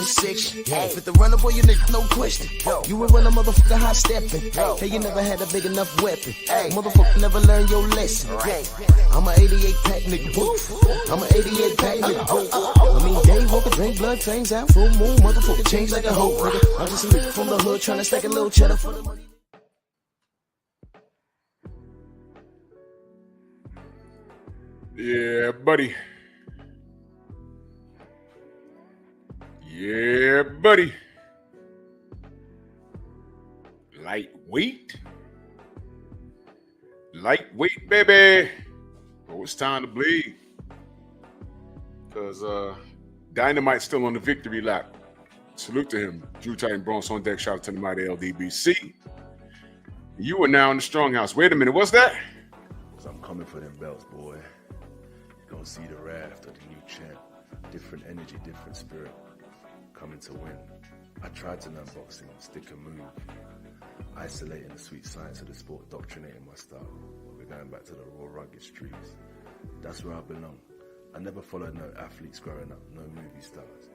section. Fit the runner, boy, you nigga, no question. You would run a motherfucker hot stepping. Hey, you never had a big enough weapon. Motherfucker never learned your lesson. I'm a 88 pack nigga, woof. I'm a 88 pack nigga, woof. I mean, day walker, drink blood, things out, full moon, motherfucker, change like a hoe, nigga. I'm just a nigga from the hood, tryna stack a little cheddar for the money. Yeah, buddy. Yeah, buddy. Lightweight. Lightweight, baby. Oh, it's time to bleed. Because Dynamite's still on the victory lap. Salute to him. Drew Titan Bronx on deck. Shout out to the mighty LDBC. You are now in the Strong House. Wait a minute, what's that? I'm coming for them belts, boy. You're gonna see the raft of the new champ. Different energy, different spirit. Coming to win. I tried to learn boxing, stick and move. Isolating the sweet science of the sport, doctrinating my style. We're going back to the raw, rugged streets. That's where I belong. I never followed no athletes growing up, no movie stars.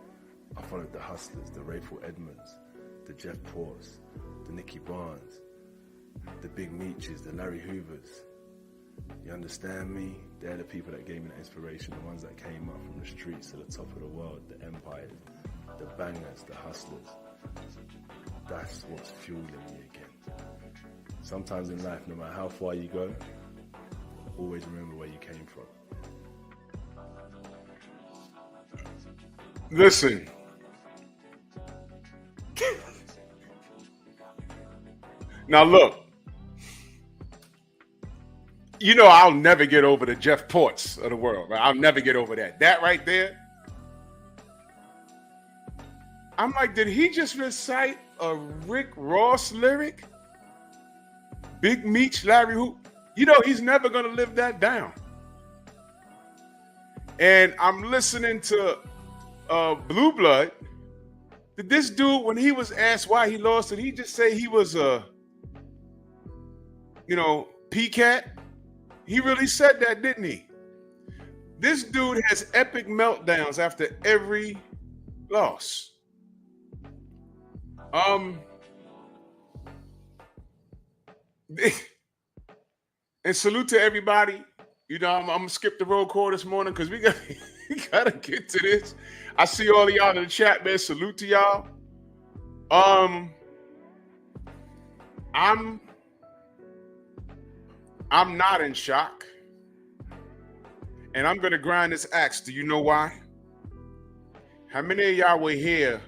I followed the hustlers, the Rayful Edmonds, the Jeff Paws, the Nicky Barnes, the Big Meaches, the Larry Hoovers. You understand me? They're the people that gave me the inspiration, the ones that came up from the streets to the top of the world, the empires, the bangers, the hustlers. That's what's fueling me again. Sometimes in life, no matter how far you go, always remember where you came from. Listen. Now look. You know I'll never get over the Jeff Ports of the world. Right? I'll never get over that. That right there. I'm like, did he just recite a Rick Ross lyric? Big Meech, Larry Hoop. You know, he's never going to live that down. And I'm listening to Blue Blood. Did this dude, when he was asked why he lost, did he just say he was a, PCAT? He really said that, didn't he? This dude has epic meltdowns after every loss. And salute to everybody. I'm gonna skip the roll call this morning because we gotta get to this. I see all of y'all in the chat, man. Salute to y'all. I'm not in shock. And I'm gonna grind this axe. Do you know why? How many of y'all were here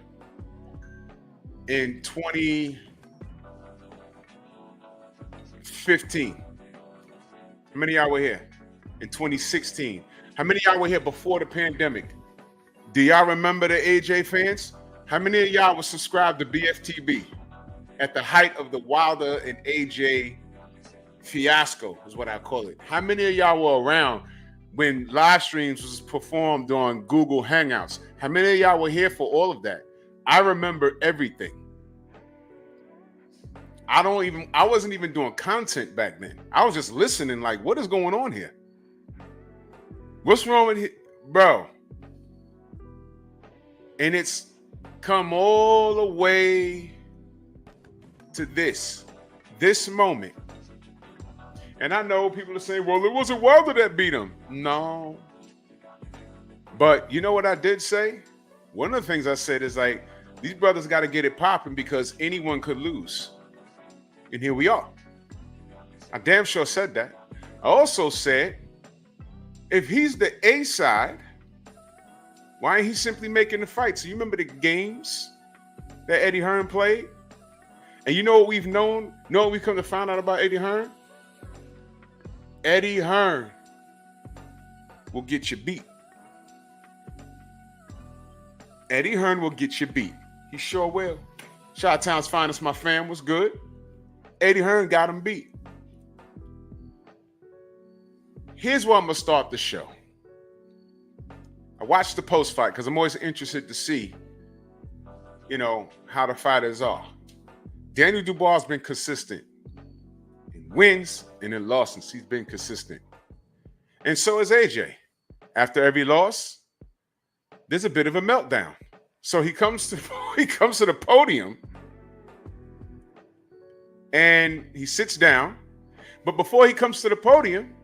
in 2015? How many of y'all were here in 2016? How many of y'all were here before the pandemic? Do y'all remember the AJ fans? How many of y'all were subscribed to BFTB at the height of the Wilder and AJ fiasco is what I call it? How many of y'all were around when live streams was performed on Google Hangouts? How many of y'all were here for all of that? I remember everything. I wasn't even doing content back then. I was just listening like, what is going on here? What's wrong with it? Bro? And it's come all the way to this moment. And I know people are saying, well, it wasn't Wilder that beat him. No. But you know what I did say? One of the things I said is like, these brothers got to get it popping because anyone could lose. And here we are. I damn sure said that. I also said, if he's the A side, why ain't he simply making the fight? So you remember the games that Eddie Hearn played? And you know what we've known? Know what we come to find out about Eddie Hearn? Eddie Hearn will get you beat. Eddie Hearn will get you beat. He sure will. Chi-Town's finest, my fam, was good. Eddie Hearn got him beat. Here's where I'm going to start the show. I watched the post-fight because I'm always interested to see, how the fighters are. Daniel Dubois has been consistent in wins and in losses. He's been consistent. And so is AJ. After every loss, there's a bit of a meltdown. So he comes to the podium and he sits down. But before he comes to the podium,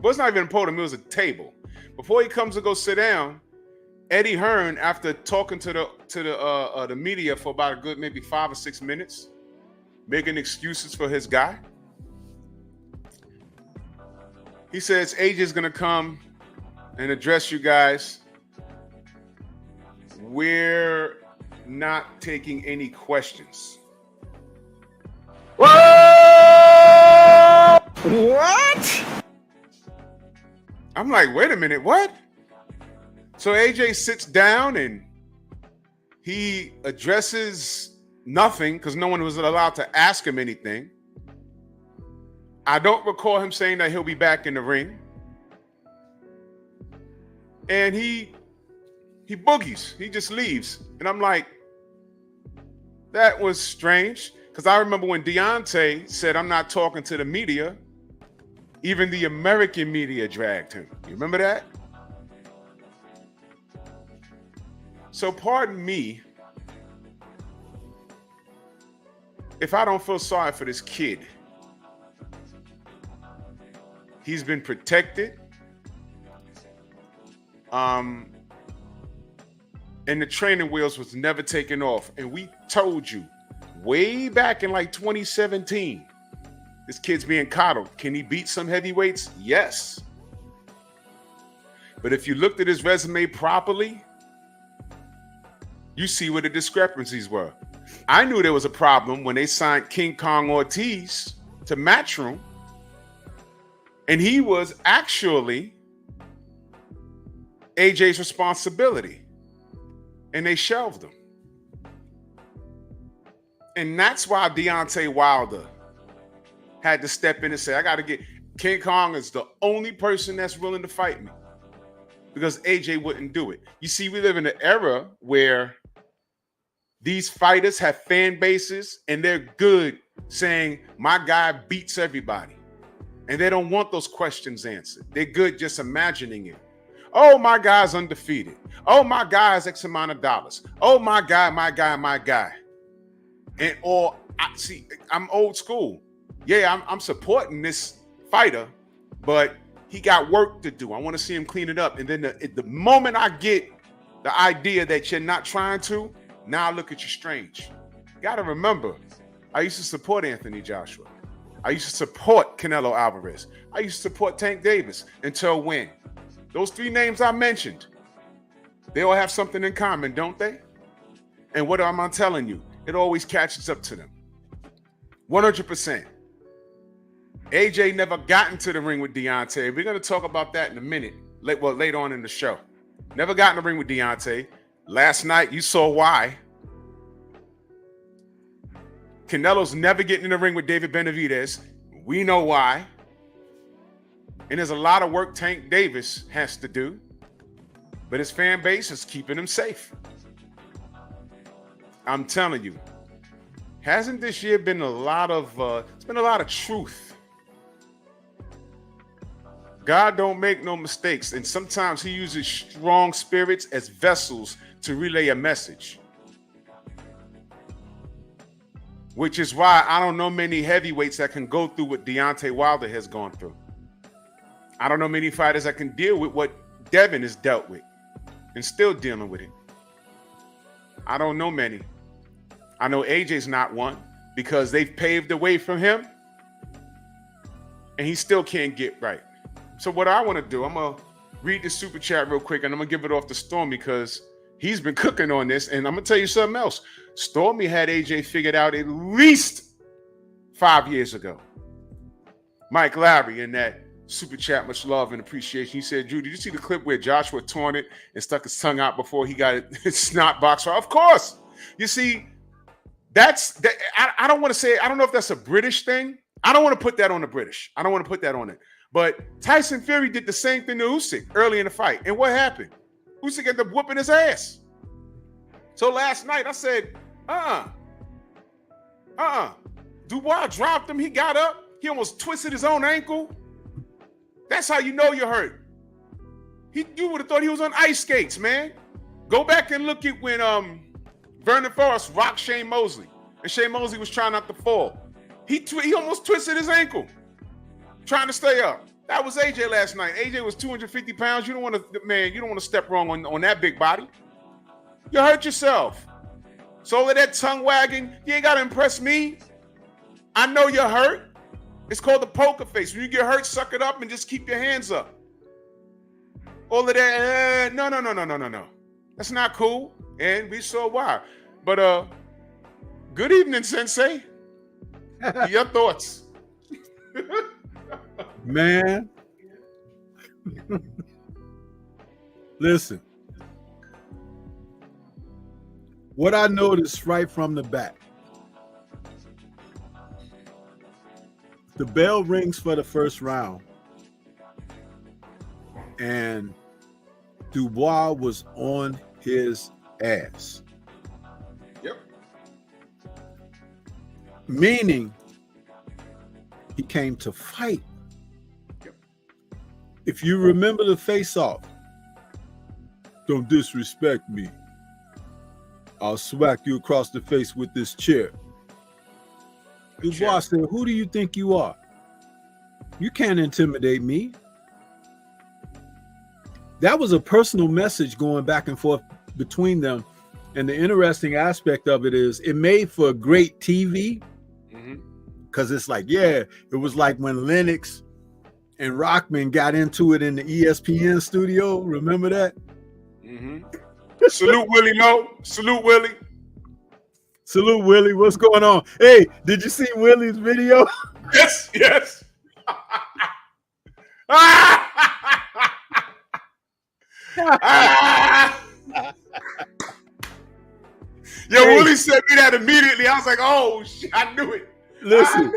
well, it's not even a podium, it was a table. Before he comes to go sit down, Eddie Hearn, after talking to the media for about a good maybe 5 or 6 minutes, making excuses for his guy, he says AJ's gonna come and address you guys. We're not taking any questions. Whoa! What? I'm like, wait a minute, what? So AJ sits down and he addresses nothing because no one was allowed to ask him anything. I don't recall him saying that he'll be back in the ring. And he boogies. He just leaves. And I'm like, that was strange. Because I remember when Deontay said, I'm not talking to the media, even the American media dragged him. You remember that? So pardon me if I don't feel sorry for this kid. He's been protected. And the training wheels was never taken off. And we told you way back in like 2017, this kid's being coddled. Can he beat some heavyweights? Yes. But if you looked at his resume properly, you see where the discrepancies were. I knew there was a problem when they signed King Kong Ortiz to Matchroom. And he was actually AJ's responsibility. And they shelved him. And that's why Deontay Wilder had to step in and say, I got to get... King Kong is the only person that's willing to fight me. Because AJ wouldn't do it. You see, we live in an era where these fighters have fan bases and they're good saying, my guy beats everybody. And they don't want those questions answered. They're good just imagining it. Oh, my guy's undefeated. Oh, my guy has X amount of dollars. Oh, my guy, my guy, my guy. And or see, I'm old school. Yeah, I'm supporting this fighter, but he got work to do. I want to see him clean it up. And then the moment I get the idea that you're not trying to, now I look at you strange. You got to remember, I used to support Anthony Joshua. I used to support Canelo Alvarez. I used to support Tank Davis until when? Those three names I mentioned, they all have something in common, don't they? And what am I telling you? It always catches up to them. 100%. AJ never got into the ring with Deontay. We're going to talk about that in a minute. Later on in the show. Never got in the ring with Deontay. Last night, you saw why. Canelo's never getting in the ring with David Benavidez. We know why. And there's a lot of work Tank Davis has to do. But his fan base is keeping him safe. I'm telling you. Hasn't this year been a lot of, it's been a lot of truth. God don't make no mistakes. And sometimes he uses strong spirits as vessels to relay a message. Which is why I don't know many heavyweights that can go through what Deontay Wilder has gone through. I don't know many fighters that can deal with what Devin has dealt with and still dealing with it. I don't know many. I know AJ's not one because they've paved the way for him and he still can't get right. So what I want to do, I'm going to read the super chat real quick and I'm going to give it off to Stormy because he's been cooking on this. And I'm going to tell you something else. Stormy had AJ figured out at least 5 years ago. Mike Larry in that super chat, much love and appreciation. He said, Drew, did you see the clip where Joshua torn it and stuck his tongue out before he got his snot box? Of course. You see, I don't want to say, I don't know if that's a British thing. I don't want to put that on the British. I don't want to put that on it. But Tyson Fury did the same thing to Usyk early in the fight. And what happened? Usyk ended up whooping his ass. So last night I said, Dubois dropped him. He got up. He almost twisted his own ankle. That's how you know you're hurt. You would have thought he was on ice skates, man. Go back and look at when Vernon Forrest rocked Shane Mosley, and Shane Mosley was trying not to fall. He almost twisted his ankle trying to stay up. That was AJ last night. AJ was 250 pounds. You don't want to step wrong on that big body. You hurt yourself. So all of that tongue wagging, you ain't got to impress me. I know you're hurt. It's called the poker face. When you get hurt, suck it up and just keep your hands up. All of that, no. That's not cool. And we saw why. But good evening, Sensei. Your thoughts. Man. Listen. What I noticed right from the back. The bell rings for the first round. And Dubois was on his ass. Yep. Meaning he came to fight. Yep. If you remember the face-off, don't disrespect me. I'll smack you across the face with this chair. Dubois said, who do you think you are? You can't intimidate me. That was a personal message going back and forth between them. And the interesting aspect of it is it made for great TV. Because it's like, yeah, it was like when Lennox and Rockman got into it in the ESPN studio. Remember that? Salute Willie Lowe. Salute Willie. Salute Willie. What's going on? Hey, did you see Willie's video? Yes. Yo, Hey. Willie sent me that immediately. I was like, oh, shit, I knew it. Listen,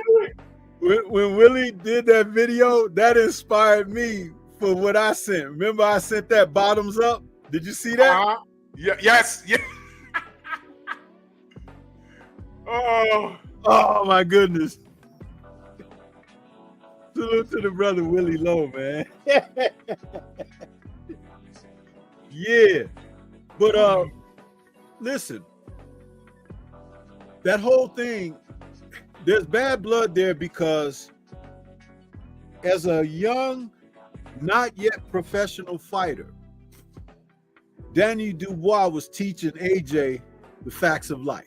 when Willie did that video, that inspired me for what I sent. Remember I sent that bottoms up? Did you see that? Yeah, yes. Oh my goodness. Salute to the brother Willie Lowe, man. Yeah. But listen, that whole thing, there's bad blood there because as a young, not yet professional fighter, Daniel Dubois was teaching AJ the facts of life.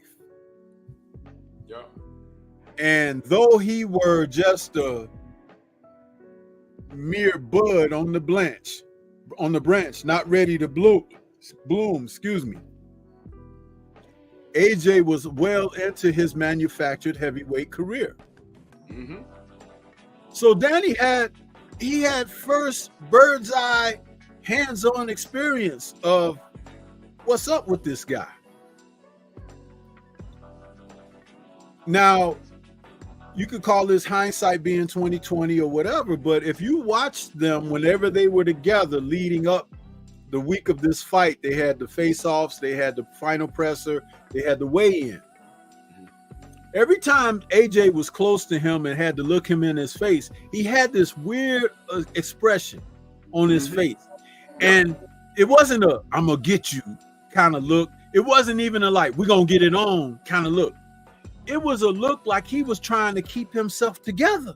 Yeah. And though he were just a mere bud on the branch, not ready to bloom, excuse me. AJ was well into his manufactured heavyweight career. So Danny had first bird's eye hands-on experience of what's up with this guy. Now, you could call this hindsight being 2020 or whatever, but if you watched them whenever they were together leading up the week of this fight, they had the face-offs, they had the final presser, they had the weigh-in. Every time AJ was close to him and had to look him in his face, he had this weird expression on his face. And it wasn't a I'm gonna get you kind of look. It wasn't even a like we're gonna get it on kind of look. It was a look like he was trying to keep himself together.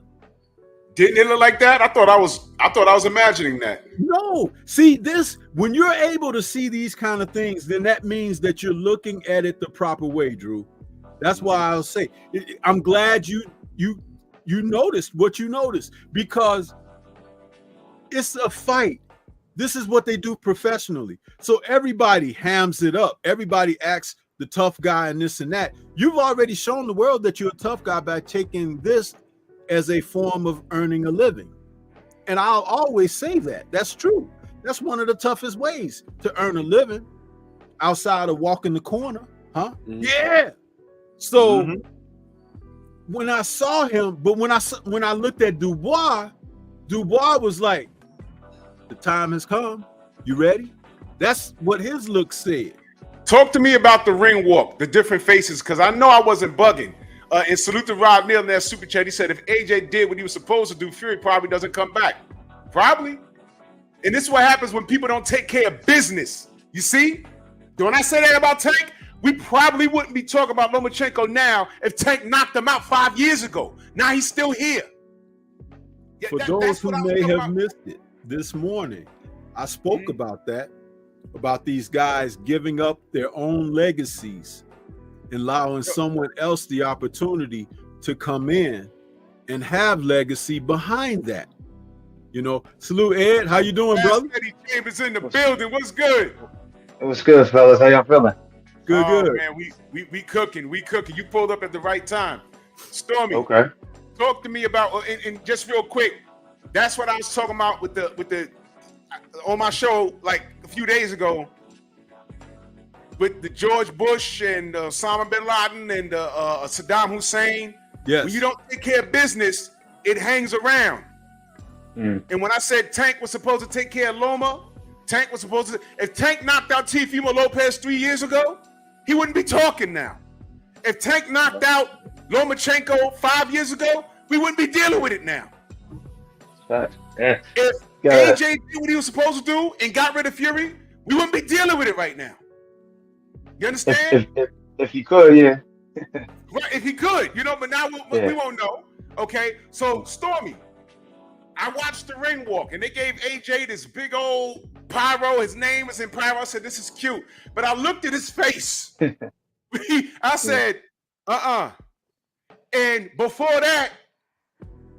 Didn't it look like that? I thought I was imagining that. No. See, this, when you're able to see these kind of things, then that means that you're looking at it the proper way, Drew. That's why I'll say, I'm glad you noticed what you noticed, because it's a fight. This is what they do professionally. So everybody hams it up. Everybody acts the tough guy and this and that. You've already shown the world that you're a tough guy by taking this as a form of earning a living. And I'll always say that. That's true. That's one of the toughest ways to earn a living outside of walking the corner. Huh? Yeah. So when I saw him, but when I looked at Dubois was like, the time has come. You ready? That's what his look said. Talk to me about the ring walk, the different faces, because I know I wasn't bugging. And salute to Rob Neal in that super chat. He said if AJ did what he was supposed to do, Fury probably doesn't come back. Probably. And this is what happens when people don't take care of business. You see? When I say that about Tank, we probably wouldn't be talking about Lomachenko now if Tank knocked him out 5 years ago. Now he's still here. Yeah, For those who may have missed it, this morning, I spoke about that, about these guys giving up their own legacies and allowing someone else the opportunity to come in and have legacy behind that. You know, salute Ed. How you doing, brother? Eddie Chambers in the building. What's good? What's good, fellas? How y'all feeling? Good, good. Man, we cooking. We cooking. You pulled up at the right time. Stormy. Okay. Talk to me about and just real quick. That's what I was talking about with the on my show like a few days ago with the George Bush and Osama bin Laden and Saddam Hussein. Yes. When you don't take care of business, it hangs around. And when I said Tank was supposed to take care of Loma, Tank was supposed to. If Tank knocked out Teofimo Lopez 3 years ago, he wouldn't be talking now. If Tank knocked out Lomachenko 5 years ago, we wouldn't be dealing with it now. Yeah. If AJ did what he was supposed to do and got rid of Fury, we wouldn't be dealing with it right now. You understand? If you could, yeah. Right, if he could, you know, but now we won't know. Okay, so Stormy, I watched the ring walk and they gave AJ this big old pyro. His name is in pyro. I said, this is cute. But I looked at his face. I said, And before that,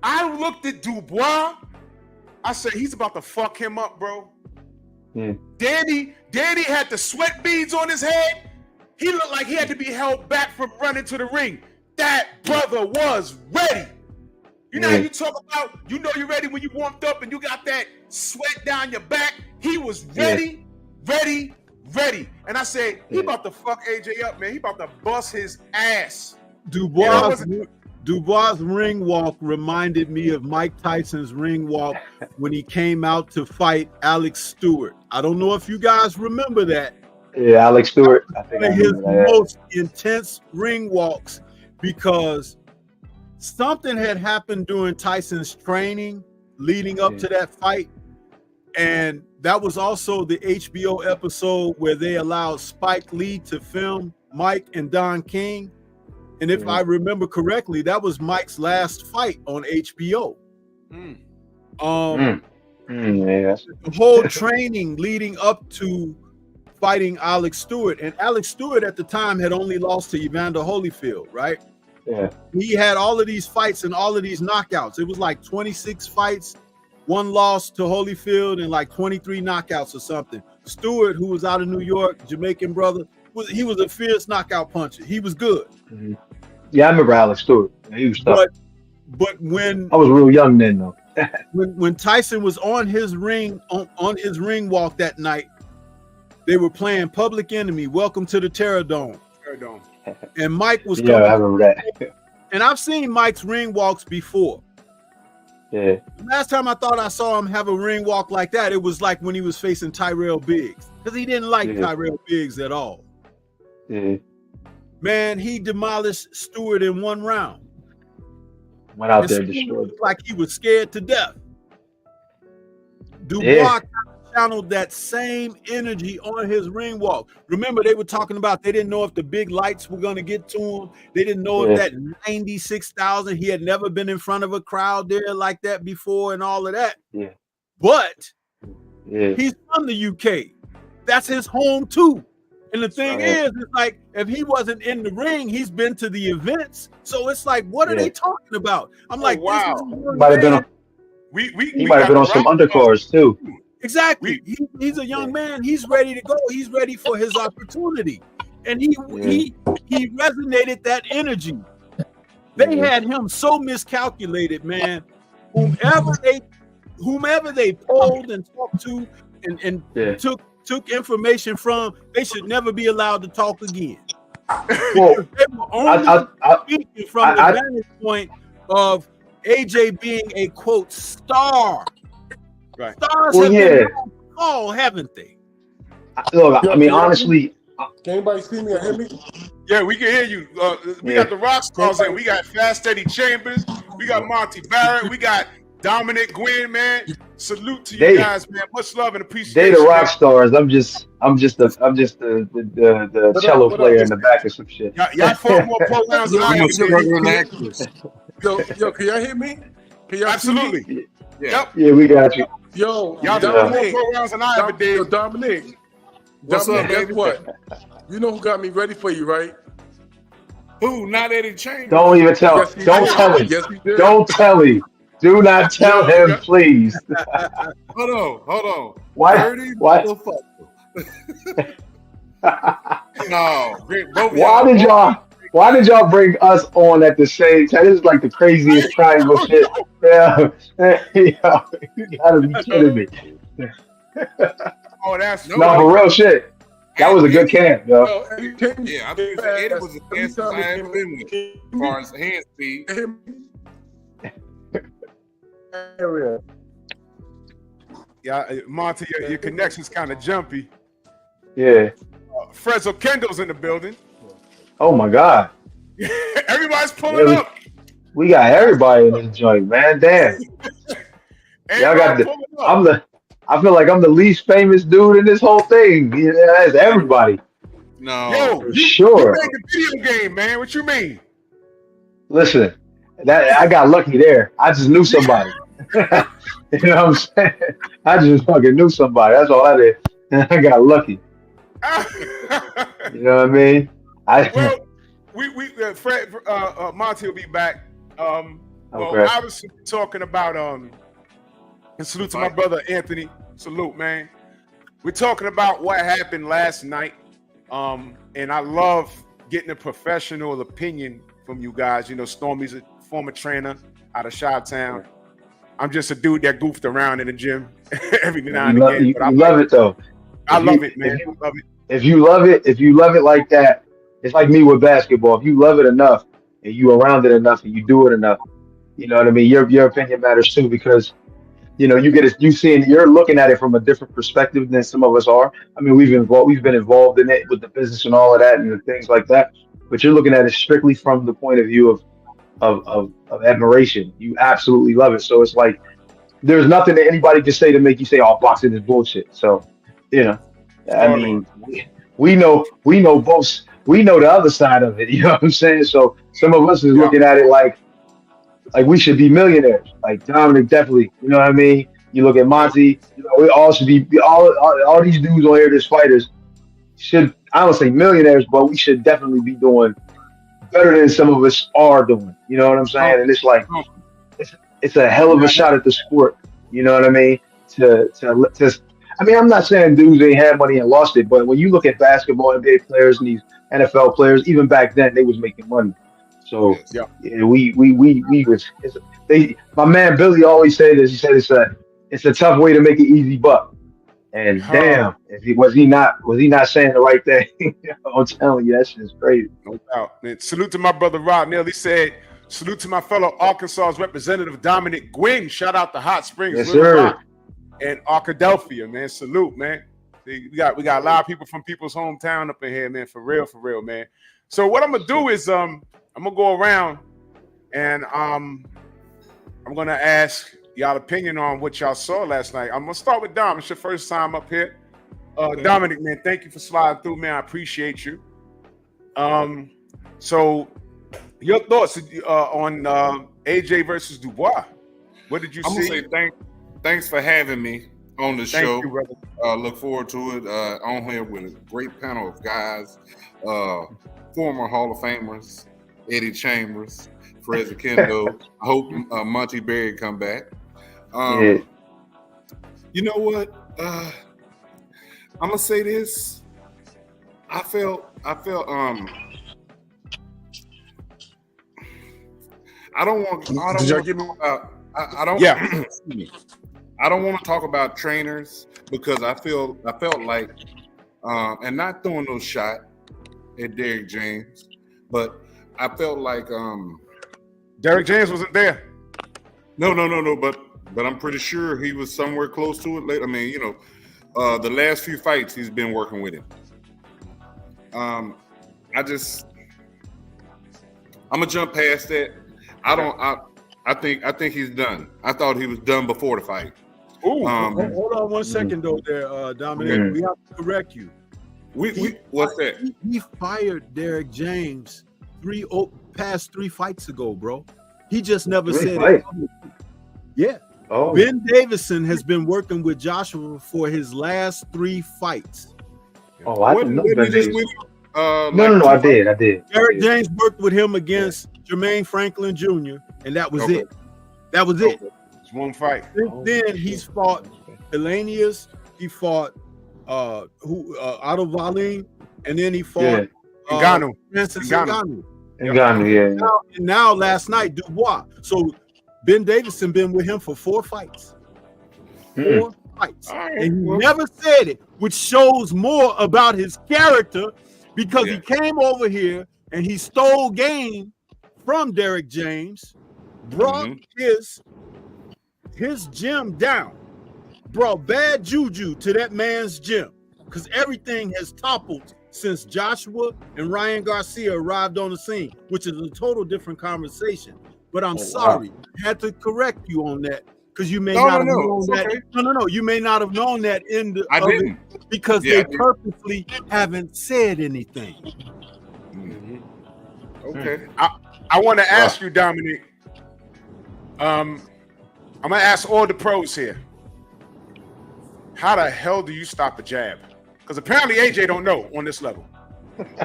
I looked at Dubois. I said, he's about to fuck him up, bro. Danny had the sweat beads on his head. He looked like he had to be held back from running to the ring. That brother was ready. You know how you talk about, you know you're ready when you warmed up and you got that sweat down your back. He was ready, ready. And I said, he about to fuck AJ up, man. He about to bust his ass. Dubois' ring walk reminded me of Mike Tyson's ring walk when he came out to fight Alex Stewart. I don't know if you guys remember that. Yeah, Alex Stewart. I think his most intense ring walks because something had happened during Tyson's training leading up to that fight. And that was also the HBO episode where they allowed Spike Lee to film Mike and Don King. And if I remember correctly, that was Mike's last fight on HBO. The whole training leading up to fighting Alex Stewart, and Alex Stewart at the time had only lost to Evander Holyfield, right? Yeah. He had all of these fights and all of these knockouts. It was like 26 fights, one loss to Holyfield, and like 23 knockouts or something. Stewart, who was out of New York, Jamaican brother, he was a fierce knockout puncher. He was good. Yeah, I remember Alex Stewart. He was tough. But when I was real young then, though. when Tyson was on his ring walk that night, they were playing Public Enemy, Welcome to the Terror Dome. And Mike was coming. I remember that. And I've seen Mike's ring walks before. Yeah. The last time I thought I saw him have a ring walk like that, it was like when he was facing Tyrell Biggs. Because he didn't like Tyrell Biggs at all. Yeah. Man, he demolished Stewart in one round. Went out there and destroyed. Like he was scared to death. Dubois channeled that same energy on his ring walk. Remember, they were talking about they didn't know if the big lights were going to get to him. They didn't know if that 96,000, he had never been in front of a crowd there like that before and all of that. Yeah. But he's from the UK. That's his home too. And the thing is, it's like if he wasn't in the ring, he's been to the events. So it's like, what are they talking about? I'm like, wow. He might have been on, he might have been on some undercards too. Exactly. He's a young man. He's ready to go. He's ready for his opportunity. And he resonated that energy. They had him so miscalculated, man. Whomever they polled and talked to and took information from, they should never be allowed to talk again. Well, they were only speaking from the vantage point of AJ being a quote star. Right. Stars have been called, haven't they? Look, I mean, honestly. Can anybody see me or hear me? Yeah, we can hear you. We got the rock stars in. We got Fast Eddie Chambers. We got Monty Barrett. We got Dominic, Gwen, man. Salute to you They- guys, man. Much love and They appreciation. the rock man. stars. I'm just the cello What player up? in the back or some shit. Y'all fought more pro rounds than I I'm a ever did. struggling actress. Yo, can y'all hear me? Can y'all see me? Absolutely. Yeah. Yep. Yeah, we got you. Yo, Y'all Yeah. fought more pro rounds than I ever did. Yo, Dominic. What's Dominic, up, guess baby? what? You know who got me ready for you, right? Who? Not Eddie Chambers. Don't even tell. Yes, he Don't did. tell him. Yes, he did. Don't tell him. Do not tell Yo, him, please. Hold on. Why? Dirty Why? motherfucker. No. Both Why did y'all bring us on at the same time? This is like the craziest triangle shit. Yeah. You gotta be kidding me. Oh, that's No, No, for real shit. That was a good camp, yo. Yo, Eddie came Yeah, I think Eddie was the every best time I he ever came been with. As far as hand speed. in area. yeah, Monty, your connection's kind of jumpy. Yeah. Frezzo Kendall's in the building. Oh my God. Everybody's pulling Yeah, up. we got everybody in this joint, man. Damn. Y'all got Everybody the. pulling up. I feel like I'm the least famous dude in this whole thing. Yeah, that's everybody. No. Yo, For you sure. made the video game, man. What you mean? Listen, that I got lucky there. I just knew somebody. You know what I'm saying? I just fucking knew somebody. That's all I did. I got lucky. You know what I mean? Well, we Fred Monty will be back. Well, Okay. obviously talking about and salute to my brother Anthony. Salute, man. We're talking about what happened last night. And I love getting a professional opinion from you guys. You know, Stormy's a former trainer out of Chi-Town. I'm just a dude that goofed around in the gym every now and again. You But I love it though. I If love you- it, man. if I love it. If you love it like that, it's like me with basketball. If you love it enough and you around it enough and you do it enough, you know what I mean? Your opinion matters too, because you know you're looking at it from a different perspective than some of us are. I mean, we've been involved in it with the business and all of that and the things like that. But you're looking at it strictly from the point of view of admiration. You absolutely love it. So it's like there's nothing that anybody can say to make you say, "Oh, boxing is bullshit." So, you know, I mean, we know both. We know the other side of it. You know what I'm saying? So some of us is looking at it like we should be millionaires. Like Dominic, definitely. You know what I mean? You look at Monty. You know, we all should be all these dudes on here, these fighters should. I don't say millionaires, but we should definitely be doing better than some of us are doing. You know what I'm saying? And it's like it's a hell of a shot at the sport. You know what I mean? I mean, I'm not saying dudes ain't had money and lost it, but when you look at basketball, NBA players and these NFL players, even back then, they was making money. So Yeah. we was. My man Billy always said this. He said it's a tough way to make an easy buck. And damn, was he not saying the right thing? I'm telling you, that shit is crazy. No doubt. And salute to my brother Rod Neal. He said, salute to my fellow Arkansas's representative Dominic Gwynn. Shout out to Hot Springs, Yes, Little sir. Rock, and Arkadelphia, man. Salute, man. We got a lot of people from people's hometown up in here, man. For real, man. So what I'm gonna do is I'm gonna go around and I'm gonna ask y'all opinion on what y'all saw last night. I'm gonna start with Dom. It's your first time up here. Dominic, man, thank you for sliding through, man. I appreciate you. So your thoughts on AJ versus Dubois? What did you I'm see? gonna say thanks for having me on the Thank show. you, brother. Look forward to it. On here with a great panel of guys, former Hall of Famers, Eddie Chambers, Fred Kendall. I hope Monty Berry come back. Yeah. You know what? I'm gonna say this. I felt. I don't want. Did y'all give me? I don't. Yeah. Excuse me. I don't want to talk about trainers because I felt like, and not throwing no shot at Derrick James, but I felt like Derrick James wasn't there. no, but I'm pretty sure he was somewhere close to it. I mean, the last few fights he's been working with him. I'm gonna jump past that. I think he's done. I thought he was done before the fight. Ooh, Hold on 1 second though, there, Dominic. We have to correct you. What's that? He fired Derek James past 3 fights ago, bro. He just never said it. Yeah. Oh. Ben Davison has been working with Joshua for his last 3 fights. Oh, I didn't know Ben Davison. No, I did. Derek James worked with him against Jermaine Franklin Jr., and that was it. That was it. It's one fight. Then he's fought Elanius. He fought Otto Wallin, and then he fought Ngannou. Francis Ngannou. Ngannou, yeah. And now last night, Dubois. So Ben Davison been with him for 4 fights. 4 fights. Right, and he never said it, which shows more about his character, because he came over here and he stole game from Derek James, brought his gym down, brought bad juju to that man's gym, because everything has toppled since Joshua and Ryan Garcia arrived on the scene, which is a total different conversation. But I'm sorry, I had to correct you on that, because you may not have known that. Okay. No, you may not have known that in the. I didn't, because they purposely haven't said anything. Okay. I want to ask you, Dominic. I'm gonna ask all the pros here. How the hell do you stop a jab? Because apparently AJ don't know on this level.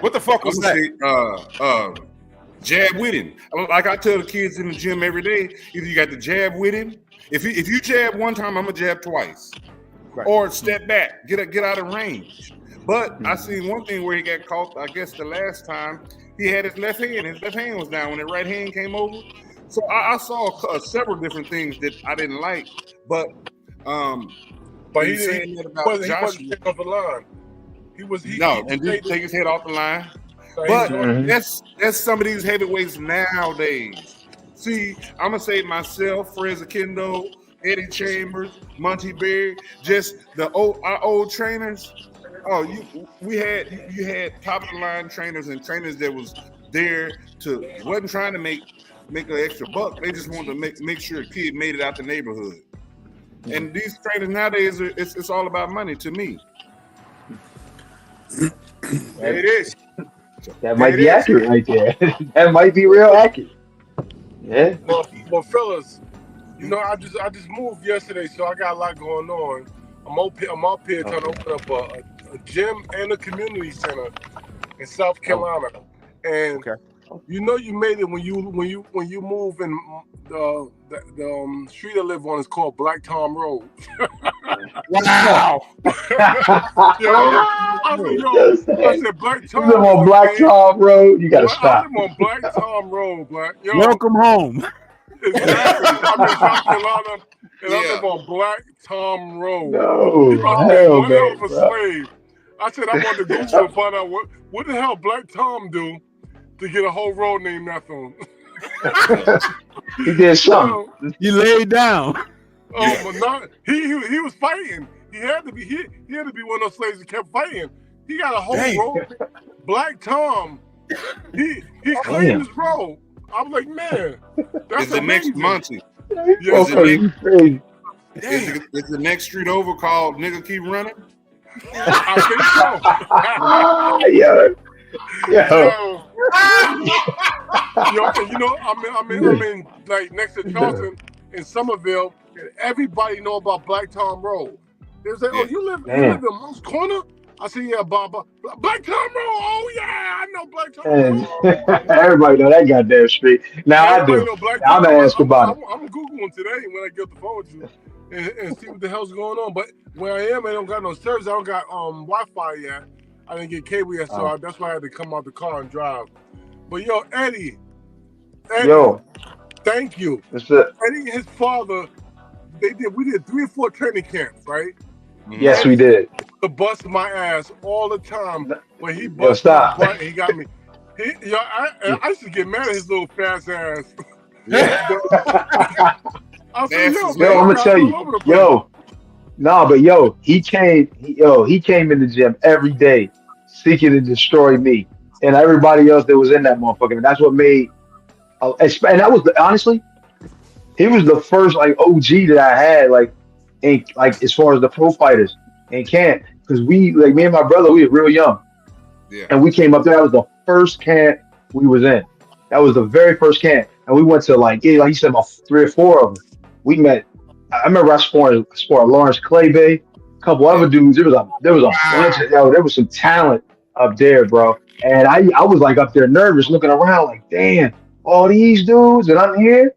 What the fuck was that? Jab with him. Like I tell the kids in the gym every day, either you got to jab with him. If you jab one time, I'm gonna jab twice, or step back, get out of range. But I seen one thing where he got caught. I guess the last time he had his left hand. His left hand was down when the right hand came over. So I saw several different things that I didn't like. But he didn't wasn't off the line. He didn't take his head off the line. But that's some of these heavyweights nowadays. See, I'm gonna say myself, Fred Zakendo, Eddie Chambers, Monty Berry, just our old trainers. Oh, you had top of the line trainers and trainers that was there wasn't trying to make an extra buck. They just wanted to make sure a kid made it out the neighborhood. And these trainers nowadays, it's all about money to me. It is. That might be accurate right there. That might be real accurate. Yeah. Well, fellas, I just moved yesterday, so I got a lot going on. I'm up here trying to open up a gym and a community center in South Carolina. And you made it when you move in the street I live on is called Black Tom Road. Wow. I said Black Tom. You live on Black Tom Road. You gotta stop. I live on Black Tom Road, Welcome home. Exactly. I'm in South Carolina, and I live on Black Tom Road. No, hell no. Slave. I said I wanted to Google and find out what the hell Black Tom do to get a whole road named after him. He did something. He laid down. But not he was fighting. He had to be one of those slaves that kept fighting. He got a whole road. Black Tom. He claimed his road. I was like, man, that's the next Monty. Yeah, is the next street over called Nigga Keep Running? I think so. I'm in like next to Charleston in Somerville, and everybody know about Black Tom Road. They say, "Oh, you live in Moose Corner?" I said, "Yeah, Black Tom Road. Oh yeah, I know Black Tom Road." Everybody know that goddamn street. Now I do. I'm gonna ask about it. I'm googling today when I get off the phone with you and see what the hell's going on. But where I am, I don't got no service. I don't got Wi-Fi yet. I didn't get cable yet, so that's why I had to come out the car and drive. But Eddie, thank you. Eddie and his father, we did 3 or 4 training camps, right? Yes, we did. To bust my ass all the time when he busted my butt, he got me. I used to get mad at his little fast ass. I said, I'm gonna tell you, he came in the gym every day seeking to destroy me and everybody else that was in that motherfucker. And that's what made, and that was honestly, he was the first like OG that I had like in like as far as the pro fighters in camp because we like me and my brother we were real young Yeah. and we came up there. That was the first camp we was in. That was the very first camp, and we went to like you said about 3 or 4 of them. We met. I remember I sparred Lawrence Claybay, a couple other dudes. There was a bunch of there was some talent up there, bro. And I was like up there nervous, looking around like, damn, all these dudes, and I'm here.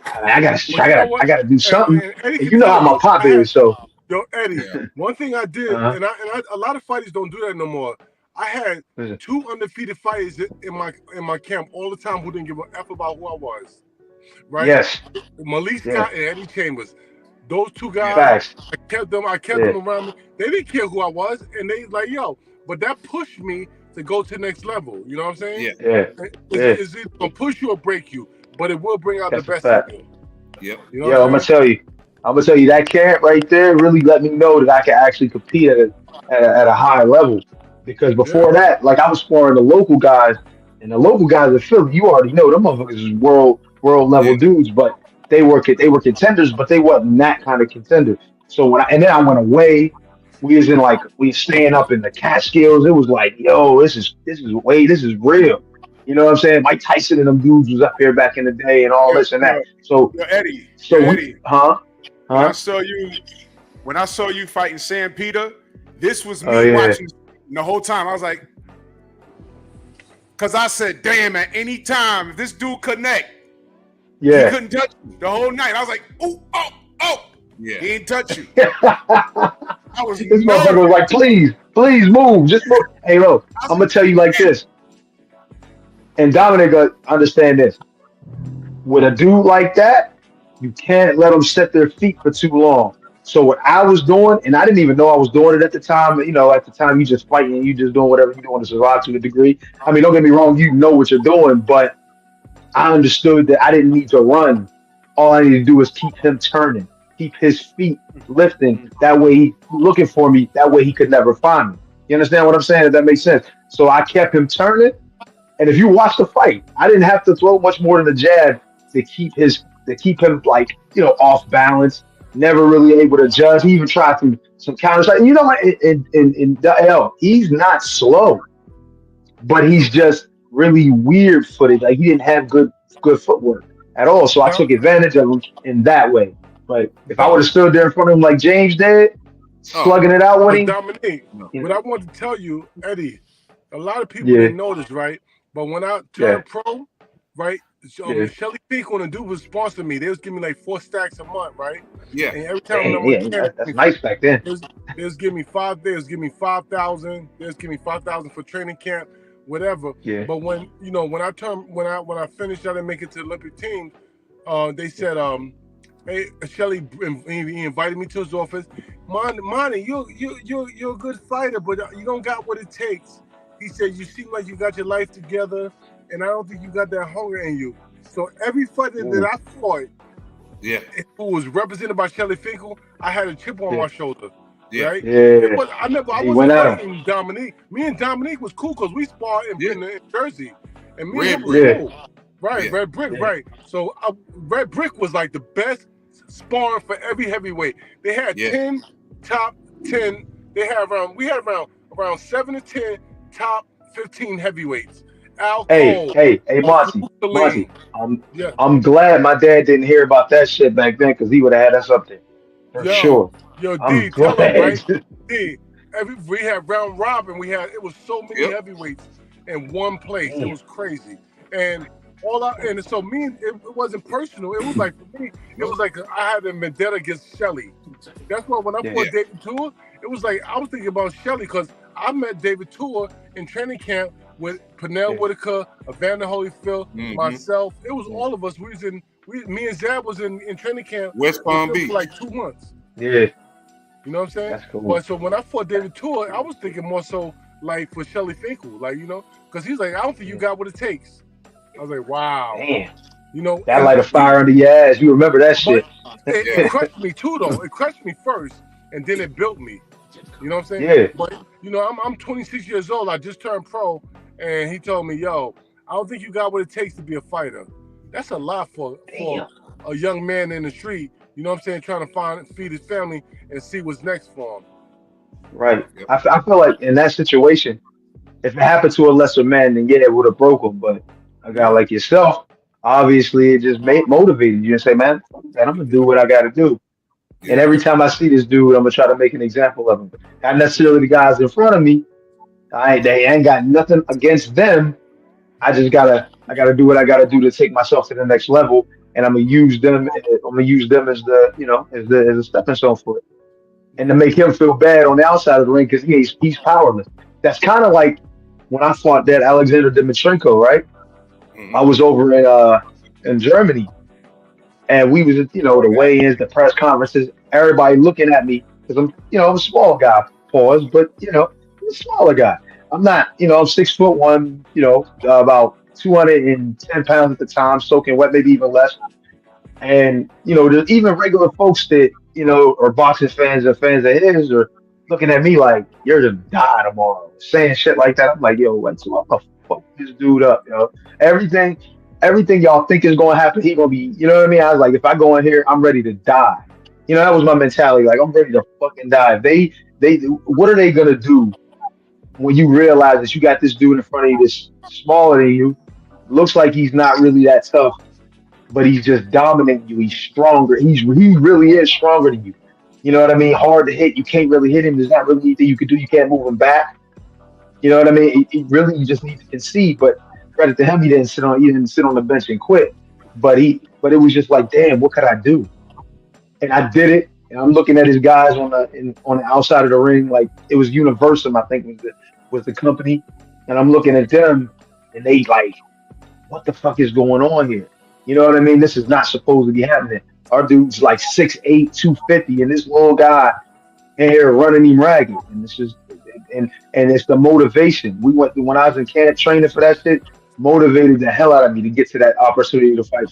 I gotta do something. And you know how my pop is, so. Yo, Eddie, one thing I did, and a lot of fighters don't do that no more. I had 2 undefeated fighters in my camp all the time who didn't give a F about who I was. Right? Yes. Malik Scott and Eddie Chambers. Those 2 guys, Facts. I kept them around me. They didn't care who I was, and they like, yo, but that pushed me to go to the next level. You know what I'm saying? It's either gonna push you or break you, but it will bring out the best in you. Yep. You know I'm gonna tell you that camp right there really let me know that I can actually compete at a high level. Because before that, like I was sparring the local guys, and the local guys in Philly, you already know them motherfuckers is world level dudes, but they were contenders, but they wasn't that kind of contender. So then I went away. We was staying up in the Catskills. It was like, yo, this is real. You know what I'm saying? Mike Tyson and them dudes was up here back in the day and all this and that. So Eddie, When I saw you fighting Sam Peter, this was me watching the whole time. I was like, because I said, damn, at any time, if this dude connect, he couldn't touch me the whole night. I was like, oh, he didn't touch you. I was this motherfucker was like, please move, just move. Hey, look, I'm gonna tell you like this, and Dominic, understand this. With a dude like that, you can't let them set their feet for too long. So what I was doing, and I didn't even know I was doing it at the time. You know, at the time you just fighting and you just doing whatever you're doing to survive to a degree. I mean, don't get me wrong, you know what you're doing, but I understood that I didn't need to run. All I need to do is keep him turning, keep his feet lifting. That way he looking for me. That way he could never find me. You understand what I'm saying? If that makes sense. So I kept him turning. And if you watch the fight, I didn't have to throw much more than a jab to keep him like, you know, off balance. Never really able to judge. He even tried some counters. You know, in L, he's not slow, but he's just really weird footed. Like he didn't have good footwork at all. So I took advantage of him in that way. But if I would have stood there in front of him like James did, slugging it out with him. Dominique, what I want to tell you, Eddie, a lot of people didn't know this, right? But when I turned pro, right? Shelly Finkel and Dubois sponsored me. They was giving me like 4 stacks a month, right? Yeah. And every time that's nice back then. They was giving me 5. They was giving me 5,000. They was giving me 5,000 for training camp, whatever. Yeah. But when I finished, I didn't make it to the Olympic team. They said, hey, Shelly, he invited me to his office. Monty, you're a good fighter, but you don't got what it takes. He said, you seem like you got your life together, and I don't think you got that hunger in you. So every fighter that I fought, who was represented by Shelly Finkel, I had a chip on my shoulder. Right? Yeah. I wasn't fighting Dominique. Me and Dominique was cool because we sparred in Jersey. And me and him was cool. Right, Red Brick, right. So Red Brick was like the best sparring for every heavyweight. They had 10 top 10. We had around 7 to 10 top 15 heavyweights. Hey, Monty. I'm glad my dad didn't hear about that shit back then because he would have had us up there for sure. Yo, D, tell him, right? D, we had round robin. It was so many heavyweights in one place. It was crazy. And so it wasn't personal. It was like for me, it was like I had a vendetta against Shelly. That's why when I fought David Tua, it was like I was thinking about Shelly because I met David Tua in training camp with Pernell Whitaker, Evander Holyfield, myself. It was all of us. Me and Zab was in training camp West Palm Beach for like 2 months. Yeah. You know what I'm saying? That's cool. But so when I fought David Tua, I was thinking more so like for Shelly Finkel, like, you know, because he's like, I don't think you got what it takes. I was like, wow. Damn. You know, that light a fire under your ass. You remember that shit. It crushed me too, though. It crushed me first, and then it built me. You know what I'm saying? Yeah. But, you know, I'm 26 years old. I just turned pro, and he told me, yo, I don't think you got what it takes to be a fighter. That's a lot for a young man in the street, you know what I'm saying, trying to feed his family and see what's next for him. Right. I feel like in that situation, if it happened to a lesser man, then yeah, it would have broke him. But a guy like yourself, obviously, it just motivated you and say, man, fuck that, I'm gonna do what I got to do. And every time I see this dude, I'm gonna try to make an example of him. Not necessarily the guys in front of me. They ain't got nothing against them. I gotta do what I gotta do to take myself to the next level. And I'm gonna use them. I'm gonna use them as the, as a stepping stone for it. And to make him feel bad on the outside of the ring because he's powerless. That's kind of like when I fought that Alexander Dimitrenko, right? I was over in Germany, and we was at, the weigh-ins, the press conferences, everybody looking at me because I'm a small guy, pause, but I'm a smaller guy. I'm not, I'm 6'1", about 210 pounds at the time, soaking wet, maybe even less. And there's even regular folks that are boxing fans or fans of his are looking at me like, you're gonna die tomorrow, saying shit like that. I'm like, yo, what the fuck this dude up, Everything y'all think is gonna happen, he gonna be, you know what I mean? I was like, if I go in here, I'm ready to die. That was my mentality. Like, I'm ready to fucking die. They what are they gonna do when you realize that you got this dude in front of you that's smaller than you, looks like he's not really that tough, but he's just dominating you. He's stronger. He really is stronger than you. You know what I mean? Hard to hit. You can't really hit him. There's not really anything you can do. You can't move him back. You know what I mean? You just need to concede. But credit to him, he didn't sit on the bench and quit. But it was just like, damn, what could I do? And I did it. And I'm looking at his guys on the outside of the ring, like it was Universum, I think was the company. And I'm looking at them, and they like, what the fuck is going on here? You know what I mean? This is not supposed to be happening. Our dude's like 6'8", 250, and this little guy in here running him ragged. And it's just, and it's the motivation. When I was in Canada training for that shit, motivated the hell out of me to get to that opportunity to fight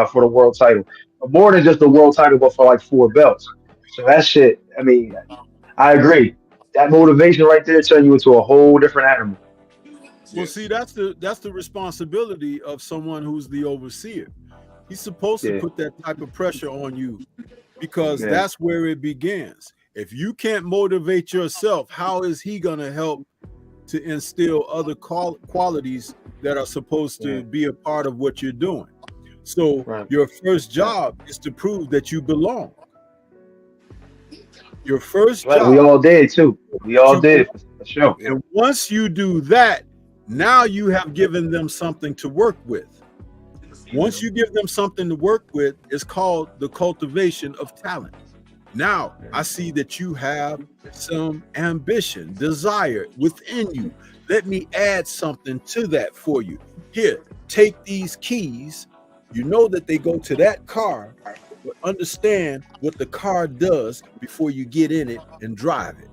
for the world title. But more than just the world title, but for like 4 belts. So that shit, I mean, I agree. That motivation right there turn you into a whole different animal. Well, see, that's the responsibility of someone who's the overseer. He's supposed to put that type of pressure on you because that's where it begins. If you can't motivate yourself, how is he going to help to instill other qualities that are supposed to be a part of what you're doing? So your first job is to prove that you belong. Your first job. We all did too. We all did for sure. And once you do that, now you have given them something to work with. Once you give them something to work with, it's called the cultivation of talent. Now, I see that you have some ambition, desire within you. Let me add something to that for you. Here, take these keys. You know that they go to that car, but understand what the car does before you get in it and drive it.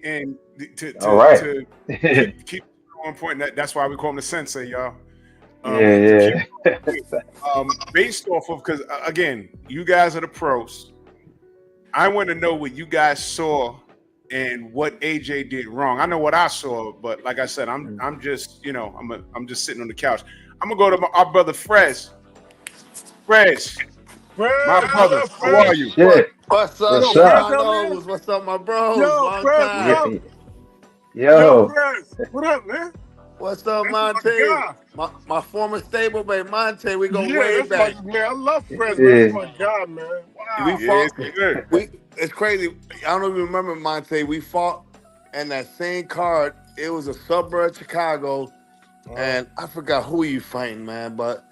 And to keep on point, that's why we call him the sensei, y'all. Based off of, because again, you guys are the pros. I want to know what you guys saw and what AJ did wrong. I know what I saw, but like I said, I'm just I'm just sitting on the couch. I'm gonna go to our brother Frez. Frez, my brother, how are you? Shit. What's up? What's up? What's up, my bros? Yo, Frez, Yo. Frez, what up, man? What's up, That's Monte? My former stablemate, Monte. We go way back. Man, I love Frez, man. That's my God, man. Wow. We fought. It's crazy. I don't even remember, Monte. We fought in that same card. It was a suburb of Chicago, and I forgot who you fighting, man. But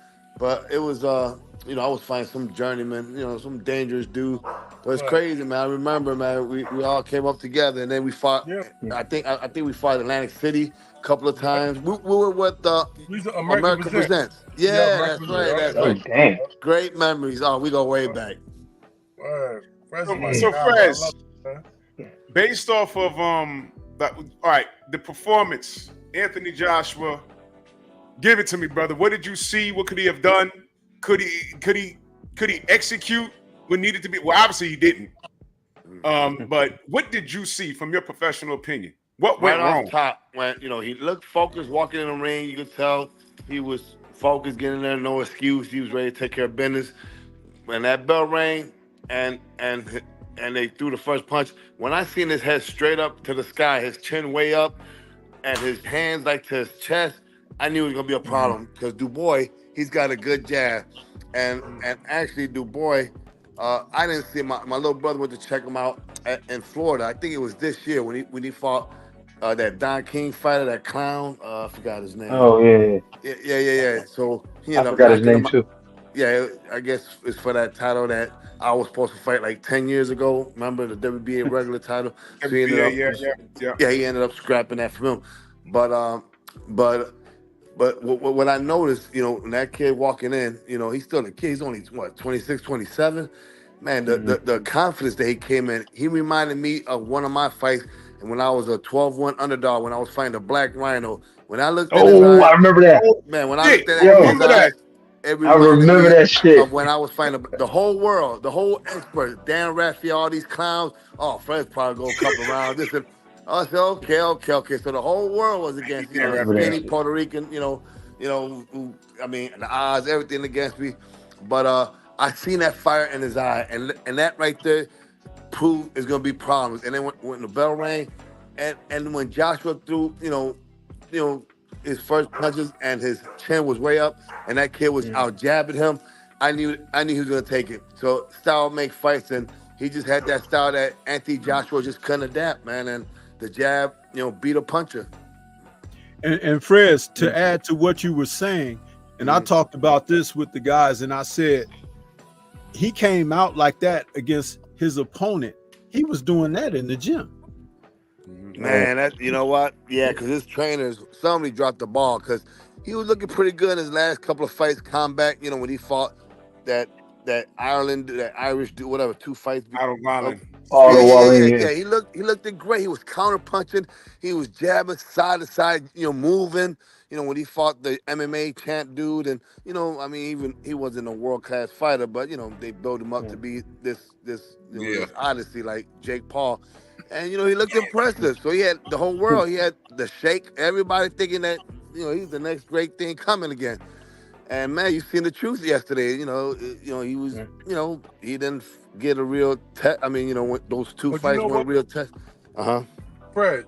it was I was fighting some journeyman, some dangerous dude. But it's crazy, man. I remember, man. We all came up together, and then we fought. Yeah. I think we fought Atlantic City a couple of times. We were with America Presents. Yeah, that's right. Oh, damn. Great memories. Oh, we go way back. So Frez, based off of the performance, Anthony Joshua, give it to me, brother. What did you see? What could he have done? Could he execute what needed to be? Well, obviously he didn't. But what did you see from your professional opinion? What went wrong? Off top, when he looked focused walking in the ring, you could tell he was focused, getting there, no excuse. He was ready to take care of business. When that bell rang and they threw the first punch, when I seen his head straight up to the sky, his chin way up, and his hands like to his chest, I knew it was gonna be a problem because Dubois, he's got a good jab, and actually Dubois, I didn't see my little brother went to check him out in Florida. I think it was this year when he fought that Don King fighter, that clown. I forgot his name. Oh yeah. Yeah. So he I ended up forgot his knocking name him too. Yeah, I guess it's for that title that I was supposed to fight like 10 years ago. Remember the WBA regular title? So he ended up, yeah. he ended up scrapping that from him. But what I noticed, when that kid walking in, he's still a kid. He's only, 26, 27? Man, the confidence that he came in, he reminded me of one of my fights. And when I was a 12-1 underdog, when I was fighting the Black Rhino, when I looked at his eyes, I remember that. man, when I looked at Yo, his eyes, it I reminded remember me that shit. of when I was fighting the whole world, the whole experts, Dan Raphael, all these clowns. Oh, Fred's probably go a couple rounds. I said, okay. So the whole world was against, the skinny Puerto Rican, who, the odds, everything against me. But I seen that fire in his eye, and that right there proved it's gonna be problems. And then when the bell rang, and when Joshua threw, his first punches and his chin was way up, and that kid was out jabbing him, I knew he was gonna take it. So style make fights, and he just had that style that Anthony Joshua just couldn't adapt, man. And the jab, beat a puncher. And Fred, to add to what you were saying, and I talked about this with the guys, and I said he came out like that against his opponent. He was doing that in the gym. Man, that you know what? Yeah, because his trainers, somebody dropped the ball because he was looking pretty good in his last couple of fights. Combat, when he fought that Irish dude, whatever, 2 fights. Yeah. He looked great. He was counter punching. He was jabbing side to side, moving. When he fought the MMA champ dude, and even he wasn't a world class fighter, but they built him up to be this this odyssey like Jake Paul. And he looked impressive. So he had the whole world. He had the shake. Everybody thinking that he's the next great thing coming again. And man, you seen the truth yesterday. He was. He didn't get a real test. When those 2 fights weren't real test. Fred,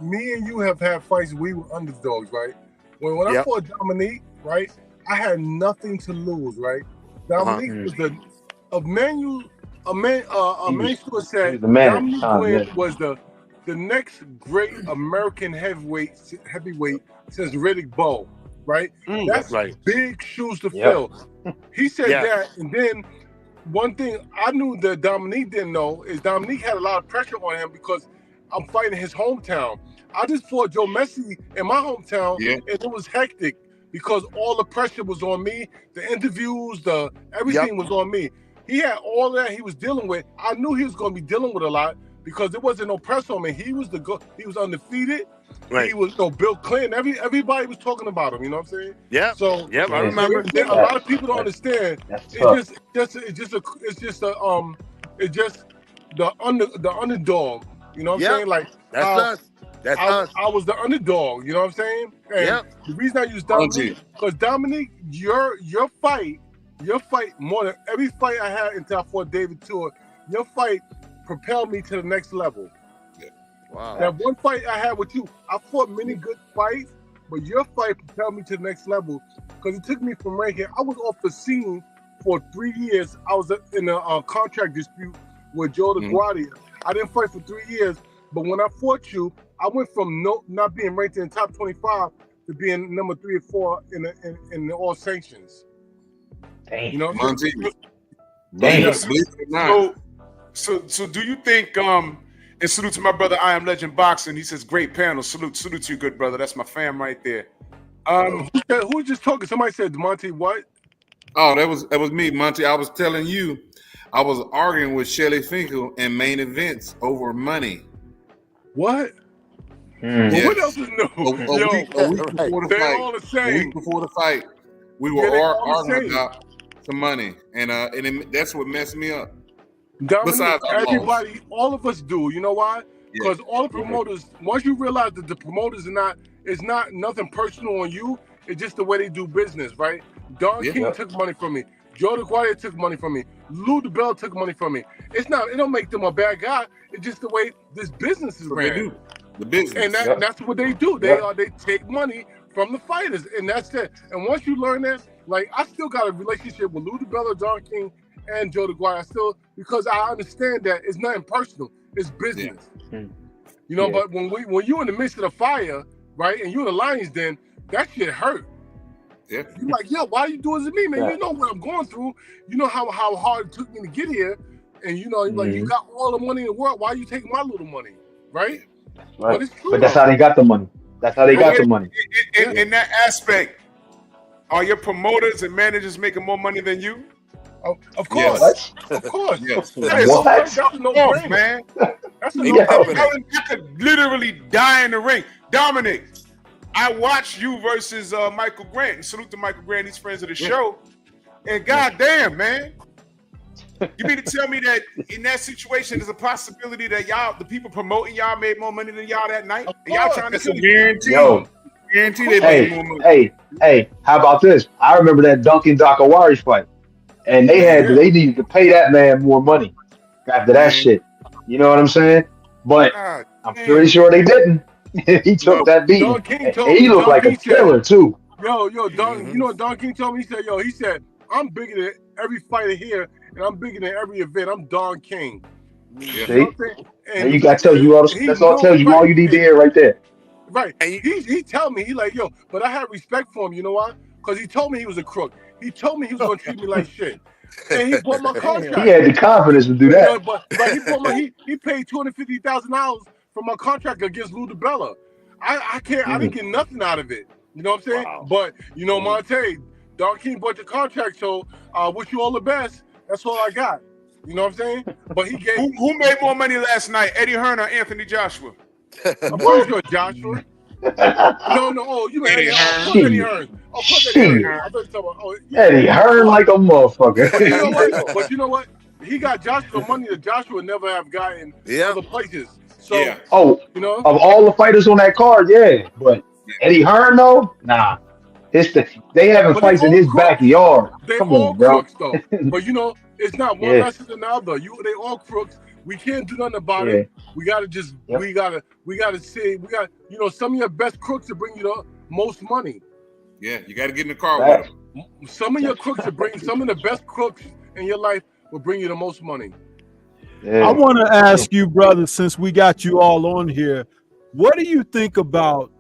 me and you have had fights. We were underdogs, right? When I fought Dominique, right, I had nothing to lose, right? Dominique was a man said Dominique Glenn was the next great American heavyweight since Riddick Bowe, right? That's right. Big shoes to fill. He said that, and then one thing I knew that Dominique didn't know is Dominique had a lot of pressure on him because I'm fighting his hometown. I just fought Joe Messi in my hometown, and it was hectic because all the pressure was on me. The interviews, everything was on me. He had all that he was dealing with. I knew he was going to be dealing with a lot because there wasn't no pressure on me. He was he was undefeated. Right. He was Bill Clinton. Everybody was talking about him. You know what I'm saying? Yeah. So I remember. A lot of people don't understand. It's just the underdog. You know what I'm saying? Like that's us. That's us. I was the underdog. You know what I'm saying? And the reason I use Dominique because Dominique, your fight more than every fight I had until I fought David Tour, your fight propelled me to the next level. Yeah. Wow. That one fight I had with you, I fought many good fights, but your fight propelled me to the next level because it took me from right here. I was off the scene for 3 years. I was in a contract dispute with Joe LaGuardia. I didn't fight for 3 years, but when I fought you, I went from not being ranked in the top 25 to being number 3 or 4 in all sanctions. Dang. You know what I'm saying? So do you think and salute to my brother I Am Legend Boxing, he says great panel, salute to you, good brother, that's my fam right there. Who was just talking? Somebody said Monty what? Oh, that was me, Monty. I was telling you I was arguing with Shelly Finkel in main events over money. What? Yes. Well, what else is new? A week before the fight. All the same. A week before the fight, we were arguing about some money, and that's what messed me up. Dominic, everybody, all of us do. You know why? Because all the promoters, once you realize that the promoters it's not nothing personal on you, It's just the way they do business, right? Don King took money from me. Joe Dubois took money from me. Lou DeBell took money from me. It don't make them a bad guy. It's just the way this business is ran. They do. The business. And that's what they do. They take money from the fighters, and that's it. And once you learn that, like, I still got a relationship with Lou DeBell, Don King, and Joe Dubois. Because I understand that it's nothing personal. It's business. Yeah. You know, but when you're in the midst of the fire, right, and you're in the lion's den, that shit hurt. Yeah. You're like, yo, why are you doing this to me, man? You know what I'm going through. You know how hard it took me to get here. And you know, like, you got all the money in the world. Why are you taking my little money? Right? Right. But it's true. But that's how they got the money. That's how they got the money. In that aspect, are your promoters and managers making more money than you? Oh, of course. Yes. Of course. Yes. That's a no-brainer, man. That's a no-brainer. I could literally die in the ring. Dominic, I watched you versus Michael Grant. And salute to Michael Grant. He's friends of the show. And goddamn, man. You mean to tell me that in that situation, there's a possibility that y'all, the people promoting y'all, made more money than y'all that night? And y'all trying to guarantee. Guarantee they made more money. Hey, how about this? I remember that Duncan Dakawari fight. And they needed to pay that man more money after that shit. You know what I'm saying? But I'm pretty sure they didn't. He took that beat. He looked like a killer too. Don, you know what Don King told me? He said, I'm bigger than every fighter here, and I'm bigger than every event. I'm Don King. Yeah. See? And you got to tell you all the, that's all. Tell you all you need to hear right there. Right. And he tell me, he like, yo, but I had respect for him. You know why? Because he told me he was a crook. He told me he was going to treat me like shit. And he bought my contract. He had the confidence to do that. You know, but he paid $250,000 for my contract against Lou DeBella. I didn't get nothing out of it. You know what I'm saying? Wow. But you know, Monte, Don King bought the contract, so I wish you all the best. That's all I got. You know what I'm saying? But he gave who made more money last night, Eddie Hearn or Anthony Joshua? I'm pretty sure Joshua. No. Oh, you mean Eddie Hearn? Eddie Hearn. Of course, Eddie Hearn. I thought you were talking about. Eddie Hearn like a motherfucker. But you know what? But you know what? He got Joshua money that Joshua would never have gotten other places. So, you know, of all the fighters on that card, but Eddie Hearn though, nah. They having fights in his backyard. Come all on, bro. Crooks, though. But you know, it's not one lesser than the other. They all crooks. We can't do nothing about it. We gotta just we gotta say you know, some of your best crooks will bring you the most money. Yeah, you gotta get in the car with them. Some of your crooks will bring some of the best crooks in your life will bring you the most money. I want to ask you, brother, since we got you all on here, what do you think about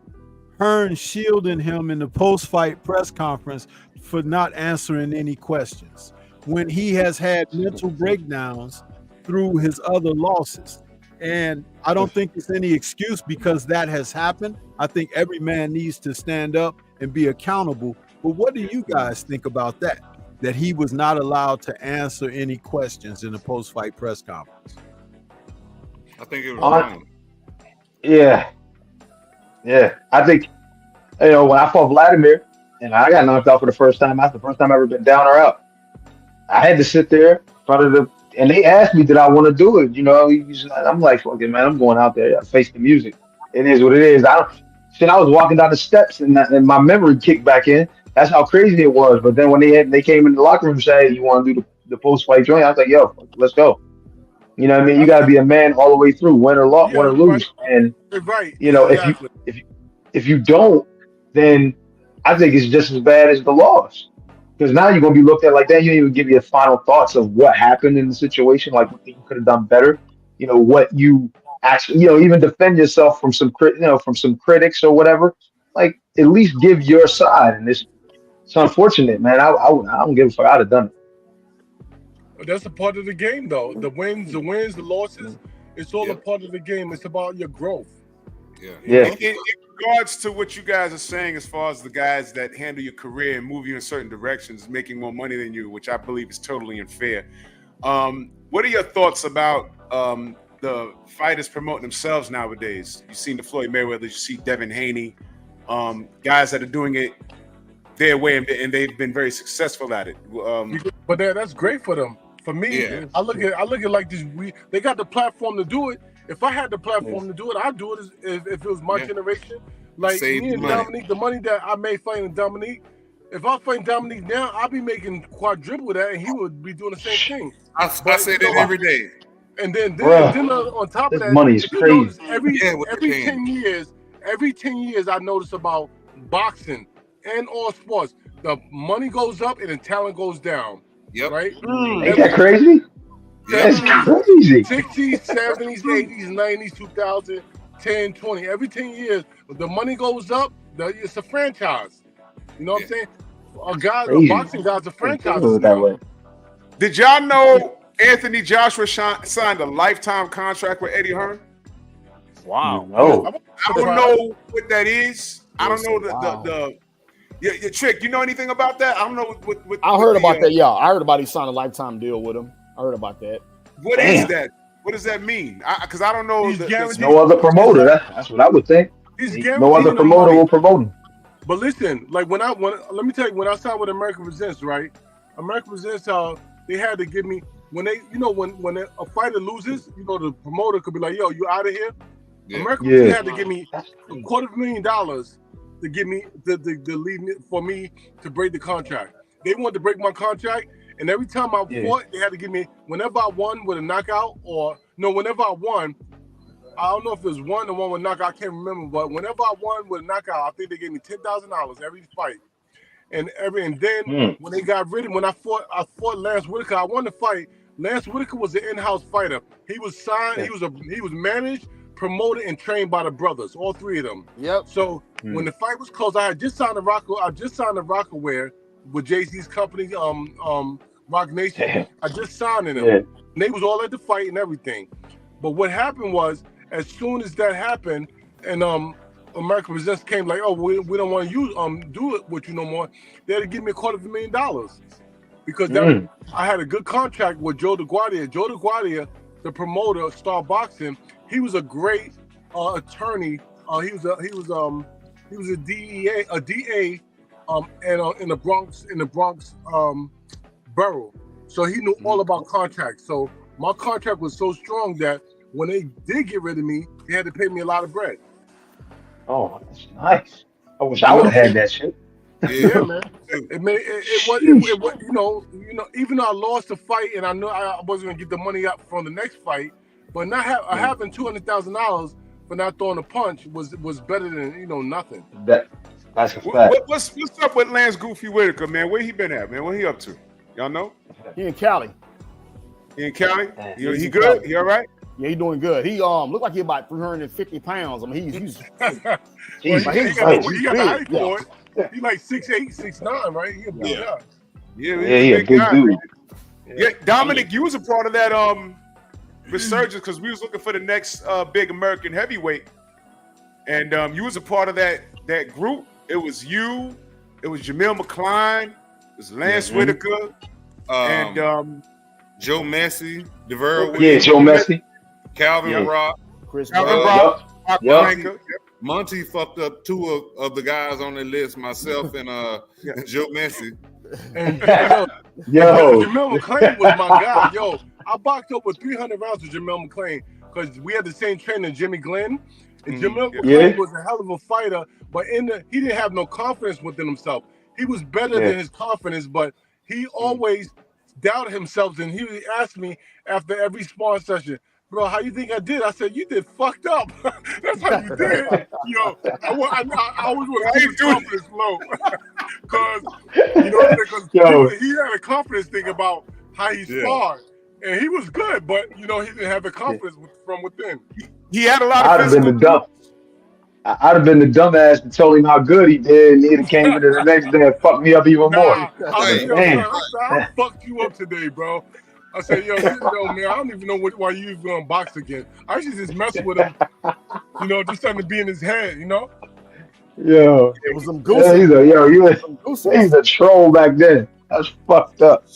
Hearn shielding him in the post-fight press conference for not answering any questions when he has had mental breakdowns through his other losses? And I don't think it's any excuse because that has happened. I think every man needs to stand up and be accountable. But what do you guys think about that? That he was not allowed to answer any questions in the post-fight press conference? I think it was wrong. Yeah. I think, you know, when I fought Vladimir and I got knocked out for the first time, that's the first time I've ever been down or out. I had to sit there in front of and they asked me, did I want to do it? You know, I'm like, fuck it, man, I'm going out there. I face the music. It is what it is. I was walking down the steps and my memory kicked back in. That's how crazy it was. But then when they came in the locker room and said, hey, you want to do the post-fight joint? I was like, yo, let's go. You know what I mean? You got to be a man all the way through, win or lose. And, you know, if you don't, then I think it's just as bad as the loss. Because now you're going to be looked at like that. You didn't even give your final thoughts of what happened in the situation, like what you could have done better. You know, what you actually, you know, even defend yourself from some critics or whatever. Like, at least give your side. And it's unfortunate, man. I don't give a fuck. I'd have done it. That's a part of the game, though. The wins, the losses, it's all a part of the game. It's about your growth. Yeah. In regards to what you guys are saying, as far as the guys that handle your career and move you in certain directions, making more money than you, which I believe is totally unfair. What are your thoughts about the fighters promoting themselves nowadays? You've seen the Floyd Mayweather, you see Devin Haney, guys that are doing it their way, and they've been very successful at it. But that's great for them. For me, I look at like this. They got the platform to do it. If I had the platform to do it, I'd do it if it was my generation. Like Save me and money. Dominique, the money that I made fighting Dominique, if I fight Dominique now, I'll be making quadruple that, and he would be doing the same thing. I say that every day. And then Bruh, on top of this that, money is if you crazy. notice, every Yeah, 10 years, I notice about boxing and all sports, the money goes up and the talent goes down. Yep. Right? Ain't that crazy? That's crazy. 60s, 70s, 80s, 90s, 2000, 10, 20. Every 10 years, the money goes up, it's a franchise. You know what I'm saying? A boxing guy's a franchise. That way. Did y'all know Anthony Joshua signed a lifetime contract with Eddie Hearn? Wow. No. I don't know what that is. I don't know the Trick. You know anything about that? I don't know what I heard about that. Yeah, I heard about he signed a lifetime deal with him. I heard about that. What is that? What does that mean? Because I don't know. No other promoter. That's what I would think. No other promoter will promote him. But listen, like let me tell you, when I signed with American Presents, right? American Presents, they had to give me when a fighter loses, the promoter could be like, "Yo, you out of here." Yeah. American Presents had to give me $250,000 to give me the leave me for me to break the contract. They wanted to break my contract, and every time I fought, they had to give me whenever I won with a knockout whenever I won. I don't know if it was one with knockout. I can't remember, but whenever I won with a knockout, I think they gave me $10,000 every fight. And then when they got rid of when I fought Lance Whitaker. I won the fight. Lance Whitaker was an in-house fighter. He was signed. He was managed, promoted, and trained by the brothers, all three of them. Yep. So when the fight was closed, I just signed the Rockaware with Jay-Z's company, Rock Nation. I just signed them. And they was all at the fight and everything. But what happened was, as soon as that happened, and American Presents came like, "Oh, we don't want to do it with you no more," they had to give me $250,000 because I had a good contract with Joe DeGuardia. Joe DeGuardia, the promoter, Star Boxing, he was a great attorney. He was a DA, and in the Bronx borough. So he knew all about contracts. So my contract was so strong that when they did get rid of me, they had to pay me a lot of bread. Oh, that's nice. I wish I would have had that shit. Yeah, man. It was even though I lost the fight and I knew I wasn't gonna get the money up from the next fight, but not having $200,000 for not throwing a punch was better than nothing. That's a fact. What's up with Lance Goofy Whitaker, man? Where he been at, man? What he up to? Y'all know? He in Cali. He in Cali? He good? He all right? Yeah, he doing good. He looked like he about 350 pounds. I mean, he's he got the height for it. He like 6'8", 6'9", right? He a big guy. Yeah, a good dude. Yeah, Dominic, you was a part of that resurgence because we was looking for the next big American heavyweight, and you was a part of that group. It was you, it was Jamil McCline, it was Lance Whitaker, and Joe Messi, DeVere. Yeah, Joe Messi. Calvin Rock, Chris Rock. Monty fucked up two of the guys on the list, myself and Joe Messi. And Yo, Jamel McClain was my guy. Yo, I boxed up with 300 rounds with Jamel McClain because we had the same trainer, Jimmy Glenn. And Jamel McClain was a hell of a fighter, but he didn't have no confidence within himself. He was better than his confidence, but he always doubted himself. And he asked me after every sparring session, "Bro, how you think I did?" I said, "You did fucked up." That's how you did. Yo, I always want to keep his confidence low. Because he had a confidence thing about how he sparred. And he was good, but he didn't have the confidence from within. He had a lot of I'd have been the dumbass and told him how good he did, and he'd have came into the next day and fucked me up even more. I fucked you up today, bro. I said, yo, man, I don't even know why you even going to box again. I used to just mess with him, just something to be in his head, Yo. It was some gooses. He's a troll back then. That's fucked up.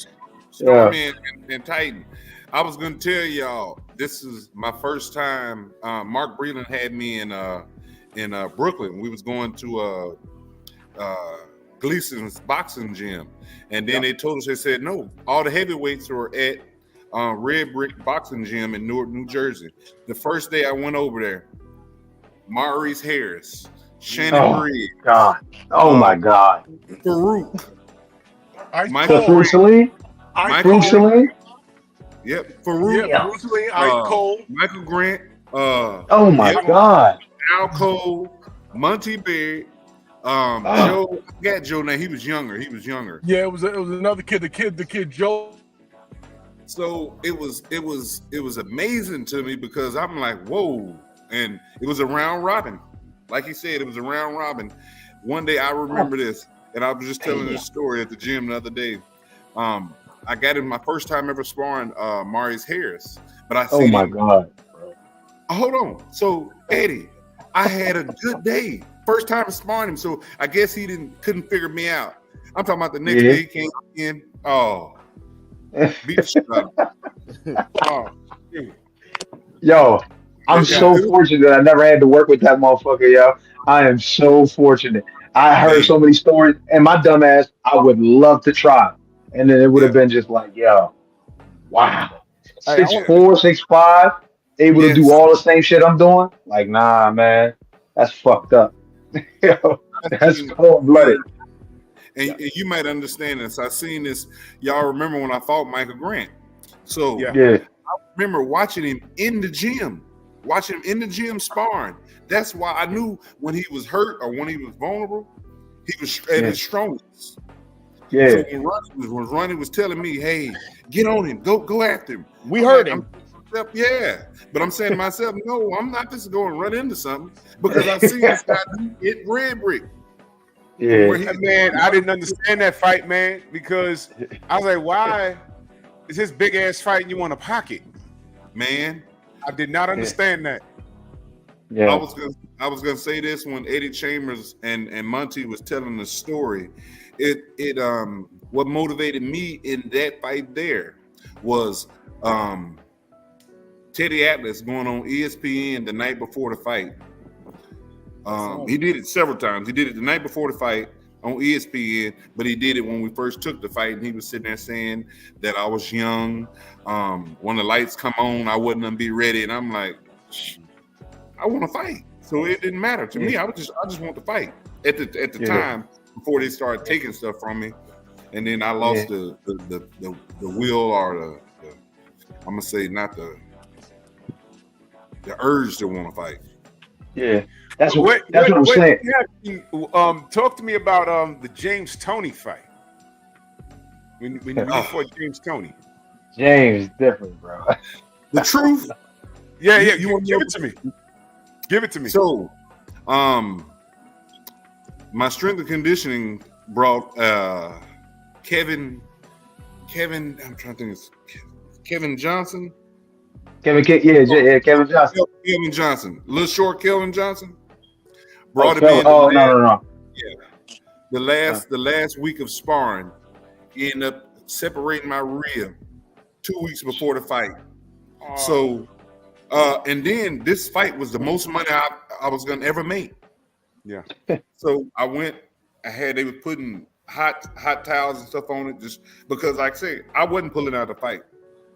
Stormy and Titan. I was going to tell y'all, this is my first time. Mark Breland had me in Brooklyn. We was going to Gleason's boxing gym. And then they told us, they said, no, all the heavyweights were at Red Brick Boxing Gym in Newark, New Jersey. The first day I went over there, Maurice Harris, Shannon Oh Briggs, God. Oh my God. Farouk, Ice Michael The Cold. fruit saline? Ice Michael Fruit Cold. Grant, saline? yep, Yeah, Farouk, Bruce Lee, Ice Cold. Michael Grant, Oh my yep, God. Al Cole, Monty Berry, Oh, Joe. I got Joe now. He was younger. Yeah, it was another kid. The kid Joe. So it was amazing to me because I'm like, whoa. And it was a round robin. Like he said, it was a round robin. One day I remember this, and I was just telling this story at the gym the other day. I got in my first time ever sparring Maurice Harris, but I oh seen my him. God. Hold on. So Eddie, I had a good day. First time sparring him, so I guess he couldn't figure me out. I'm talking about the next day he came in. Oh, beat the shit out of him. Oh, shoot. Yo, I'm so fortunate that I never had to work with that motherfucker, yo. I am so fortunate. I heard so many stories, and my dumb ass, I would love to try. And then it would have been just like, yo, wow. Hey, I 6'4", 6'5", able to do all the same shit I'm doing? Like, nah, man. That's fucked up. Yo, that's cold blooded. And you might understand this. I seen this. Y'all remember when I fought Michael Grant? So Yeah. I remember watching him in the gym, sparring. That's why I knew when he was hurt or when he was vulnerable, he was at his strongest. Yeah. So when Ronnie was telling me, "Hey, get on him, go after him," we heard him. Yeah, but I'm saying to myself, no, I'm not just going to run into something because I see this guy hit red brick. Yeah. Man, I didn't understand that fight, man, because I was like, why is this big ass fighting you want a pocket? Man, I did not understand that. Yeah. I was gonna say this when Eddie Chambers and Monty was telling the story. What motivated me in that fight there was Teddy Atlas going on ESPN the night before the fight. He did it several times. He did it the night before the fight on ESPN, but he did it when we first took the fight, and he was sitting there saying that I was young. When the lights come on, I wouldn't be ready, and I'm like, I want to fight. So it didn't matter to me. I just want to fight at the time before they started taking stuff from me, and then I lost the will or the I'm gonna say not the urge to want to fight. Yeah. That's what I'm saying. Talk to me about the James Toney fight. When you fought James Toney. James different, bro. The truth. Yeah. You want to give it to me? Give it to me. So, my strength and conditioning brought Kevin. I'm trying to think. It's Kevin Johnson. Kevin Johnson. Kevin Johnson. Little short Kevin Johnson. Brought him in. No. Yeah. The last week of sparring, he ended up separating my rib 2 weeks before the fight. So, and then this fight was the most money I was gonna ever make. Yeah. So I went. They were putting hot towels and stuff on it just because, like I said, I wasn't pulling out the fight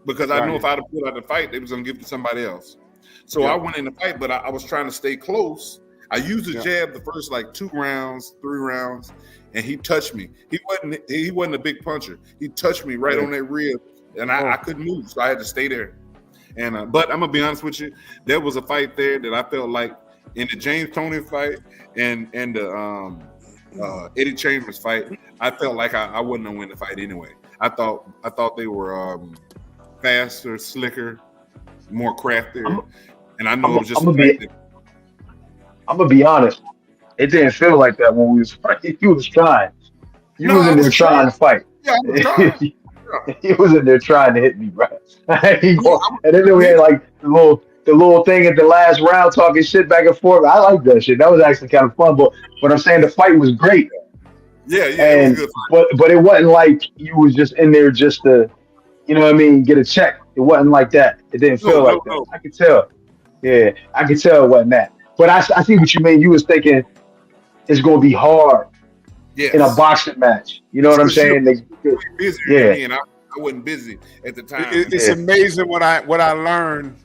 because I knew if I'd have pulled out the fight, they was gonna give it to somebody else. So I went in the fight, but I was trying to stay close. I used the jab the first like 2 rounds, 3 rounds, and he touched me. He wasn't a big puncher. He touched me right on that rib, and I couldn't move, so I had to stay there. And but I'm gonna be honest with you, there was a fight there that I felt like in the James Toney fight and the Eddie Chambers fight, I felt like I wouldn't have won the fight anyway. I thought they were faster, slicker, more craftier, and I know it was just. I'm gonna be honest. It didn't feel like that when we was fighting. You was trying. You was in there trying to fight. Yeah, I was trying. He was in there trying to hit me, bro. And then we had like the little thing at the last round talking shit back and forth. I like that shit. That was actually kind of fun. But I'm saying the fight was great. Yeah, and, it was a good fight. But it wasn't like you was just in there just to, you know what I mean, get a check. It wasn't like that. It didn't feel like that. I could tell. Yeah, I could tell it wasn't that. But I see what you mean. You was thinking it's going to be hard in a boxing match. You know what I'm saying? And I wasn't busy at the time. It's amazing what I learned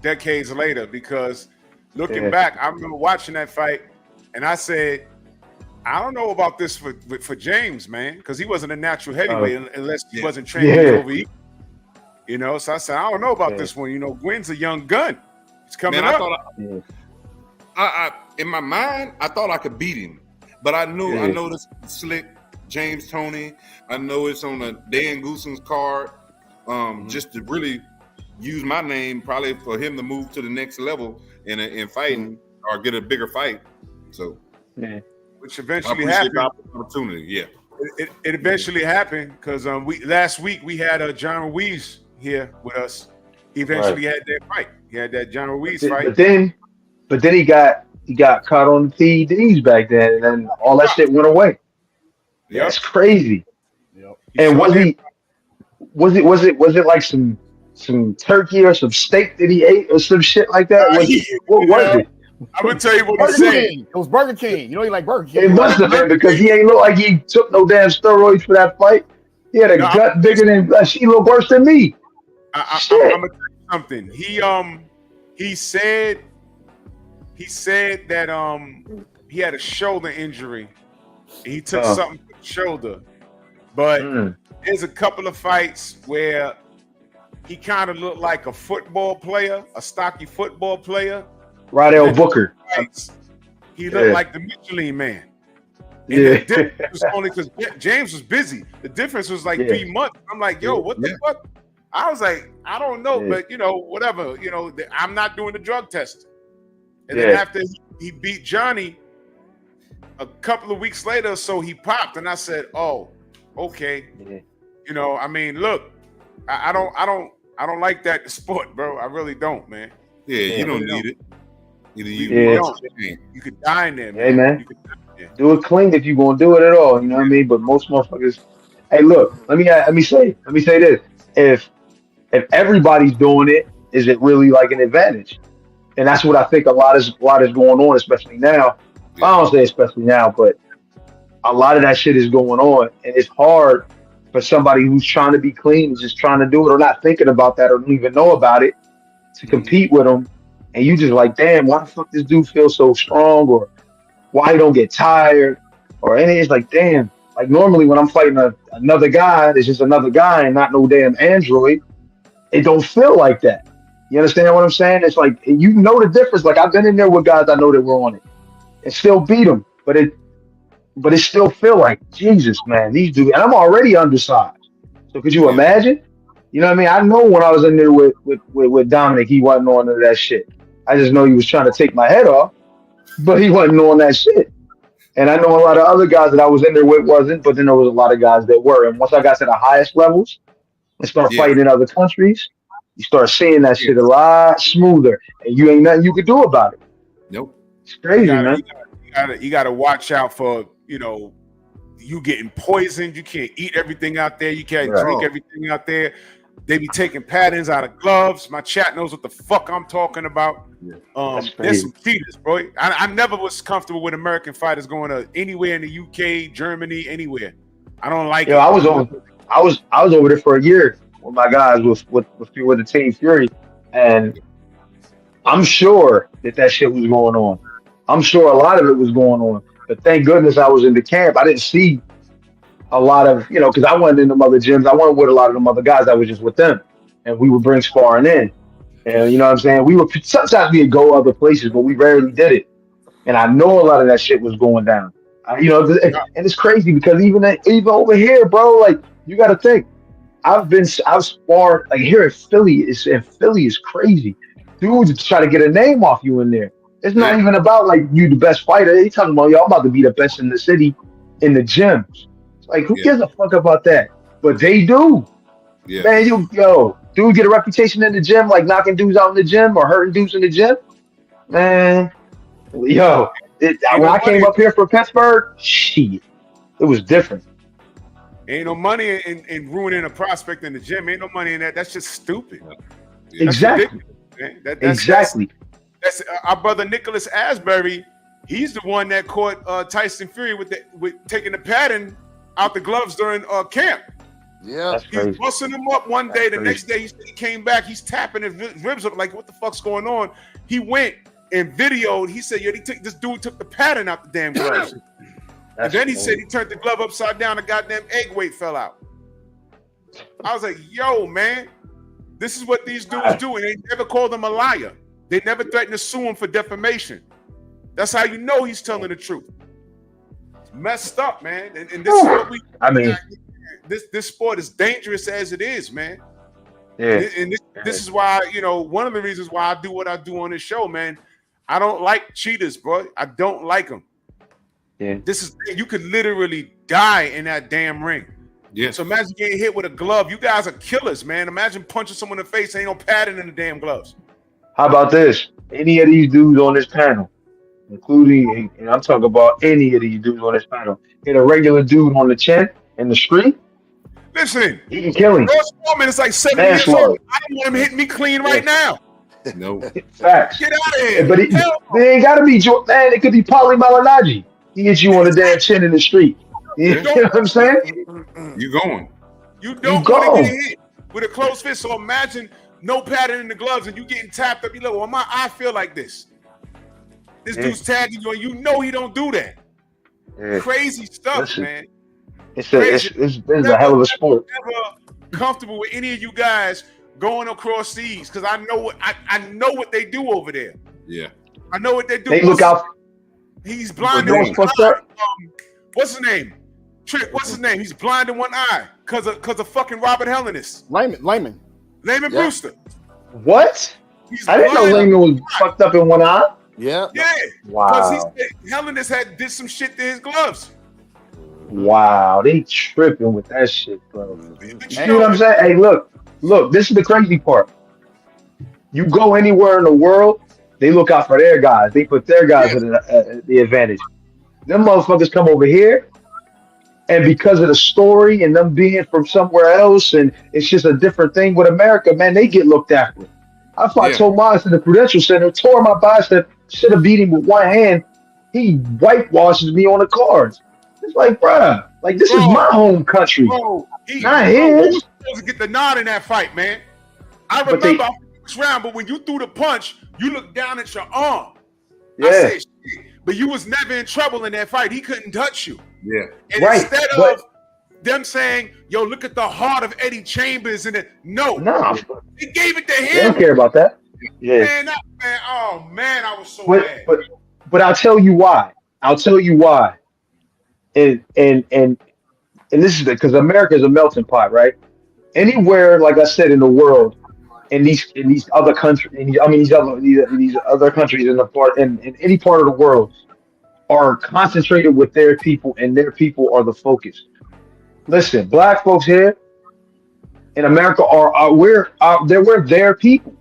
decades later, because looking back, I remember watching that fight, and I said, I don't know about this for James, man, because he wasn't a natural heavyweight unless he wasn't training over here. You know, so I said, I don't know about this one. You know, Gwen's a young gun. He's coming up. I in my mind, I thought I could beat him, but I know this slick James Toney. I know it's on a Dan Goosen's card, just to really use my name, probably for him to move to the next level in fighting or get a bigger fight. So, which eventually happened. Opportunity, yeah. It eventually happened because last week we had John Ruiz here with us. He eventually had that fight. He had that John Ruiz fight. But then he got caught on the PEDs back then, and then all that shit went away. Yep. That's crazy. Yep. And was it like some turkey or some steak that he ate or some shit like that? What was it? I'm gonna tell you what he said. It was Burger King. You know, he like Burger King. It must have been because he ain't look like he took no damn steroids for that fight. He had a gut bigger than she looked worse than me. I'm gonna tell you something. He said that he had a shoulder injury. He took something for the shoulder, but there's a couple of fights where he kind of looked like a football player, a stocky football player. Rydell Booker. He looked like the Michelin Man. And the difference was only because James was busy. The difference was like 3 months. I'm like, yo, what the fuck? I was like, I don't know, but you know, whatever. You know, I'm not doing the drug testing. And then after he beat Johnny, a couple of weeks later, so he popped, and I said, oh, okay. You know, I mean, look, I don't like that sport, bro. I really don't, man. Yeah, you don't need it. You could die in there, man. Hey, man. Do it clean if you're gonna do it at all. You know what I mean? But most motherfuckers. Hey, look. Let me say this. If everybody's doing it, is it really like an advantage? And that's what I think a lot is going on, especially now. I don't say especially now, but a lot of that shit is going on, and it's hard for somebody who's trying to be clean, just trying to do it, or not thinking about that, or don't even know about it, to compete with them. And you just like, damn, why the fuck this dude feel so strong, or why he don't get tired, or anything. It's like, damn. Like normally when I'm fighting another guy, it's just another guy and not no damn android. It don't feel like that. You understand what I'm saying? It's like, you know the difference. Like I've been in there with guys I know that were on it and still beat them, but it still feel like, Jesus, man, these dudes, and I'm already undersized. So could you imagine? You know what I mean? I know when I was in there with Dominic, he wasn't on that shit. I just know he was trying to take my head off, but he wasn't on that shit. And I know a lot of other guys that I was in there with wasn't, but then there was a lot of guys that were. And once I got to the highest levels and start fighting in other countries, you start seeing that shit a lot smoother, and you ain't nothing you could do about it. Nope. It's crazy, man. You gotta watch out for, you know, you getting poisoned. You can't eat everything out there. You can't drink everything out there. They be taking patterns out of gloves. My chat knows what the fuck I'm talking about. There's some cheaters, bro. I never was comfortable with American fighters going to anywhere in the UK, Germany, anywhere. I don't like it. I was over there for a year with my guys with the Team Fury, and I'm sure that shit was going on. I'm sure a lot of it was going on. But thank goodness I was in the camp. I didn't see a lot of, you know, because I went in them other gyms. I went with a lot of them other guys. I was just with them, and we would bring sparring in. And you know what I'm saying? Sometimes we'd go other places, but we rarely did it. And I know a lot of that shit was going down. You know, and it's crazy because even over here, bro, like you got to think. I've sparred like here in Philly. Philly is crazy. Dudes try to get a name off you in there. It's not even about like you the best fighter. They talking about y'all about to be the best in the city in the gyms. Like, who gives a fuck about that? But they do. Yeah. Man, dude get a reputation in the gym, like knocking dudes out in the gym or hurting dudes in the gym. Man, when I came up here for Pittsburgh, shit, it was different. Ain't no money in ruining a prospect in the gym. Ain't no money in that. That's just stupid. Exactly. Exactly. That's our brother Nicholas Asbury. He's the one that caught Tyson Fury with taking the pattern out the gloves during camp. Yeah, he's busting him up one day. The next day he came back. He's tapping his ribs up like, what the fuck's going on? He went and videoed. He said, "Yo, this dude took the pattern out the damn gloves." And then he said he turned the glove upside down. The goddamn egg weight fell out. I was like, "Yo, man, this is what these dudes do." And they never called him a liar. They never threatened to sue him for defamation. That's how you know he's telling the truth. It's messed up, man. And this is what we. I mean, this sport is dangerous as it is, man. Yeah. And this is why, one of the reasons why I do what I do on this show, man. I don't like cheaters, bro. I don't like them. Yeah. You could literally die in that damn ring. Yeah. So imagine getting hit with a glove. You guys are killers, man. Imagine punching someone in the face. Ain't no padding in the damn gloves. How about this? Any of these dudes on this panel, including, and I'm talking about any of these dudes on this panel, hit a regular dude on the chin in the street. Listen, he can kill him. Ross Foreman is like 70 years old. I don't want him hitting me clean right now. No. Facts. Get out of here. But they ain't got to be, man, it could be Paulie Malignaggi. He hits you on the damn chin in the street. You know what I'm saying? You going. You don't want to get hit with a closed fist. So imagine no pattern in the gloves and you getting tapped up. You look, well, my eye feel like this. This dude's tagging you and you know he don't do that. Yeah. Crazy stuff, Listen, man. It's a hell of a sport. I'm never comfortable with any of you guys going across seas because I know what they do over there. Yeah. I know what they do. They look out. He's blind in one eye. What's his name? Trick, what's his name? He's blind in one eye because of fucking Robert Helenius. Layman Brewster. What? I didn't know Layman was fucked up in one eye. Yeah. Yeah. Wow. Because Helenius did some shit to his gloves. Wow, they tripping with that shit, bro. You know what I'm saying? Hey, look, this is the crazy part. You go anywhere in the world, they look out for their guys. They put their guys at the advantage. Them motherfuckers come over here, and because of the story and them being from somewhere else, and it's just a different thing with America, man, they get looked after. I fought Tomas in the Prudential Center, tore my bicep, should have beat him with one hand. He whitewashes me on the cards. It's like, bruh, like this is my home country, not his. Supposed to get the nod in that fight, man. I remember I first round, but when you threw the punch, you looked down at your arm. Yeah. I said, shit, but you was never in trouble in that fight. He couldn't touch you. Yeah. And instead of them saying, yo, look at the heart of Eddie Chambers, and no, they gave it to him. They don't care about that. Yeah. Man, oh man, I was so mad. But I'll tell you why. And this is because America is a melting pot, right? Anywhere, like I said, in the world, in these other countries, these other countries in any part of the world are concentrated with their people, and their people are the focus. Listen, black folks here in America we're their people,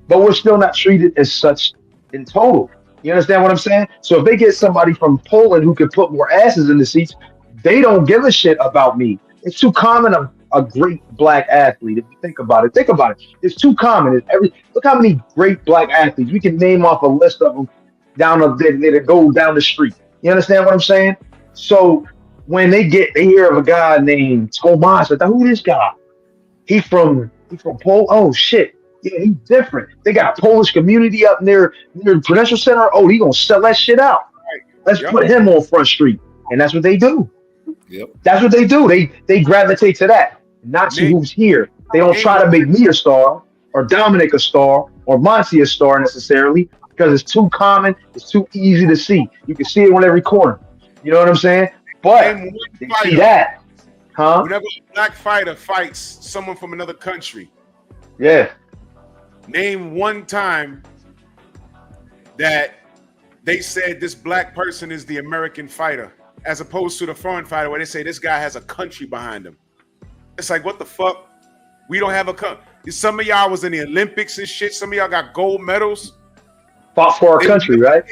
but we're still not treated as such in total. You understand what I'm saying? So if they get somebody from Poland who can put more asses in the seats, they don't give a shit about me. It's too common a great black athlete. If you think about it, It's too common. Look how many great black athletes we can name off a list of them that go down the street. You understand what I'm saying? So when they hear of a guy named Tomas, I thought, who this guy? He from Poland. Oh shit. Yeah, he's different. They got a Polish community up near the Prudential Center. Oh, he gonna sell that shit out. Let's put him on Front Street. And that's what they do. Yep. That's what they do. They gravitate to that, not to who's here. They don't try to make me a star or Dominic a star or Monty a star necessarily, because it's too common. It's too easy to see. You can see it on every corner. You know what I'm saying? But they see that. Whenever a black fighter fights someone from another country, name one time that they said this black person is the American fighter, as opposed to the foreign fighter where they say this guy has a country behind him. It's like, what the fuck? We don't have a country. Some of y'all was in the Olympics and shit. Some of y'all got gold medals. Fought for our country, right?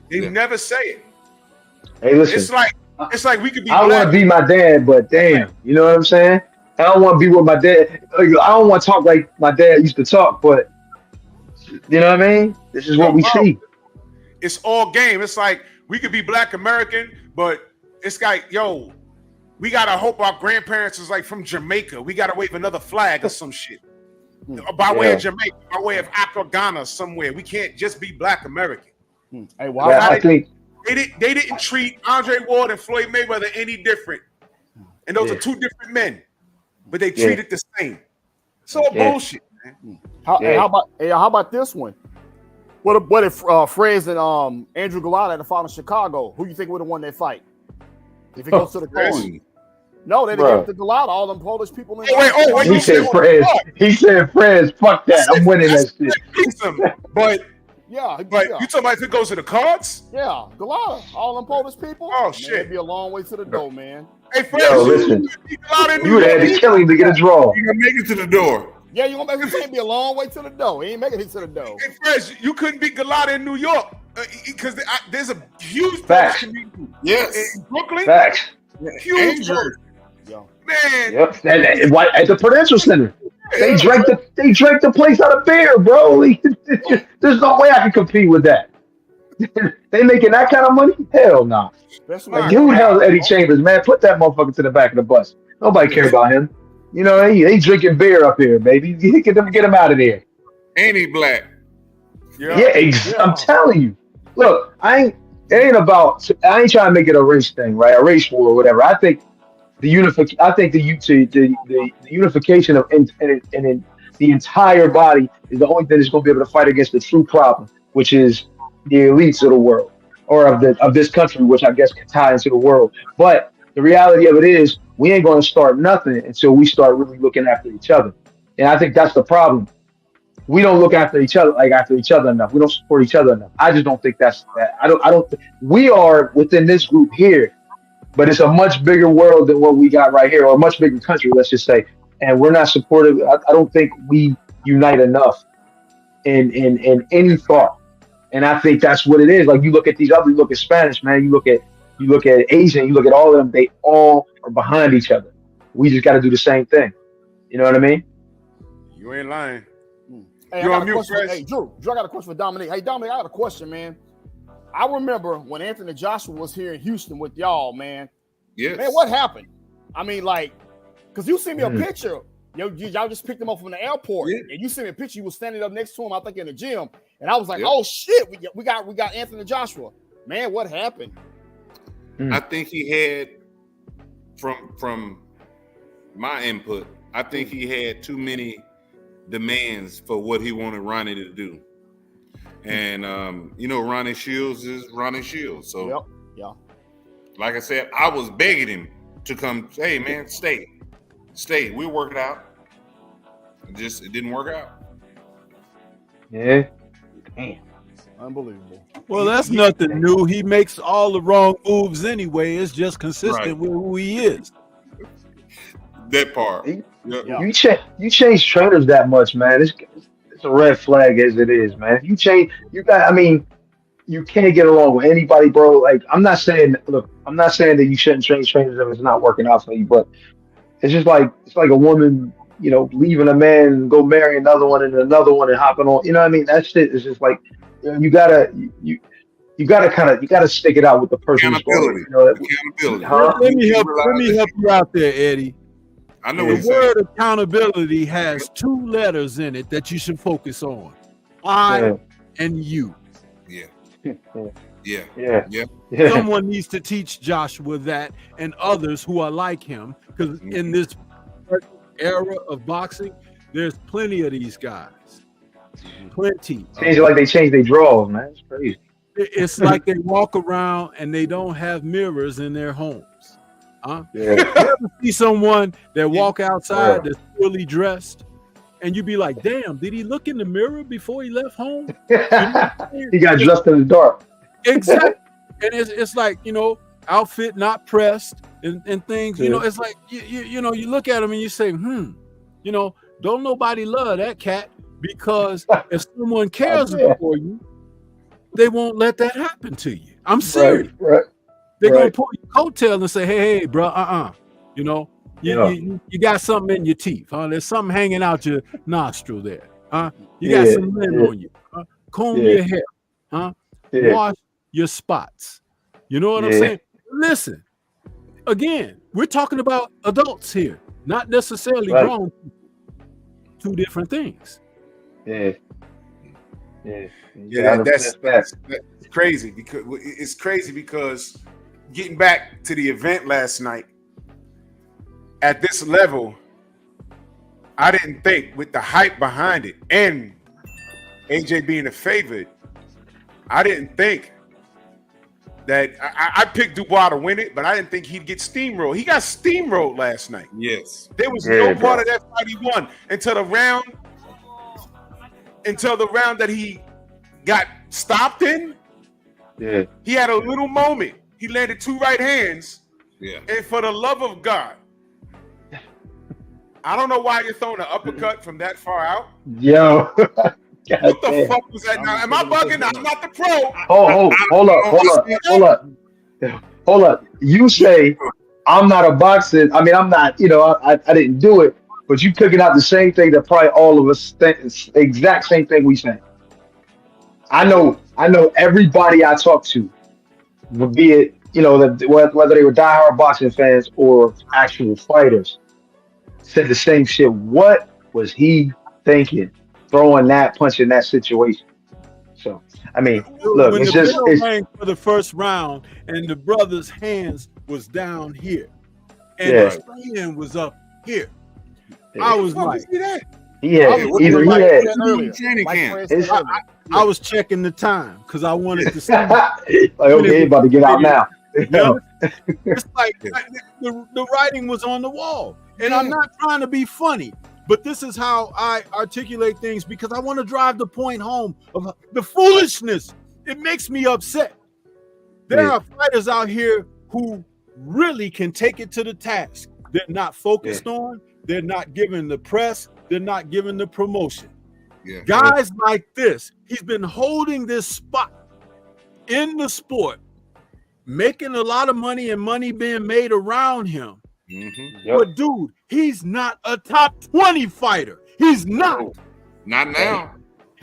They never say it. Hey, listen. It's like we could be. I don't want to be my dad, but damn, you know what I'm saying? I don't want to be with my dad. I don't want to talk like my dad used to talk, but you know what I mean? This is what we see. It's all game. It's like we could be black American, but it's like, yo, we gotta hope our grandparents was like from Jamaica. We gotta wave another flag or some shit. by way of Jamaica, by way of Accra, Ghana, somewhere. We can't just be Black American. Hey, I think They didn't treat Andre Ward and Floyd Mayweather any different. And those are two different men. But they treat it the same. It's all bullshit, man. How about this one? What if Frez and Andrew Galata had fought in Chicago? Who you think would have won that fight? If it goes to the court. No, they didn't give it to Galata, all them Polish people. Wait, he said Frez. He said Frez. Fuck that. I'm winning that shit. But you talking about if it goes to the cards? Yeah, Galata, all them Polish people. Oh man, shit, it'd be a long way to the door, man. Hey, Frez, listen. You would have had to kill him to get a draw. You gonna make it to the door. Yeah, you gonna make it be a long way to the door. He ain't making it to the door. Hey, Frez, you couldn't beat Galata in New York because there's a huge Polish community. Yes, in Brooklyn. Facts. Huge. Man. Yep. At the Prudential Center. They drank the place out of beer, bro. There's no way I can compete with that. They making that kind of money? Hell no. Like, who the hell is Eddie Chambers, man? Put that motherfucker to the back of the bus. Nobody cares about him. You know, they drinking beer up here, baby. Get him out of there. Ain't he black? I'm telling you. Look, I ain't trying to make it a race thing, right? A race war or whatever. I think the unification of and the entire body is the only thing that's going to be able to fight against the true problem, which is the elites of the world, or of this country, which I guess can tie into the world. But the reality of it is, we ain't going to start nothing until we start really looking after each other. And I think that's the problem. We don't look after each other enough. We don't support each other enough. I just don't think that's that. I don't. We are within this group here, but it's a much bigger world than what we got right here, or a much bigger country, let's just say. And we're not supportive. I don't think we unite enough in any thought. And I think that's what it is. Like, you look at these other, you look at Spanish, man. You look at Asian. You look at all of them. They all are behind each other. We just got to do the same thing. You know what I mean? You ain't lying. Hey, Drew, I got a question for Dominic. Hey, Dominic, I got a question, man. I remember when Anthony Joshua was here in Houston with y'all, man. Yes. Man, what happened? I mean, like, because you sent me a picture. Y'all just picked him up from the airport, and you sent me a picture. You was standing up next to him, I think, in the gym, and I was like, "Oh shit, we got Anthony Joshua." Man, what happened? I think he had, from my input, I think he had too many demands for what he wanted Ronnie to do. And Ronnie Shields is Ronnie Shields. So like I said, I was begging him to come. Hey man, stay. We'll work it out. It didn't work out. Yeah. Damn. Unbelievable. Well, that's nothing new. He makes all the wrong moves anyway. It's just consistent with who he is. That part. You change trainers that much, man. It's a red flag as it is, man. If you change, you can't get along with anybody, bro. Like, I'm not saying that you shouldn't change trainers if it's not working out for you, but it's like a woman, leaving a man and go marry another one and hopping on. You know what I mean? That shit is just like, you gotta stick it out with the person. Accountability. Accountability. Huh? Let me help you out there, Eddie. I know the word accountability has 2 letters in it that you should focus on. I and you. Yeah. Someone needs to teach Joshua that, and others who are like him, because in this era of boxing, there's plenty of these guys. Plenty. Change it like they change their drawers, man. It's crazy. It's like they walk around and they don't have mirrors in their homes. Huh? Yeah. You ever see someone that walk outside that's fully dressed, and you be like, "Damn, did he look in the mirror before he left home?" He got dressed in the dark. Exactly. And it's like, outfit not pressed and things. It's like you look at him and you say, don't nobody love that cat, because if someone cares for you, they won't let that happen to you. I'm serious. Right. They're gonna pull your coattail and say, "Hey, bro, you got something in your teeth, huh? There's something hanging out your nostril there, huh? You got some lint on you. Huh? Comb your hair, huh? Wash your spots." You know what I'm saying? Listen, again, we're talking about adults here, not necessarily grown people. two different things. Yeah. That's crazy because getting back to the event last night at this level, I didn't think with the hype behind it and AJ being a favorite, I didn't think that I picked Dubois to win it, but I didn't think he'd get steamrolled. He got steamrolled last night. Yes. There was no part of that fight he won until the round that he got stopped in. Yeah. He had a little moment. He landed 2 right hands. Yeah. And for the love of God, I don't know why you're throwing an uppercut from that far out. Yo. What the fuck was that now? Am I bugging? I'm not the pro. Hold up. You say I'm not a boxer. I mean, I'm not, I didn't do it, but you picking out the same thing that probably all of us think, exact same thing we saying. I know everybody I talk to, be it, whether they were diehard boxing fans or actual fighters, said the same shit. What was he thinking? Throwing that punch in that situation. So, I mean, look, when it's the just bell rang for the first round and the brother's hands was down here and his hand was up here. I was like, I was checking the time because I wanted to see. Okay, about to get out now. It's like the writing was on the wall, and I'm not trying to be funny. But this is how I articulate things because I want to drive the point home of the foolishness. It makes me upset. There are fighters out here who really can take it to the task. They're not focused on. They're not given the press. They're not given the promotion. Yeah. Guys like this, he's been holding this spot in the sport, making a lot of money and money being made around him. Mm-hmm. But dude, he's not a top 20 fighter. He's not. Not now.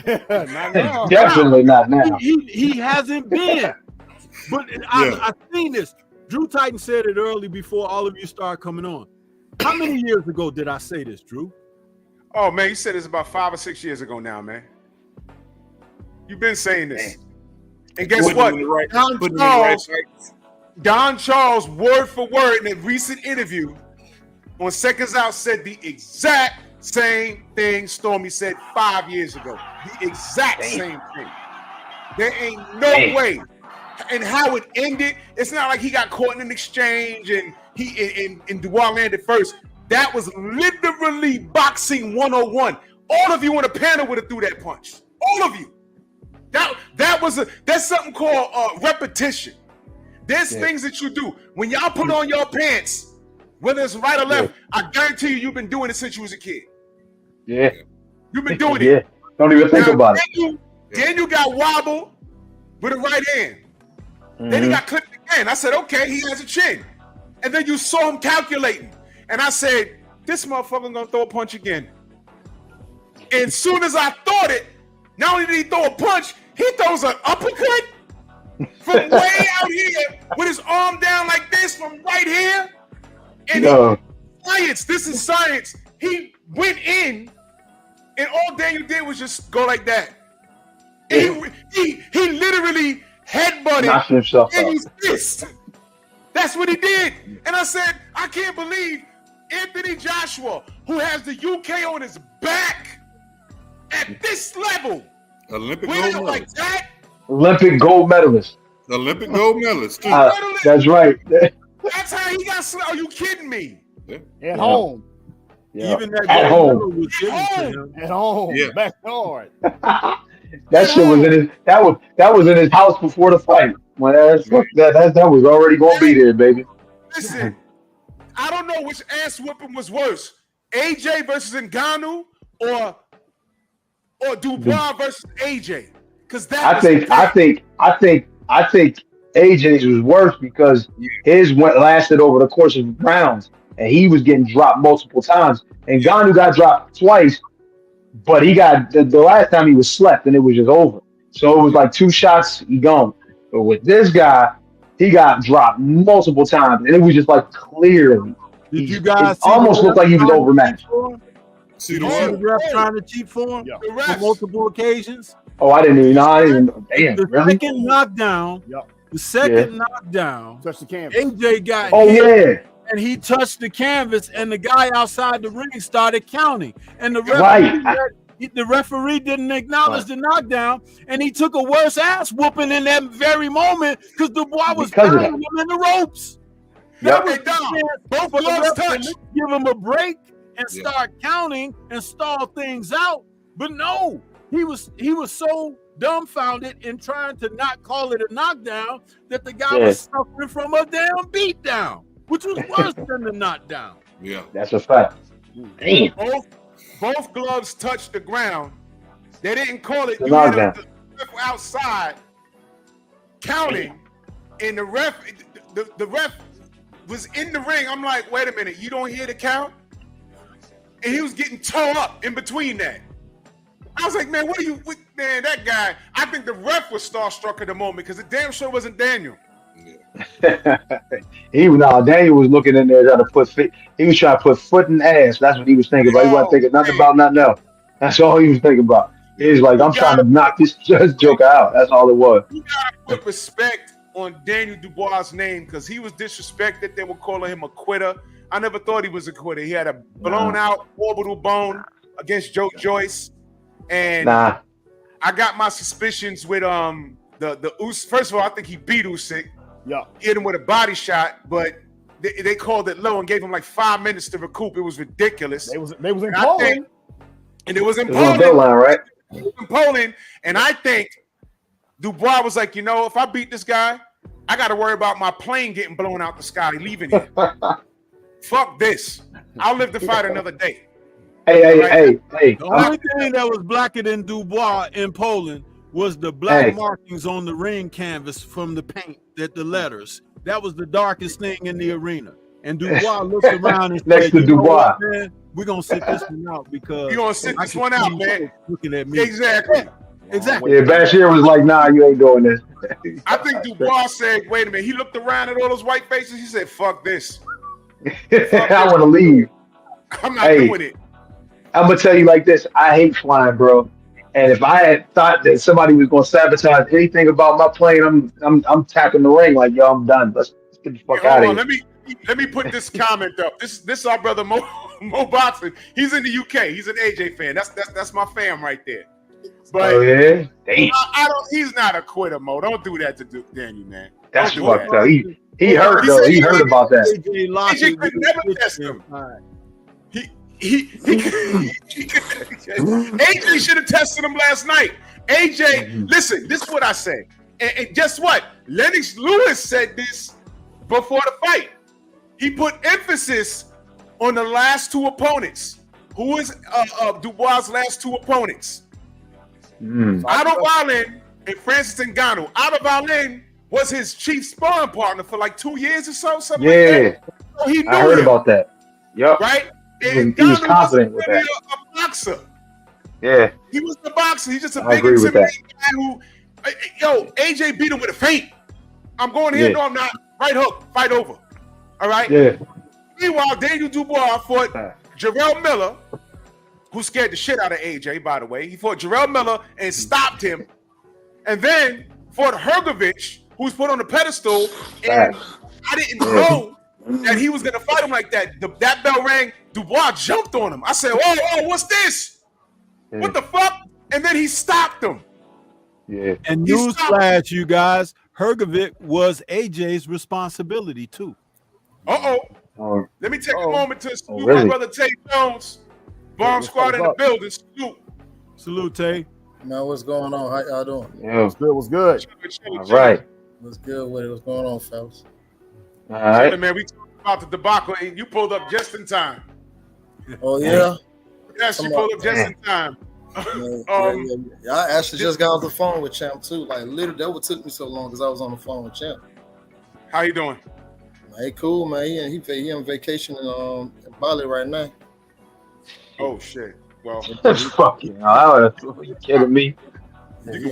Not now. Definitely not now. He hasn't been. But I've seen this. Drew Titan said it early before all of you start coming on. How many years ago did I say this, Drew? Oh man, you said this about 5 or 6 years ago now, man. You've been saying this. And guess what? Don Charles, word for word, in a recent interview on Seconds Out, said the exact same thing Stormy said 5 years ago. The exact same thing. There ain't no way. And how it ended, it's not like he got caught in an exchange and and Dubois landed first. That was literally boxing 101. All of you on the panel would have threw that punch. All of you. That's something called repetition. There's things that you do. When y'all put on your pants, whether it's right or left, I guarantee you've been doing it since you was a kid. Yeah. You've been doing it. Don't even think about it. Daniel got wobbled with a right hand. Then he got clipped again. I said, okay, he has a chin. And then you saw him calculating. And I said, this motherfucker gonna throw a punch again. And as soon as I thought it, not only did he throw a punch, he throws an uppercut from way out here with his arm down like this from right here. And science, this is science. He went in, and all Daniel did was just go like that. And he literally headbutted Daniel's fist. That's what he did. And I said, I can't believe Anthony Joshua, who has the UK on his back at this level, Olympic gold medalist. Like that. Olympic gold medalist. Olympic gold medalist. That's right. That's how he got slapped. Are you kidding me? At home. Yeah. Even that at home. At home. Yeah. Backyard. That shit was in his. That was in his house before the fight. Well, that was already gonna be there, baby. Listen, I don't know which ass whooping was worse: AJ versus Ngannou or Dubois versus AJ. Because I think AJ's was worse because his lasted over the course of rounds, and he was getting dropped multiple times. And Ngannou got dropped twice, but he got the last time he was slept, and it was just over. So it was like 2 shots, he gone. But with this guy, he got dropped multiple times, and it was just like clearly. Did you guys almost looked like he was overmatched? See You the see the what? ref trying to cheat for him Yeah. The on refs. multiple occasions. Oh, I didn't even know. I didn't even. Damn, The really? second knockdown, Yep. the second knockdown, Touch the canvas. AJ got Oh hit yeah, and he touched the canvas, and the guy outside the ring started counting, and the referee didn't acknowledge the knockdown, and he took a worse ass whooping in that very moment because Dubois was Because of pounding him in the ropes. Yep. Hey, Dom, both For the gloves ref to touch. give him a break and Yeah. start counting and stall things out, but no, he was so dumbfounded in trying to not call it a knockdown that the guy was suffering from a damn beatdown, which was worse than the knockdown. Yeah. that's a fact. Damn. Both gloves touched the ground. They didn't call it. The You hit knockdown. the ref outside counting, and the ref was in the ring. I'm like, wait a minute, you don't hear the count? And he was getting tore up in between that. I was like, man, man, that guy, I think the ref was starstruck at the moment because it damn sure wasn't Daniel. Daniel was looking in there trying to put feet. He was trying to put foot in ass. That's what he was thinking about. He wasn't thinking nothing about nothing else. That's all he was thinking about. He was like, I'm trying to knock this joker out. That's all it was. You gotta put respect on Daniel Dubois' name because he was disrespected. They were calling him a quitter. I never thought he was a quitter. He had a blown out orbital bone against Joe Joyce. And I got my suspicions with the first of all, I think he beat Usyk. Yeah. Hit him with a body shot, but they called it low and gave him like 5 minutes to recoup. It was ridiculous. They was in Poland. And it was in It was on Poland. goal line, right? It was in Poland. And I think Dubois was like, if I beat this guy, I got to worry about my plane getting blown out the sky leaving here. Fuck this. I'll live to fight another day. Hey. The only thing that was blacker than Dubois in Poland was the black markings on the ring canvas from the paint, the letters. That was the darkest thing in the arena. And Dubois looked around and Next said, to "You know Dubois. what, man? We're going to sit this one out because You're going to sit I this can one out, see man." you looking at me." Exactly. Exactly. Yeah, Bashir was like, nah, you ain't doing this. I think Dubois said, wait a minute. He looked around at all those white faces. He said, fuck this. I want to leave. I'm not doing it. I'm gonna tell you like this. I hate flying, bro. And if I had thought that somebody was gonna sabotage anything about my plane, I'm tapping the ring like, yo, I'm done. Let's get the fuck out of here. Let me put this comment up. This is our brother Mo Boxing. He's in the UK. He's an AJ fan. That's my fam right there. But yeah, I don't. He's not a quitter, Mo. Don't do that to Daniel, man. That's fucked up. He heard though. He heard about that. AJ could never test him. AJ should have tested him last night. AJ, listen, this is what I say. And guess what? Lennox Lewis said this before the fight. He put emphasis on the last two opponents. Who was Dubois' last two opponents? Otto Wallin and Francis Ngannou. Otto Wallin was his chief sparring partner for like 2 years or so. Something like that. So he knew I heard about that. Yep. Right? He was confident with that. A boxer. Yeah. He was the boxer. He's just a I big agree with intimidating guy who, AJ beat him with a feint. I'm going here. No, I'm not. Right hook. Fight over. All right? Yeah. Meanwhile, Daniel Dubois fought Jarrell Miller, who scared the shit out of AJ, by the way. He fought Jarrell Miller and stopped him. And then fought Hrgovic, who's put on the pedestal. And I didn't know that he was going to fight him like that. That bell rang. Dubois jumped on him. I said, whoa, what's this? What the fuck? And then he stopped him. Yeah. And newsflash, you guys, Hrgovic was AJ's responsibility too. Let me take a moment to salute my brother Tay Jones. Bomb squad in the building. Salute, Tay. Man, what's going on? How y'all doing? Yeah. What's good? All right. What's good with it? What's going on, fellas? All right. Man, we talked about the debacle and you pulled up just in time. Oh, yeah? Yes, you pulled up just in time. Yeah, I actually just got off the phone with Champ too. Like literally, that what took me so long because I was on the phone with Champ. How you doing? Hey, cool, man. He on vacation in Bali right now. Oh shit! Well, fucking. Are you kidding me?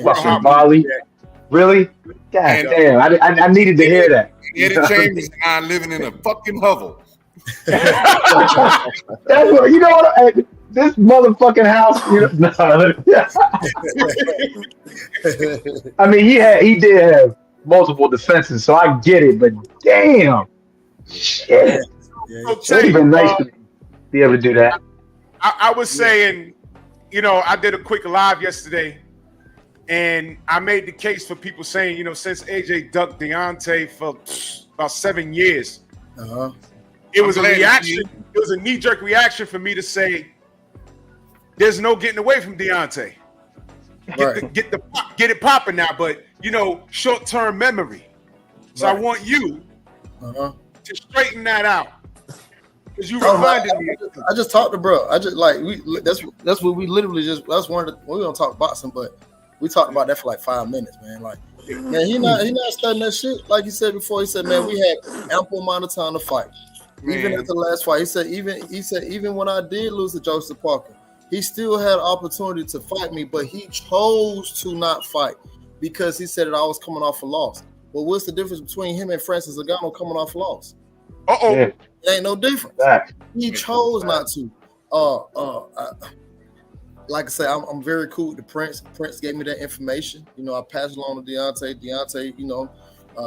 Fucking Bali. Really? God damn! I needed to hear that. Eddie Chambers and I living in a fucking hovel. That's what, you know what? this motherfucking house. I mean, he did have multiple defenses, so I get it. But damn, shit, I'll it tell would have you, been nice to be able to do that. I was saying, I did a quick live yesterday, and I made the case for people saying, since AJ ducked Deontay for about 7 years, it was a reaction. It was a knee-jerk reaction for me to say, "There's no getting away from Deontay. Get it popping now." But short-term memory. So I want you to straighten that out. Because you reminded me. I just talked to bro. I just that's what we literally just. That's one of the. We don't talk boxing, but we talked about that for like 5 minutes, man. Like, man, he not studying that shit. Like he said before, he said, man, we had ample amount of time to fight. Man. Even at the last fight, he said even when I did lose to Joseph Parker, he still had an opportunity to fight me, but he chose to not fight because he said that I was coming off a loss. Well, what's the difference between him and Francis Ngannou coming off a loss? Yeah. It ain't no difference. He chose not to. Like I said, I'm very cool with the Prince. Prince gave me that information. I passed it along to Deontay. Deontay,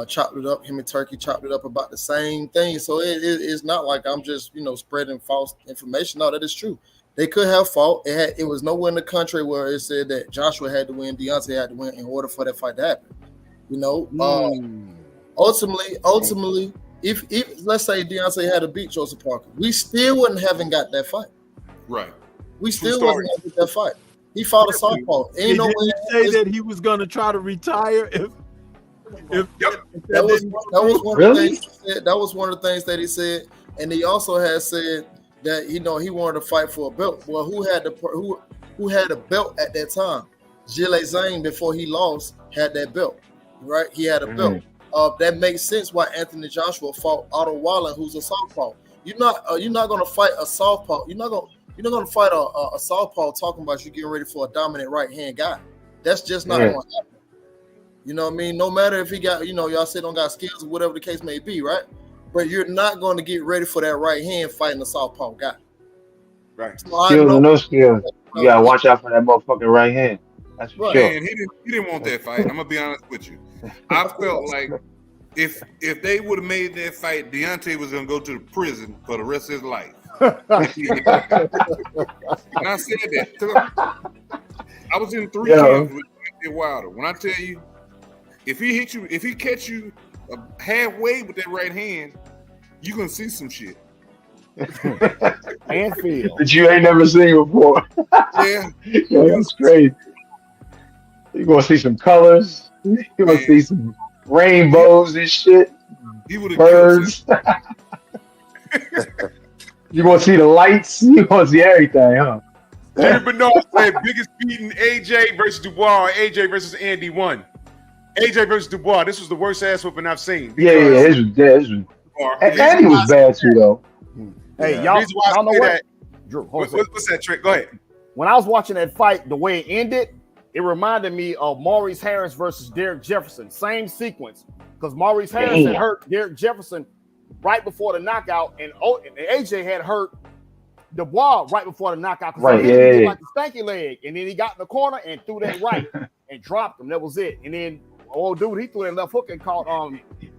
chopped it up. Him and Turkey chopped it up about the same thing. So it's not like I'm just, spreading false information. No, that is true. They could have fought. It was nowhere in the country where it said that Joshua had to win, Deontay had to win in order for that fight to happen. Ultimately, if let's say Deontay had to beat Joseph Parker, we still wouldn't haven't got that fight. Right. We still wasn't gonna get that fight. He fought a southpaw. Did he say that he was going to try to retire if that was one of the things he said. That was one of the things that he said, and he also had said that he wanted to fight for a belt. Well, who had a belt at that time? Gilles Zane, before he lost, had that belt. Right? He had a belt. That makes sense why Anthony Joshua fought Otto Wallen, who's a southpaw. You're not going to fight a southpaw. You're not going to fight a southpaw talking about you getting ready for a dominant right hand guy. That's just not going to happen. You know what I mean? No matter if he got, y'all say don't got skills or whatever the case may be, right? But you're not going to get ready for that right hand fighting a southpaw guy. Right. So skills or no skills, you gotta watch out for that motherfucking right hand. That's for sure. Man, he didn't want that fight. I'm gonna be honest with you. I felt like if they would have made that fight, Deontay was gonna go to the prison for the rest of his life. And I said that. I was in 3 camps with Deontay Wilder. When I tell you, if he catch you halfway with that right hand, you gonna see some shit. And feel that you ain't never seen before. Yeah. That's crazy. You're gonna see some colors. You're gonna see some rainbows and shit. Birds. You're gonna see the lights. You're gonna see everything, huh? Jimmy Bernard said biggest beating AJ versus Dubois or AJ versus Andy won. AJ versus Dubois. This was the worst ass whooping I've seen. This was Andy was bad too, though. Hey, y'all know what? Drew, what's that trick? Go ahead. When I was watching that fight, the way it ended, it reminded me of Maurice Harris versus Derek Jefferson. Same sequence. Because Maurice Harris had hurt Derek Jefferson right before the knockout, and AJ had hurt Dubois right before the knockout. Right, like the stanky leg. And then he got in the corner and threw that right and dropped him. That was it. And then old dude, he threw that left hook and caught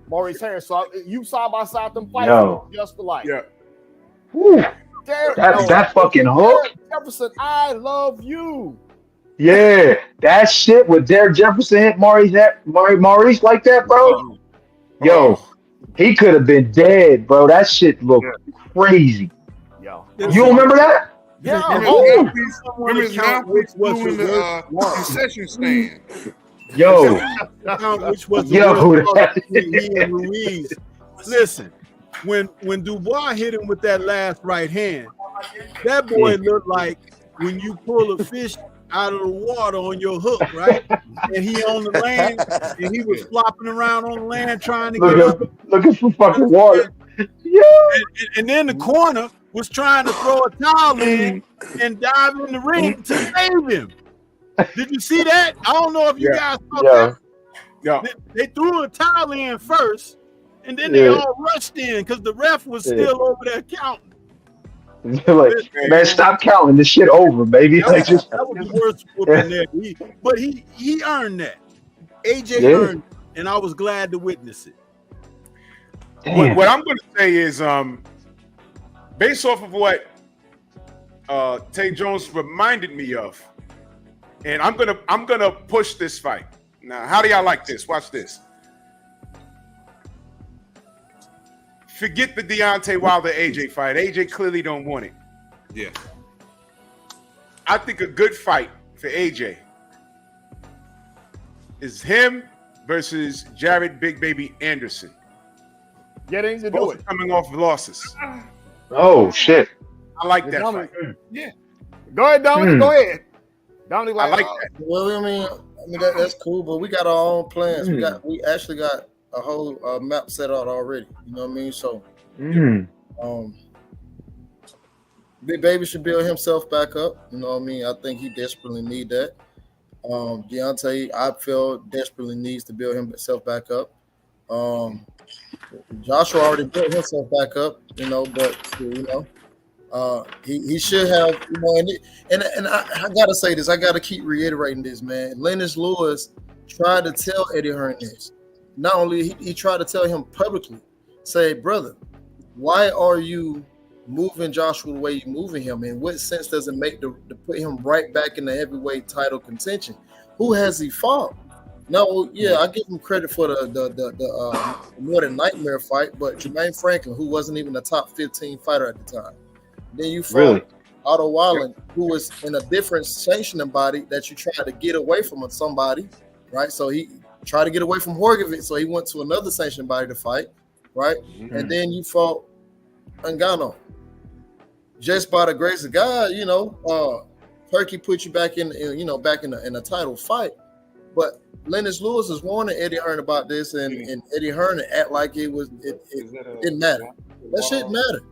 Maurice Harris. So you side by side them fights just alike. Yeah. That fucking hook. Jefferson, I love you. Yeah, that shit with Derek Jefferson hit Maurice like that, bro. Yo, he could have been dead, bro. That shit looked crazy. Yo, you remember that? Yeah. Remember his mouthpiece blew in the concession stand. Yo, which was the he and Ruiz. Listen, when Dubois hit him with that last right hand, that boy looked like when you pull a fish out of the water on your hook, right? And he on the land, and he was flopping around on the land trying to get up, looking for fucking water. Yeah. And then the corner was trying to throw a towel in and dive in the ring to save him. Did you see that? I don't know if you guys saw that. Yeah. They threw a towel in first, and then they all rushed in because the ref was still over there counting. Like, man, stop counting. This shit over, baby. Like, just That was the worst whooping there. But he earned that. AJ Yeah. earned it, and I was glad to witness it. What I'm going to say is, based off of what Tay Jones reminded me of, and I'm gonna push this fight. Now, how do y'all like this? Watch this. Forget the Deontay Wilder AJ fight. AJ clearly don't want it. Yeah. I think a good fight for AJ is him versus Jared Big Baby Anderson. Yeah, they need to do Both it. coming off losses. oh shit. I like that Dominic. fight. Yeah, Go ahead, Dominic. Go ahead. Dominic, I like that. Well, I mean that's cool, but we got our own plans. We actually got a whole map set out already. You know what I mean? So, Big Baby should build himself back up. You know what I mean? I think he desperately need that. Deontay, I feel desperately needs to build himself back up. Joshua already built himself back up, but he should have, and I gotta say this, I gotta keep reiterating this, man. Lennox Lewis tried to tell Eddie Hearn this. Not only he tried to tell him publicly, say, brother, why are you moving Joshua the way you're moving him? In what sense does it make to put him right back in the heavyweight title contention? Who has he fought? No, yeah, I give him credit for the more than nightmare fight, but Jermaine Franklin, who wasn't even a top 15 fighter at the time. Then you fought Otto Wallen, who was in a different sanctioning body that you tried to get away from somebody, right? So he tried to get away from Horgovic, so he went to another sanctioning body to fight, right? And then you fought Ngannou. Just by the grace of God, Turkey put you back in a title fight. But Lennox Lewis is warning Eddie Hearn about this, and Eddie Hearn act like it didn't matter. That shit mattered.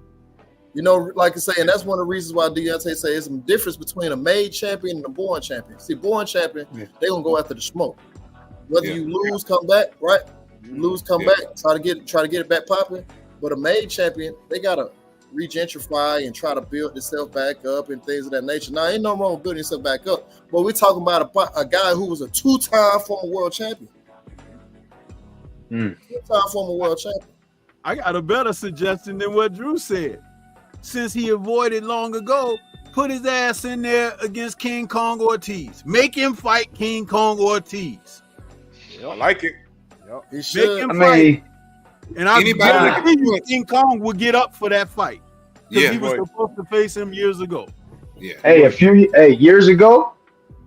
Like I say, and that's one of the reasons why Deontay say it's a difference between a made champion and a born champion. See, born champion, they gonna go after the smoke. Whether you lose, come back, right? You lose, come back, try to get it back popping. But a made champion, they gotta regentrify and try to build themselves back up and things of that nature. Now, ain't no wrong with building yourself back up, but we're talking about a guy who was a two-time former world champion. Two-time former world champion. I got a better suggestion than what Drew said. Since he avoided long ago, put his ass in there against King Kong Ortiz. Make him fight King Kong Ortiz. I like it. He should. Make him fight. And I guarantee you King Kong would get up for that fight. Because he was supposed to face him years ago. Yeah. Hey, years ago,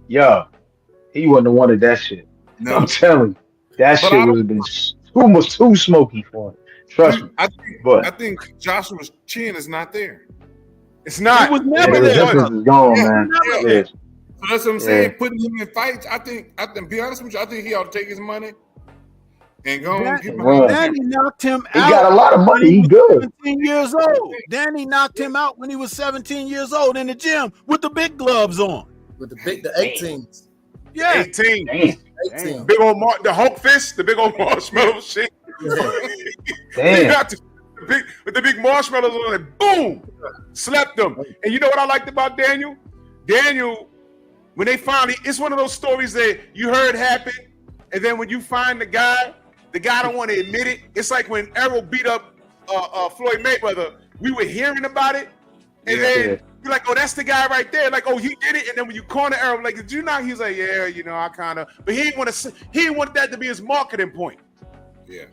he wouldn't have wanted that shit. No. I'm telling you, that shit would have been almost too smoky for him. Trust me. I think Joshua's chin is not there. It's not. It was never the there. difference is gone, man. Yeah. So that's what I'm saying. Putting him in fights, I think, be honest with you, I think he ought to take his money and go and get behind him. Danny knocked him out. He got a lot of money. He good. 17 years old. Danny knocked him out when he was 17 years old in the gym with the big gloves on. With the 18s. Yeah. 18. 18. Big old the Hulk fist, the big old marshmallow shit. Damn. He got with the big marshmallows on it, boom, slept them. And you know what I liked about Daniel? Daniel, when they finally, it's one of those stories that you heard happen, and then when you find the guy don't want to admit it. It's like when Errol beat up Floyd Mayweather, we were hearing about it, and then you're like, oh, that's the guy right there. Like, oh, he did it. And then when you corner Errol, like, did you not? He's like, yeah, I kind of, but he didn't want that to be his marketing point. Yeah.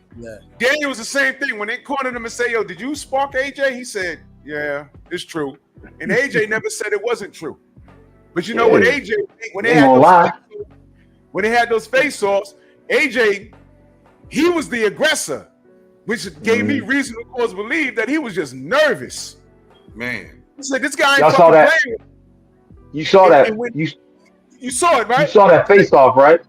Daniel was the same thing. When they cornered him and say, yo, did you spark AJ? He said, yeah, it's true. And AJ never said it wasn't true. But you know what, AJ, when they had those face-offs, AJ, he was the aggressor, which gave me reason to cause believe that he was just nervous. Man. He said, this guy Y'all ain't saw that? playing. You saw that? You saw it, right? You saw that face-off, right?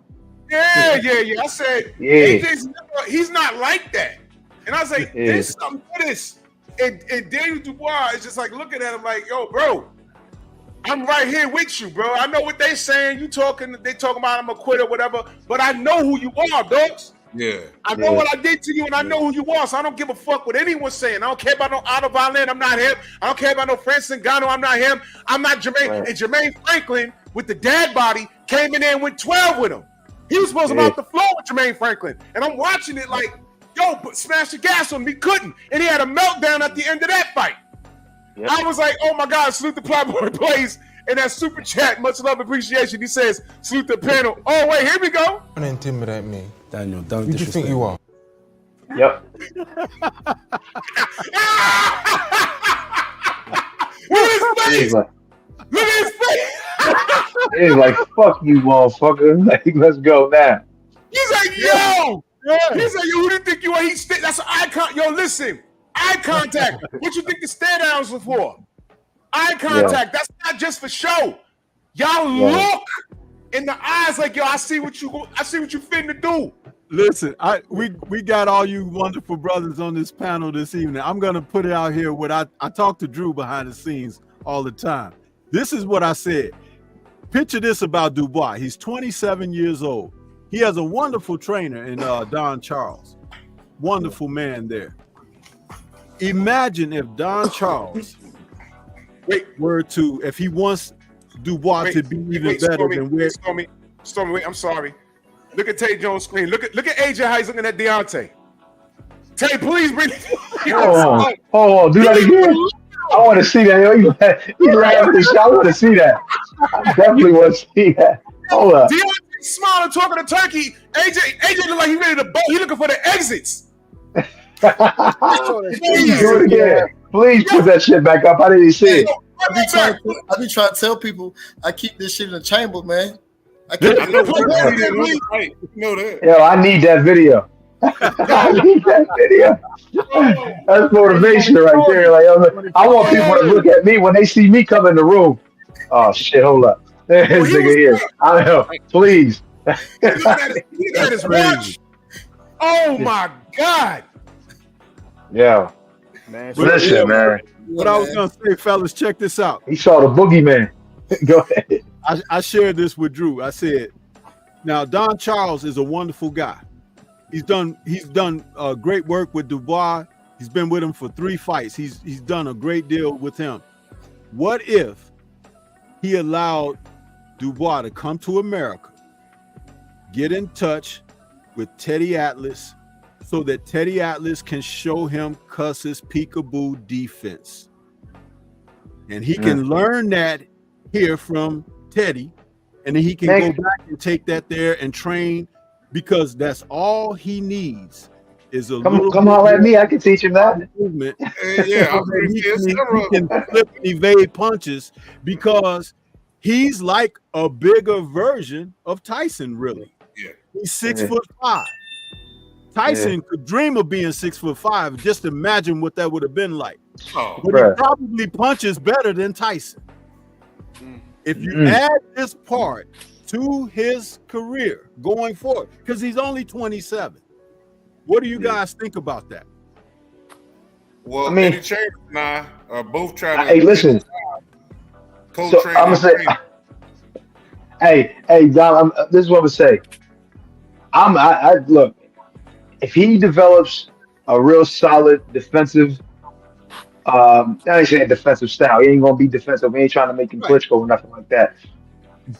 Yeah. I said, he's not like that. And I was like, there's something to this. And Daniel Dubois is just like looking at him like, yo, bro, I'm right here with you, bro. I know what they saying. They talking about I'm a quitter, whatever, but I know who you are, dogs. Yeah. I know what I did to you, and I know who you are, so I don't give a fuck what anyone's saying. I don't care about no Otto Violin, I'm not him. I don't care about no Francis Ngannou, I'm not him. I'm not Jermaine. Right. And Jermaine Franklin, with the dad body, came in there and went 12 with him. He was supposed to be off the floor with Jermaine Franklin. And I'm watching it like, yo, but smash the gas on him. He couldn't. And he had a meltdown at the end of that fight. Yep. I was like, oh my God, salute the Playboy Plays. And that super chat, much love, appreciation. He says, salute the panel. Oh, wait, here we go. Don't intimidate me. Daniel, don't Who do you think you are? Yep. Look at his face. Look at his face. He's like, fuck you, motherfucker. Like, let's go now. He's like, yo. He's like, yo, who do you think you are? That's an icon. Yo, listen. Eye contact. What you think the stare downs are for? Eye contact. That's not just for show. Y'all look in the eyes like, yo, I see what you finna do. Listen, we got all you wonderful brothers on this panel this evening. I'm gonna put it out here. What I talk to Drew behind the scenes all the time. This is what I said. Picture this about Dubois. He's 27 years old. He has a wonderful trainer in Don Charles. Wonderful man there. Imagine if Don Charles if he wants Dubois to be even better than where. Stormy, wait, I'm sorry. Look at Tay Jones' screen. Look at AJ how he's looking at Deontay. Tay, please bring it. Hold on, do that again. I want to see that. He's right after the shot. I want to see that. I definitely want to see that. Hold up. Deontay smiling, talking to Turkey. AJ look like he's ready to bolt. He's looking for the exits. Please do it again. Please put that shit back up. I didn't see it. I be trying to tell people I keep this shit in the chamber, man. I know that. Yo, I need that video. I need that video. That's motivation right there. Like, I want people to look at me when they see me come in the room. Oh shit! Hold up. This nigga here. I know. Please. He got his watch. Oh my God. Yeah. Man, listen, man. What I was gonna say, fellas, check this out. He saw the boogeyman. Go ahead. I shared this with Drew. I said, now Don Charles is a wonderful guy. He's done great work with Dubois. He's been with him for 3 fights. He's done a great deal with him. What if he allowed Dubois to come to America, get in touch with Teddy Atlas, so that Teddy Atlas can show him Cuss's peekaboo defense, and he can learn that here from Teddy, and then he can go back and take that there and train, because that's all he needs is a come on, let me. I can teach him that movement. Yeah, he can flip and evade punches, because he's like a bigger version of Tyson. Really, he's 6'5". Tyson could dream of being 6'5". Just imagine what that would have been like. But he probably punches better than Tyson. If you add this part to his career going forward, because he's only 27, what do you guys think about that? Well, I mean, Eddie Chambers and I are both trying to. Hey, listen. So I'm gonna say, hey, Don. This is what I'm gonna say. I look. If he develops a real solid defensive, I ain't saying defensive style. He ain't gonna be defensive. We ain't trying to make him Klitschko or nothing like that.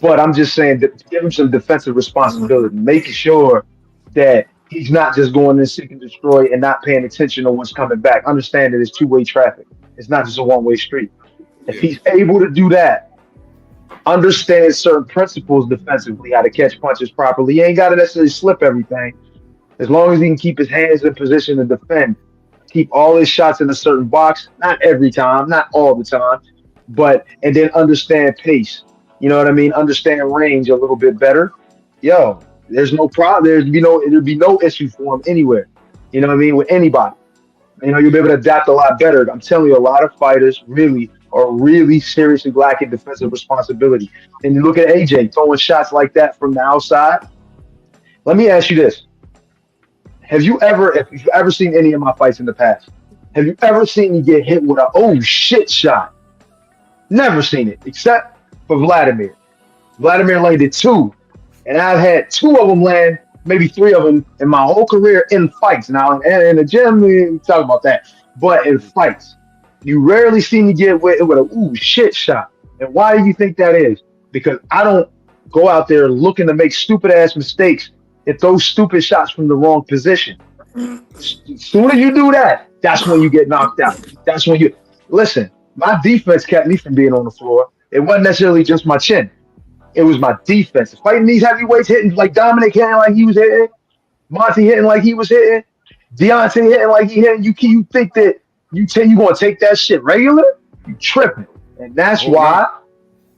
But I'm just saying that give him some defensive responsibility, making sure that he's not just going in seek and destroy and not paying attention to what's coming back. Understand that it's two-way traffic. It's not just a one-way street. If he's able to do that, understand certain principles defensively, how to catch punches properly. He ain't got to necessarily slip everything. As long as he can keep his hands in position to defend, keep all his shots in a certain box, not every time, not all the time, and then understand pace. You know what I mean? Understand range a little bit better. Yo, there's no problem. There'd be no issue for him anywhere. You know what I mean? With anybody. You know, you'll be able to adapt a lot better. I'm telling you, a lot of fighters are really seriously lacking defensive responsibility. And you look at AJ throwing shots like that from the outside. Let me ask you this. If you've ever seen any of my fights in the past, have you ever seen me get hit with a oh shit shot? Never seen it, except for Vladimir. Vladimir landed 2, and I've had 2 of them land maybe 3 of them in my whole career in fights. Now, in the gym, we talk about that. But in fights, you rarely see me get with a shit shot. And why do you think that is? Because I don't go out there looking to make stupid ass mistakes and throw stupid shots from the wrong position. As soon as you do that, that's when you get knocked out. That's when you listen. My defense kept me from being on the floor. It wasn't necessarily just my chin. It was my defense. Fighting these heavyweights, hitting like Dominic hitting like he was hitting, Monty hitting like he was hitting, Deontay hitting like he hitting. You think that you gonna take that shit regular? You tripping. And that's why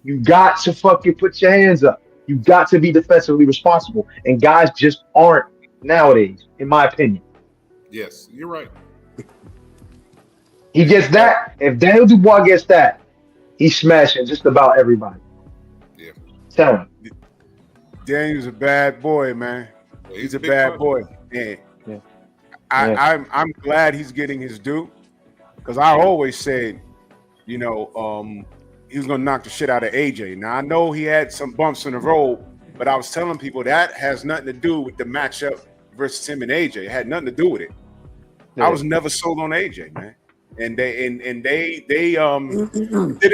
you got to fucking put your hands up. You got to be defensively responsible. And guys just aren't nowadays, in my opinion. Yes, you're right. He gets that. If Daniel Dubois gets that, he's smashing just about everybody. Yeah. Tell him. Daniel's a bad boy, man. He's a bad boy. And Yeah. I'm glad he's getting his due, because I always said, he was gonna knock the shit out of AJ. Now I know he had some bumps in the road, but I was telling people that has nothing to do with the matchup versus him and AJ. It had nothing to do with it. Yeah. I was never sold on AJ, man. And they did a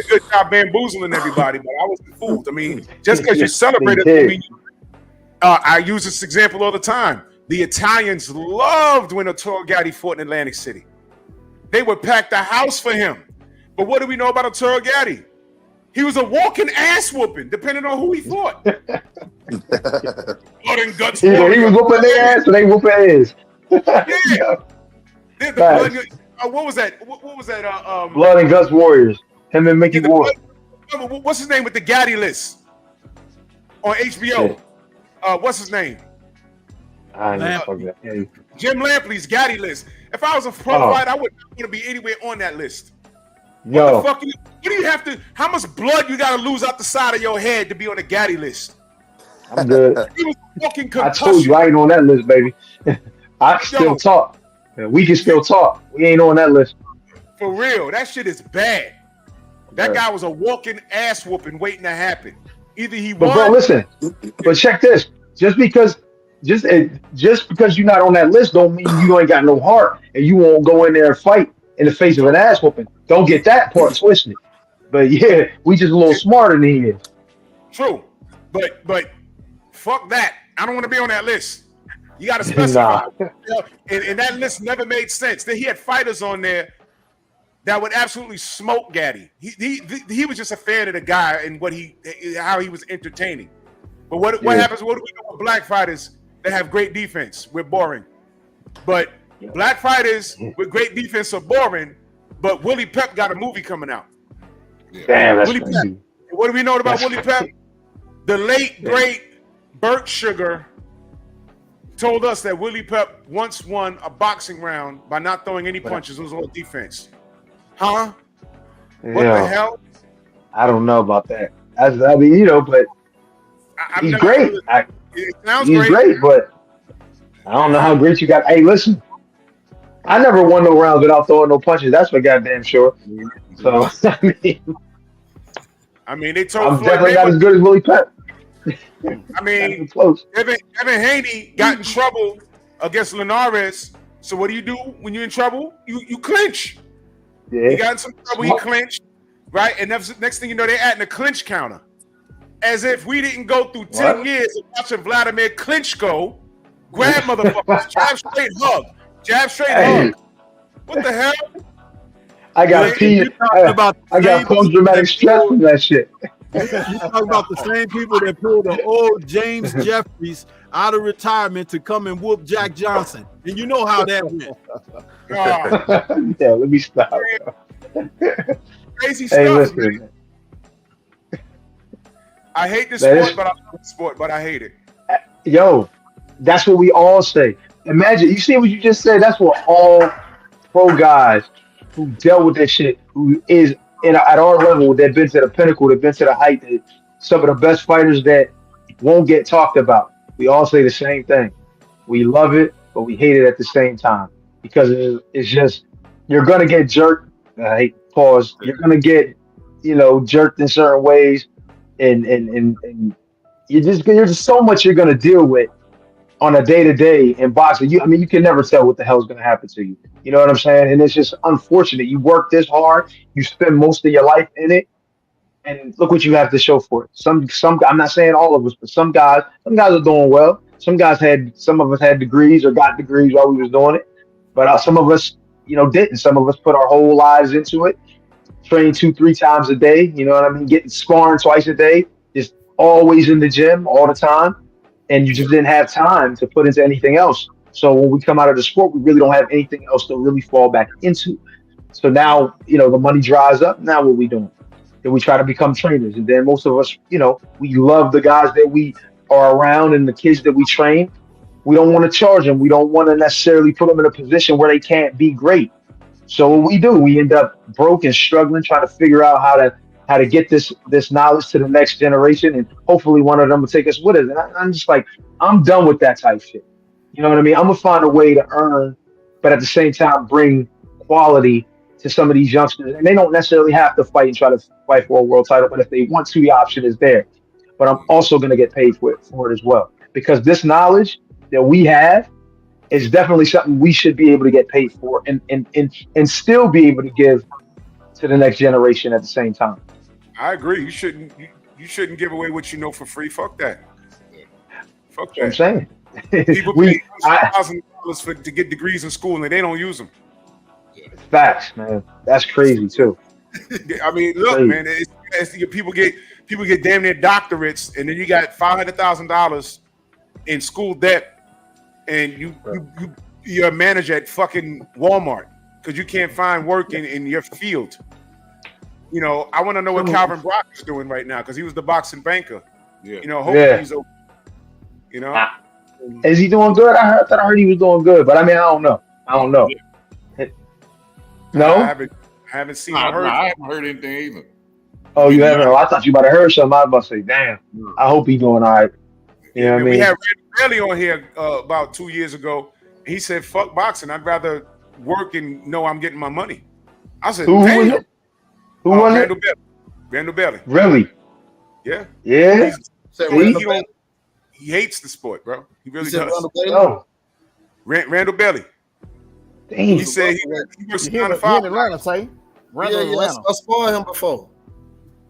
good job bamboozling everybody, but I wasn't fooled. I mean, just because you celebrated, I use this example all the time. The Italians loved when Arturo Gatti fought in Atlantic City. They would pack the house for him. But what do we know about Arturo Gatti? He was a walking ass whooping, depending on who he fought. Blood and guts. He was whooping their ass, and they whooping his. Yeah. What was that? What was that? Blood and Guts Warriors. Him and Mickey Ward. What's his name with the Gatti list on HBO? What's his name? I know. Yeah. Jim Lampley's Gatti list. If I was a pro fighter, I wouldn't want to be anywhere on that list. Yo. What the fuck? What do you have to? How much blood you got to lose out the side of your head to be on the Gatti list? I'm good. He was fucking I concussion. told you I ain't on that list, baby. I still talk. We can still talk. We ain't on that list. For real, that shit is bad. That guy was a walking ass whooping waiting to happen. Either he won. But bro, listen. But check this. Just because you're not on that list don't mean you ain't got no heart and you won't go in there and fight in the face of an ass whooping. Don't get that part twisted. But yeah, we just a little smarter than he is. True. But fuck that. I don't want to be on that list. You got to specify. And that list never made sense. He had fighters on there that would absolutely smoke Gatti. He was just a fan of the guy and how he was entertaining. But what happens? What do we know with black fighters that have great defense? We're boring. But black fighters with great defense are boring. But Willie Pep got a movie coming out. Damn, that's Willie crazy. Pep. What do we know about Willie Pep? The late great Burt Sugar told us that Willie Pep once won a boxing round by not throwing any punches. It was all defense. Huh? What the hell? I don't know about that. But he's great. It sounds He's great, but I don't know how great you got. Hey, listen, I never won no rounds without throwing no punches. That's for goddamn sure. So I mean, they told I'm definitely not as good as Willie Pep. I mean, close. Evan Haney got in trouble against Linares. So what do you do when you're in trouble? You clinch. Yeah. He got in some trouble. He clinched, right? And next thing you know, they're adding a clinch counter, as if we didn't go through 10 years of watching Vladimir Klitschko grab motherfuckers, jab straight hug, What the hell? I got I got post-traumatic stress from that shit. You talk about the same people that pulled the old James Jeffries out of retirement to come and whoop Jack Johnson. And you know how that went. Yeah, let me stop. Crazy stuff, man. I hate this sport, but I love the sport, but I hate it. Yo, that's what we all say. Imagine, you see what you just said? That's what all pro guys who dealt with this shit, who is at our level, they've been to the pinnacle, they've been to the height, some of the best fighters that won't get talked about. We all say the same thing. We love it, but we hate it at the same time because it's just, you're going to get jerked. Pause. You're going to get, jerked in certain ways. And there's so much you're going to deal with on a day-to-day in boxing, you can never tell what the hell's going to happen to you. You know what I'm saying? And it's just unfortunate. You work this hard, you spend most of your life in it, and look what you have to show for it. Some I'm not saying all of us, but some guys are doing well. Some of us had degrees or got degrees while we was doing it, but some of us, didn't. Some of us put our whole lives into it, train 2-3 times a day. You know what I mean? Getting sparring twice a day, just always in the gym all the time, and you just didn't have time to put into anything else. So when we come out of the sport, we really don't have anything else to really fall back into. So now, the money dries up. Now what we doing? Then we try to become trainers. And then most of us, we love the guys that we are around and the kids that we train. We don't want to charge them. We don't want to necessarily put them in a position where they can't be great. So what we do, we end up broke and struggling, trying to figure out how to get this knowledge to the next generation. And hopefully one of them will take us with us. And I'm just like, I'm done with that type shit. You know what I mean? I'm going to find a way to earn, but at the same time, bring quality to some of these youngsters, and they don't necessarily have to fight and try to fight for a world title, but if they want to, the option is there. But I'm also going to get paid for it as well, because this knowledge that we have is definitely something we should be able to get paid for and still be able to give to the next generation at the same time. I agree. You shouldn't give away what you know for free. Fuck that. Fuck that. I'm saying. People pay $1,000 to get degrees in school and they don't use them. Facts, man. That's crazy too. I mean, look, man. People get damn near doctorates, and then you got $500,000 in school debt, and you're a manager at fucking Walmart because you can't find work in your field. I want to know what Calvin Brock is doing right now because he was the boxing banker. Yeah. Hopefully he's okay. Is he doing good? I thought I heard he was doing good, but I mean, I don't know. Yeah. No, I haven't seen or heard. I haven't heard anything either. Oh, you haven't? I thought you might have heard something. I was about to say, damn. I hope he's doing all right. You know what I mean? We had Randy on here about 2 years ago. He said, "Fuck boxing. I'd rather work and know I'm getting my money." I said, Who "Damn." was it? Who was it? Randall Belly. Really? Yeah. Yeah. He hates the sport, bro. He really does. Oh. Randall Belly. Damn. He said he was in Atlanta, say. Yeah, I sparred him before.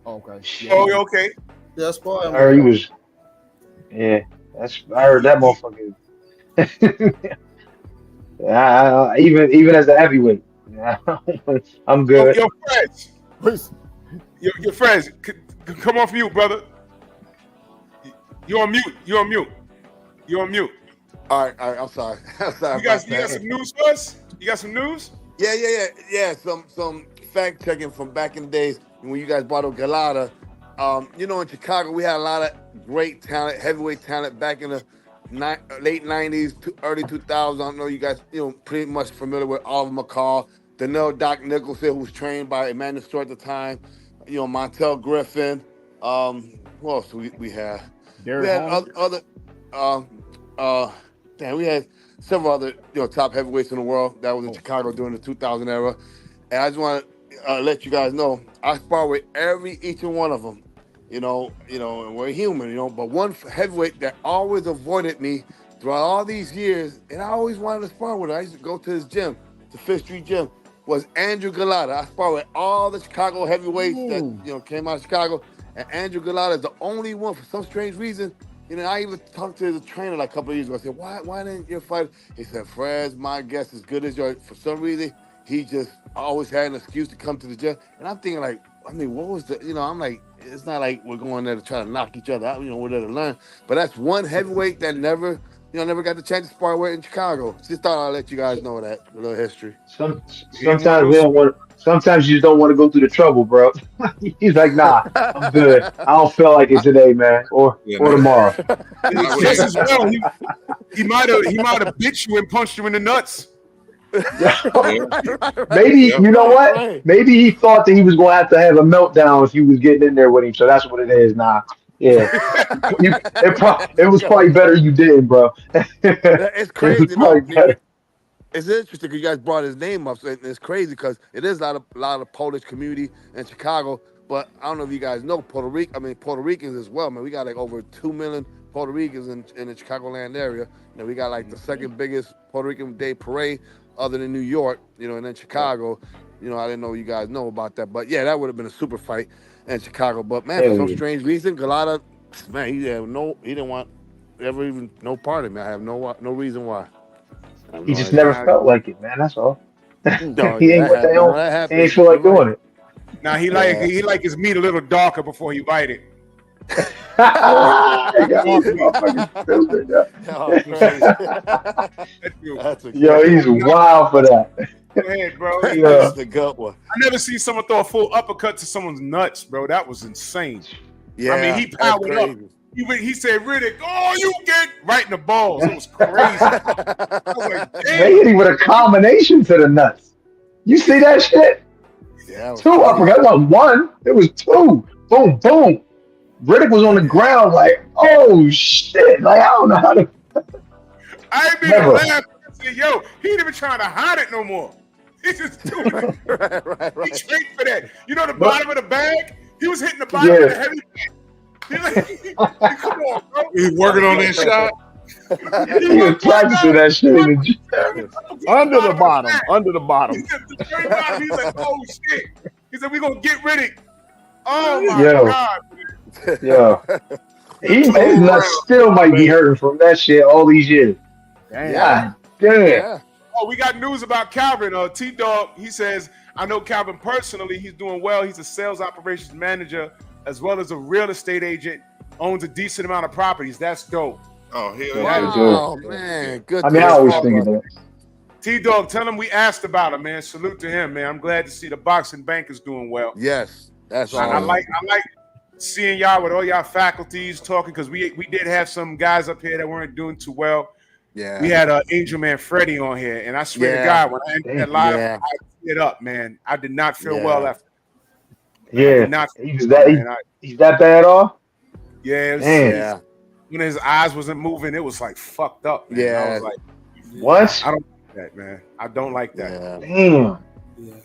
Okay. Yeah. Oh, okay. Yeah, I sparred him. I heard he was. Yeah, I heard that motherfucker. Even as a heavyweight, I'm good. Your friends, your friends, come off mute, brother. You're on mute. All right. I'm sorry. You got some news for us? You got some news? Yeah. Some fact checking from back in the days when you guys brought up Galata. In Chicago, we had a lot of great talent, heavyweight talent back in the late 90s, early 2000s. I don't know you guys, pretty much familiar with Oliver McCall, Danell Doc Nicholson, who was trained by Emmanuel Stewart at the time, Montel Griffin. Who else we had? We had several other, top heavyweights in the world that was in Chicago during the 2000 era. And I just want to let you guys know, I spar with each and one of them, and we're human, but one heavyweight that always avoided me throughout all these years, and I always wanted to spar with him. I used to go to his gym, the Fifth Street Gym, was Andrew Galata. I spar with all the Chicago heavyweights that, came out of Chicago, and Andrew Galata is the only one, for some strange reason. I even talked to the trainer like a couple of years ago. I said, why didn't you fight? He said, Fred's my guess as good as yours. For some reason, he just always had an excuse to come to the gym. And I'm thinking what was the, I'm like, it's not like we're going there to try to knock each other out. We're there to learn. But that's one heavyweight that never got the chance to spar with in Chicago. Just thought I'd let you guys know that, a little history. Sometimes we don't want. Sometimes you just don't want to go through the trouble, bro. He's like, nah, I'm good. I don't feel like it today, man, or tomorrow. He might have bit you and punched you in the nuts. Maybe you know what? Maybe he thought that he was going to have a meltdown if you was getting in there with him. So that's what it is. Nah, yeah. It was probably better you didn't, bro. It's crazy. It's interesting because you guys brought his name up. So it's crazy because it is a lot of Polish community in Chicago. But I don't know if you guys know Puerto Ricans as well, man. We got like over 2 million Puerto Ricans in the Chicagoland area. You know, we got like the second biggest Puerto Rican Day parade other than New York, you know, and then Chicago. You know, I didn't know you guys know about that. But yeah, that would have been a super fight in Chicago. But man, for some strange reason, Galata, man, he didn't want ever even no part of me. I have no reason why. He just never felt like it, man. That's all. No, He ain't that he ain't feel like doing it. Now he like his meat a little darker before he bite it. Yo, he's wild for that. Go ahead, bro. That's the gut one. I never see someone throw a full uppercut to someone's nuts, bro. That was insane. Yeah, I mean, he powered up. He said, Riddick, oh, you get right in the balls. It was crazy. I was like, damn. They hit him with a combination to the nuts. You see that shit? Yeah, two uppercuts, not one. It was two. Boom, boom. Riddick was on the ground like, oh shit. Like, I don't know how to. I ain't been laughing. I said, yo, he ain't even trying to hide it no more. He's just doing it. right. He straight for that. You know the bottom of the bag? He was hitting the bottom of the heavy bag. He's like, come on, bro. He's working on that shot. He was practicing that shit in the gym. Under the bottom. He's like, oh shit. He said, we're going to get Riddick. Oh my God. Yo. His nuts still might be hurting from that shit all these years. Damn. Damn. Oh, we got news about Calvin. T-Dog, he says, I know Calvin personally. He's doing well. He's a sales operations manager as well as a real estate agent. Owns a decent amount of properties. That's dope. Oh, hell yeah. Oh, man. Good. I mean, I always think of that. T-Dog, tell him we asked about him, man. Salute to him, man. I'm glad to see the boxing bank is doing well. Yes. That's all. I like seeing y'all with all y'all faculties talking, because we did have some guys up here that weren't doing too well. Yeah. We had Angel Man Freddie on here, and I swear to God, when I ended that live, I lit up, man. I did not feel well after. Yeah. He's that bad off? Yeah. When his eyes wasn't moving, it was like fucked up, man. Yeah. I was like, what? I don't like that, man. I don't like that. Yeah. Damn.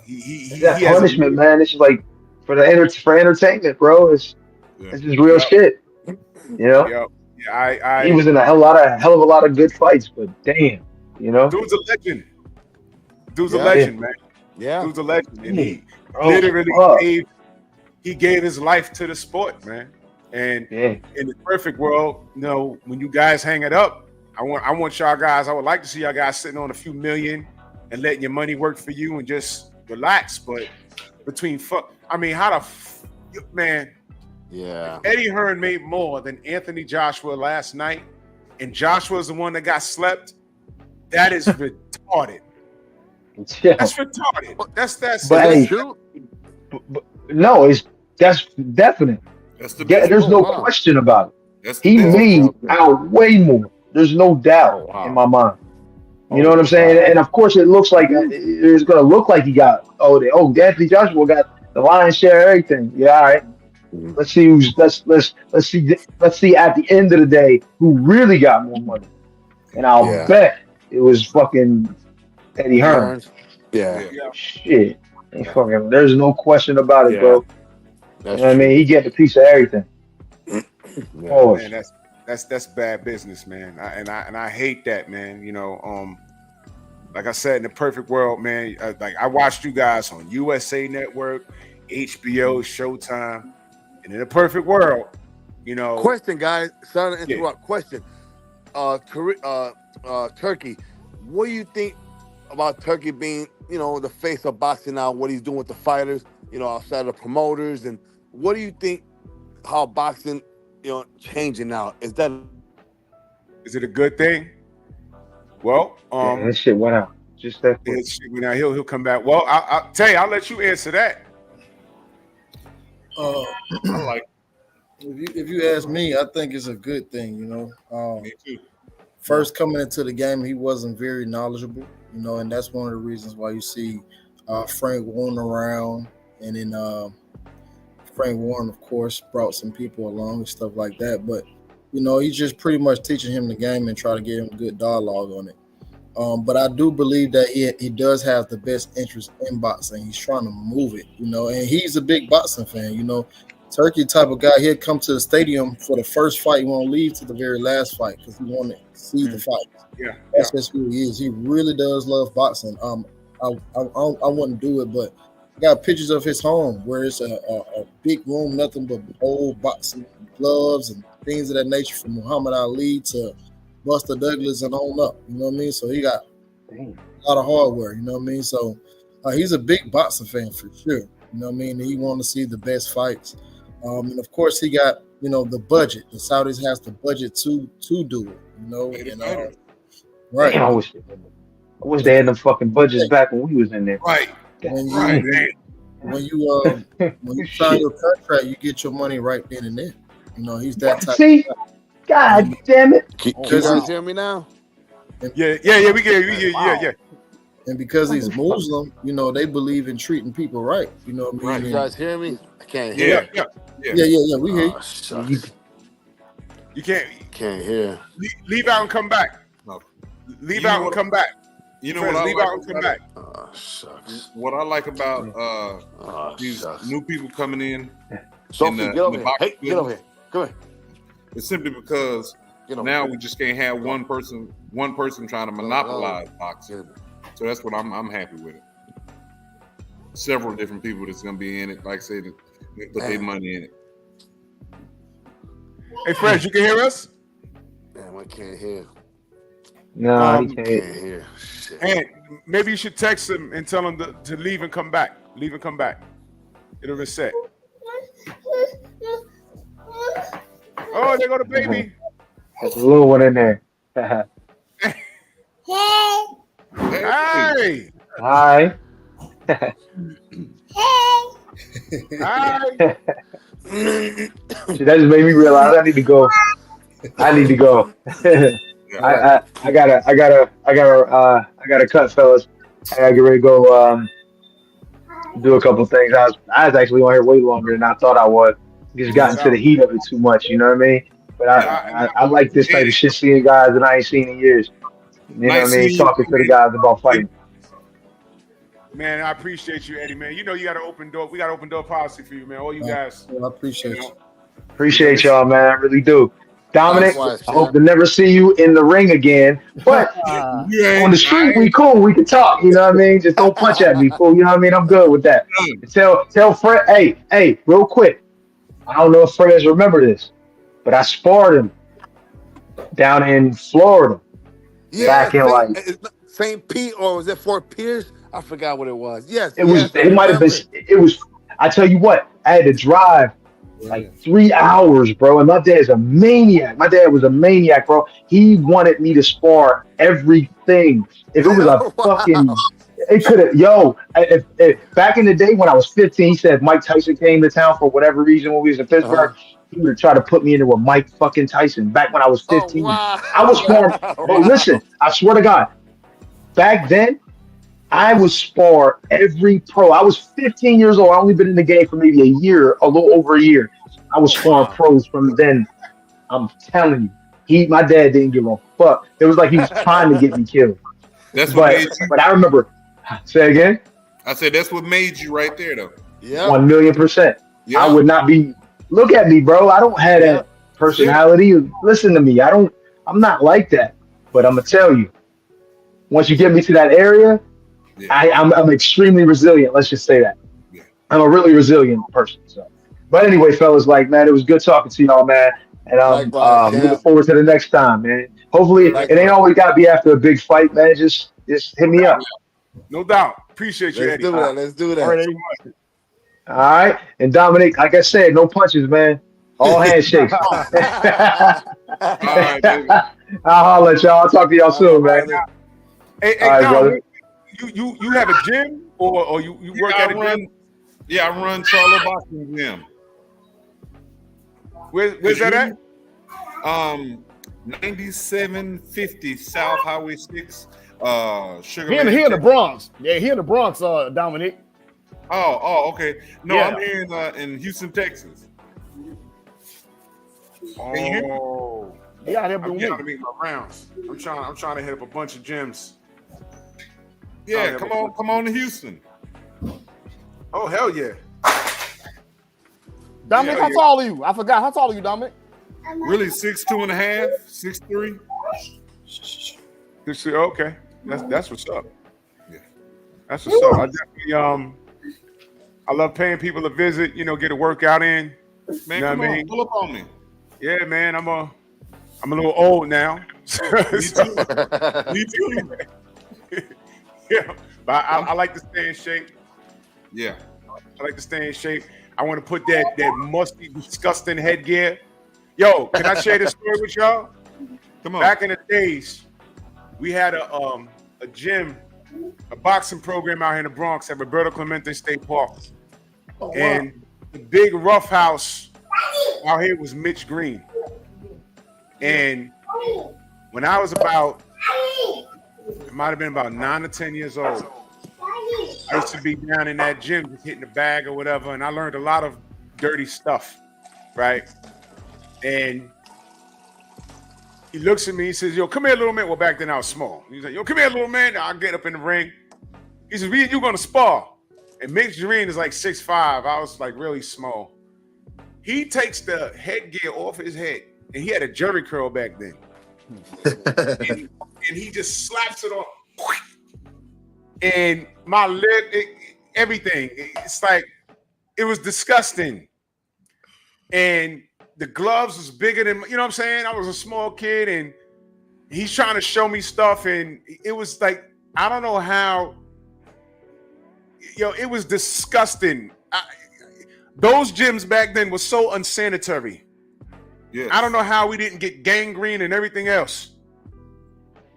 He that punishment, man. It's just like for entertainment, bro. It's just real shit. You know? Yeah, he was in a hell of a lot of good fights, but damn, you know. Dude's a legend. Dude's a legend, man. Yeah. Dude's a legend. And he literally gave his life to the sport, man. And in the perfect world, you know, when you guys hang it up, I want y'all guys, I would like to see y'all guys sitting on a few million and letting your money work for you and just relax. But man. Yeah. Eddie Hearn made more than Anthony Joshua last night, and Joshua's the one that got slept. That is retarded. That's retarded. That's true. No, that's definite. There's no question about it. He made out way more. There's no doubt in my mind. You know what I'm saying? And of course, it looks like it's going to look like he got Anthony Joshua got the lion's share of everything. Yeah, all right. Let's see let's see at the end of the day who really got more money. And I'll bet it was fucking Eddie Hearn. Yeah. Shit. There's no question about it, bro. You know what I mean? He get a piece of everything. Man, that's bad business, man. I hate that, man. You know, like I said, in the perfect world, man, like I watched you guys on USA Network, HBO, Showtime. And in a perfect world, you know. Question, guys. Sorry to interrupt. Question. Turkey. What do you think about Turkey being, you know, the face of boxing now? What he's doing with the fighters, you know, outside of the promoters, and what do you think? How boxing, you know, changing now? Is it a good thing? Well, that shit went out. Just that. Now he'll come back. Well, I'll tell you. I'll let you answer that. If you ask me, I think it's a good thing, you know. Me too. First coming into the game, he wasn't very knowledgeable, you know, and that's one of the reasons why you see Frank Warren around, and then Frank Warren, of course, brought some people along and stuff like that. But you know, he's just pretty much teaching him the game and try to get him good dialogue on it. But I do believe that he does have the best interest in boxing. He's trying to move it, you know, and he's a big boxing fan, you know. Turkey type of guy. He'd come to the stadium for the first fight. He won't leave to the very last fight because he want to see the fight. Yeah, that's just who he is. He really does love boxing. I wouldn't do it, but I got pictures of his home where it's a big room, nothing but old boxing gloves and things of that nature, from Muhammad Ali to Buster Douglas and on up. You know what I mean? So he got a lot of hardware. You know what I mean? So he's a big boxing fan for sure. You know what I mean? He want to see the best fights. And of course, he got, you know, the budget. The Saudis has the budget to do it. You know, and, right. Damn, I wish they had them fucking budgets back when we was in there. Right. When you sign your contract, you get your money right then and there. You know, he's that type. See, God damn it! Can you guys hear me now? Yeah, we get you. Yeah. And because he's Muslim, you know, they believe in treating people right. You know what I mean? You guys hear me? I can't hear. Yeah. We hear you. You can't hear. Leave out and come back. No. Leave out and come back. You know Friends, what I leave like out and come back. Shucks. What I like about these new people coming in. Sophie, get over here. Hey, get over here. Come here. It's simply because now we just can't have one person trying to monopolize boxing. So that's what I'm happy with it. Several different people that's gonna be in it, like I said, they put their money in it. Hey, Fred, you can hear us? Damn, I can't hear. No, he can't hear. Shit. And maybe you should text him and tell him to leave and come back. Leave and come back. It'll reset. Oh, there go the baby. There's a little one in there. Hey. Hi. Hi. See, that just made me realize I need to go. I gotta cut, fellas. I gotta get ready to go do a couple things. I was actually on here way longer than I thought I would. Just got into the heat of it too much, you know what I mean? But I like this type of shit, seeing guys that I ain't seen in years. You know what I mean? Talking to the guys about fighting. Man, I appreciate you, Eddie, man. You know you got an open door. We got an open door policy for you, man. All you guys. I appreciate you. Appreciate y'all, man. I really do. Dominic, I hope to never see you in the ring again. But on the street, we cool. We can talk. You know what I mean? Just don't punch at me, fool. You know what I mean? I'm good with that. Tell Fred, hey, real quick. I don't know if Fred remember this, but I sparred him down in Florida. Yeah, back in like St. Pete, or was it Fort Pierce? I forgot what it was. Yes, it was. It might have been. It was. I tell you what, I had to drive like 3 hours, bro. And my dad's a maniac. My dad was a maniac, bro. He wanted me to spar everything. If it was a fucking, it could have. If back in the day when I was 15, he said Mike Tyson came to town for whatever reason when we was in Pittsburgh. He would have tried to put me into a Mike fucking Tyson back when I was 15. I was sparring. But listen, I swear to God, back then, I was spar every pro. I was 15 years old. I only been in the game for maybe a year, a little over a year. I was sparring pros from then. I'm telling you, my dad didn't give a fuck. It was like he was trying to get me killed. That's what made you. But I remember. Say again. I said that's what made you right there, though. Yeah, 1,000,000%. Yeah. I would not be. Look at me, bro. I don't have that personality. Listen to me. I'm not like that. But I'm gonna tell you, once you get me to that area, I'm extremely resilient. Let's just say that. Yeah. I'm a really resilient person. So, but anyway, fellas, man, it was good talking to y'all, man. And I'm looking forward to the next time, man. Hopefully, it ain't always gotta be after a big fight, man. Just hit me up. No doubt. Appreciate you, Eddie. Let's do that. All right. And Dominic, like I said, no punches, man. All handshakes. All right, baby. I'll holler at y'all. I'll talk to y'all soon, man. Hey, all right, brother. You have a gym or you work at a gym? Yeah, I run Charlo Boxing Gym. Where's that at? 9750 South Highway 6. Sugar. He in the Bronx. Yeah, he in the Bronx, Dominic. Oh, okay. No, yeah. I'm here in Houston, Texas. Oh, yeah, I'm trying to make my rounds. I'm trying to hit up a bunch of gyms. Yeah, come on to Houston. Oh, hell yeah. Dominic, how tall are you? I forgot. How tall are you, Dominic? Really 6'2.5", 6'3". Okay, that's what's up. Yeah, that's what's up. I definitely I love paying people a visit. You know, get a workout in. Man, you know come what I on, mean? pull up on me. Yeah, man. I'm a little old now. Me too. Me too. Yeah, but I like to stay in shape. Yeah. I like to stay in shape. I want to put that musty, disgusting headgear. Yo, can I share this story with y'all? Come on. Back in the days, we had a gym, a boxing program out here in the Bronx at Roberto Clemente State Park. Oh, wow. And the big rough house out here was Mitch Green. And when I was it might have been about 9 or 10 years old, I used to be down in that gym just hitting the bag or whatever, and I learned a lot of dirty stuff, right? And he looks at me, he says, yo, come here, little man. Well, back then I was small. He's like, yo, come here, little man. I'll get up in the ring. He says, me and you going to spar. And Mitch Green is like 6'5". I was like really small. He takes the headgear off his head, and he had a jerry curl back then. and he just slaps it on. And my lip, everything. It's like, it was disgusting. And the gloves was bigger than, you know what I'm saying? I was a small kid, and he's trying to show me stuff, and it was like, I don't know how, it was disgusting. Those gyms back then were so unsanitary. Yes. I don't know how we didn't get gangrene and everything else,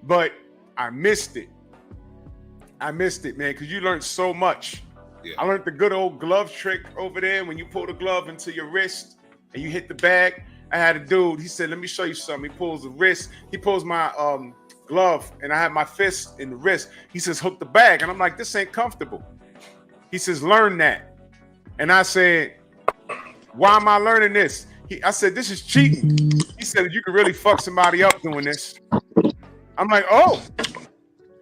but I missed it. I missed it, man, because you learned so much. Yeah. I learned the good old glove trick over there when you pull the glove into your wrist and you hit the bag. I had a dude, he said, let me show you something. He pulls the wrist, he pulls my glove, and I have my fist in the wrist. He says, hook the bag. And I'm like, this ain't comfortable. He says, learn that. And I said, why am I learning this? I said, this is cheating. He said, you can really fuck somebody up doing this. I'm like, oh,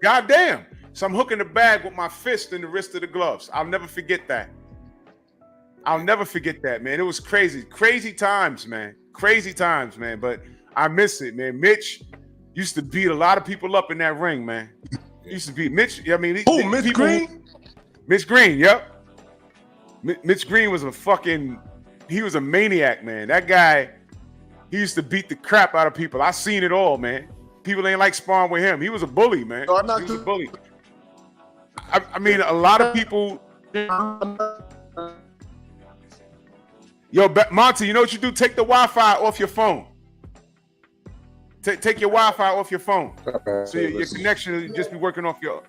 goddamn. So I'm hooking the bag with my fist in the wrist of the gloves. I'll never forget that. I'll never forget that, man. It was crazy. Crazy times, man. Crazy times, man. But I miss it, man. Mitch used to beat a lot of people up in that ring, man. He used to beat Mitch. I mean, Mitch Green? Mitch Green, yep. Mitch Green was he was a maniac, man. That guy, he used to beat the crap out of people. I seen it all, man. People ain't like sparring with him. He was a bully, man. No, he was a bully. I mean, a lot of people. Yo, Monty, you know what you do? Take the Wi-Fi off your phone. Take your Wi-Fi off your phone. So your connection will just be working off your.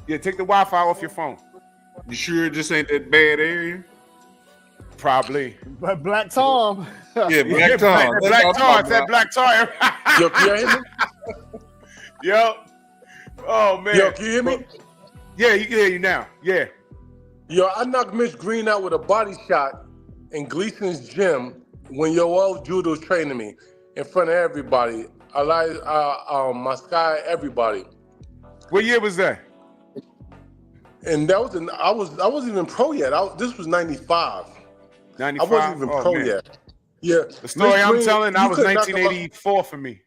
Yeah, take the Wi-Fi off your phone. You sure it just ain't that bad area? Probably. But Black Tom. Yeah, Black Tom. Black Tom. It's that Black Tom. Yo, can you hear me? Yo. Oh, man. Yo, can you hear me? Yeah, you can hear you now. Yeah. Yo, I knocked Mitch Green out with a body shot in Gleason's gym when Yoel Judo was training me in front of everybody. My sky, everybody. What year was that? And that was I wasn't even pro yet. This was 95. 95? I wasn't even pro man. yet. Yeah. The story Mitch I'm Green, telling, that was couldn't knock him 1984 for me.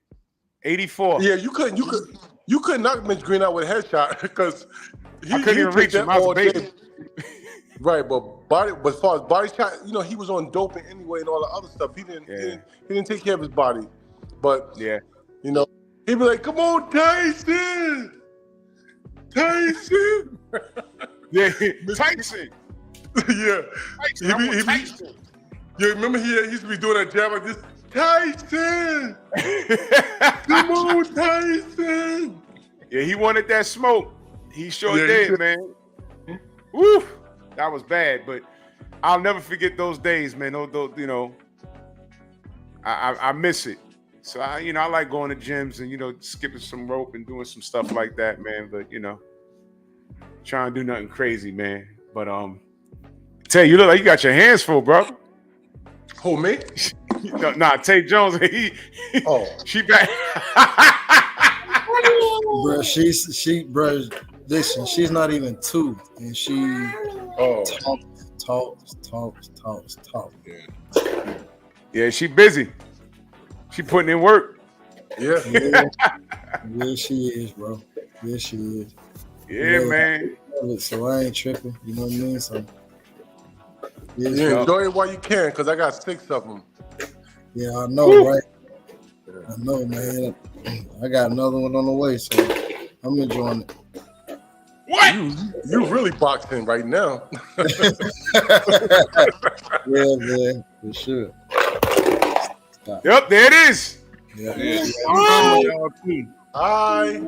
84. Yeah, you couldn't knock Mitch Green out with a headshot because I couldn't even reach him. I was a baby. Right, but as far as body shot, he was on doping anyway and all the other stuff. He didn't take care of his body. But yeah, he'd be like, "Come on, Tyson, Tyson." Yeah, Tyson. Yeah, Tyson. Yeah, remember he used to be doing that jab like this. Tyson, come on, Tyson. Yeah, he wanted that smoke. He sure did, man. Woo, that was bad, but I'll never forget those days, man. Those I miss it. So I like going to gyms and skipping some rope and doing some stuff like that, man. But trying to do nothing crazy, man. But tell you look like you got your hands full, bro. Who, me? Nah, Tay Jones. She back. Bro, listen, she's not even 2, and she talk. Yeah, she busy. She putting in work. Yeah. Yeah, she is, bro. Yeah, she is. Yeah, man. So I ain't tripping. You know what I mean? So Yeah, enjoy it while you can, because I got 6 of them. yeah, I know, right? I know, man. I got another one on the way, so I'm enjoying it. What? You really boxing right now. Yeah, man, for sure. Yep, there it is. Yeah. Y'all too. Hi.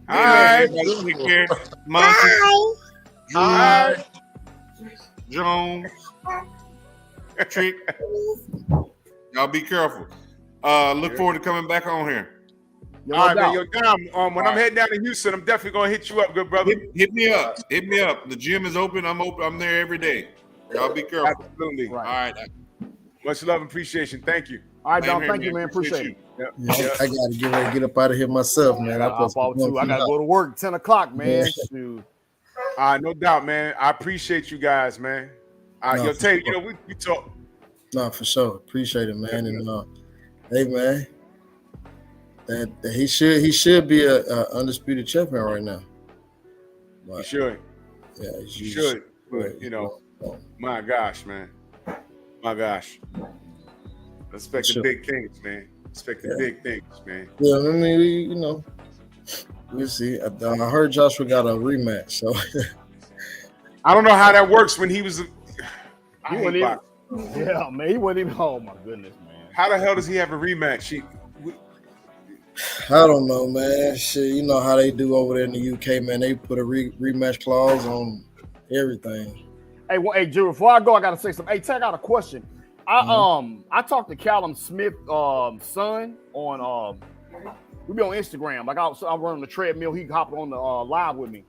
Hi. Take care. Monty, Hi. Joan, Trick. Y'all be careful. Look forward to coming back on here. All right, man. Yo, Dom, when I'm heading down to Houston, I'm definitely gonna hit you up, good brother. Hit me up. Hit me up. The gym is open. I'm open. I'm there every day. Y'all be careful. Absolutely. All right. Much love and appreciation. Thank you. All right, Same Dom. here, Thank you, man. Appreciate it. Yep. Yeah, I gotta get ready to get up out of here myself, man. I gotta go to work 10 o'clock, man. Shoot. No doubt, man. I appreciate you guys, man. Yo, Tay, you know, we talk. No, for sure. Appreciate it, man. And hey, man, that he should be a undisputed champion right now. You But, should. yeah, You should. But, you know, my gosh, man. My gosh. Respect the big things, man. Respect the big things, man. Yeah, I mean, you know, we'll see. I heard Joshua got a rematch, so I don't know how that works when he was. He wasn't even, yeah, man. He wasn't even. Oh my goodness, man. How the hell does he have a rematch? I don't know, man. Shit, you know how they do over there in the UK, man. They put a rematch clause on everything. Hey, Drew. Before I go, I gotta say something. Hey, Tay, I got a question. I talked to Callum Smith's son on we be on Instagram. Like I'm running the treadmill. He hopped on the live with me,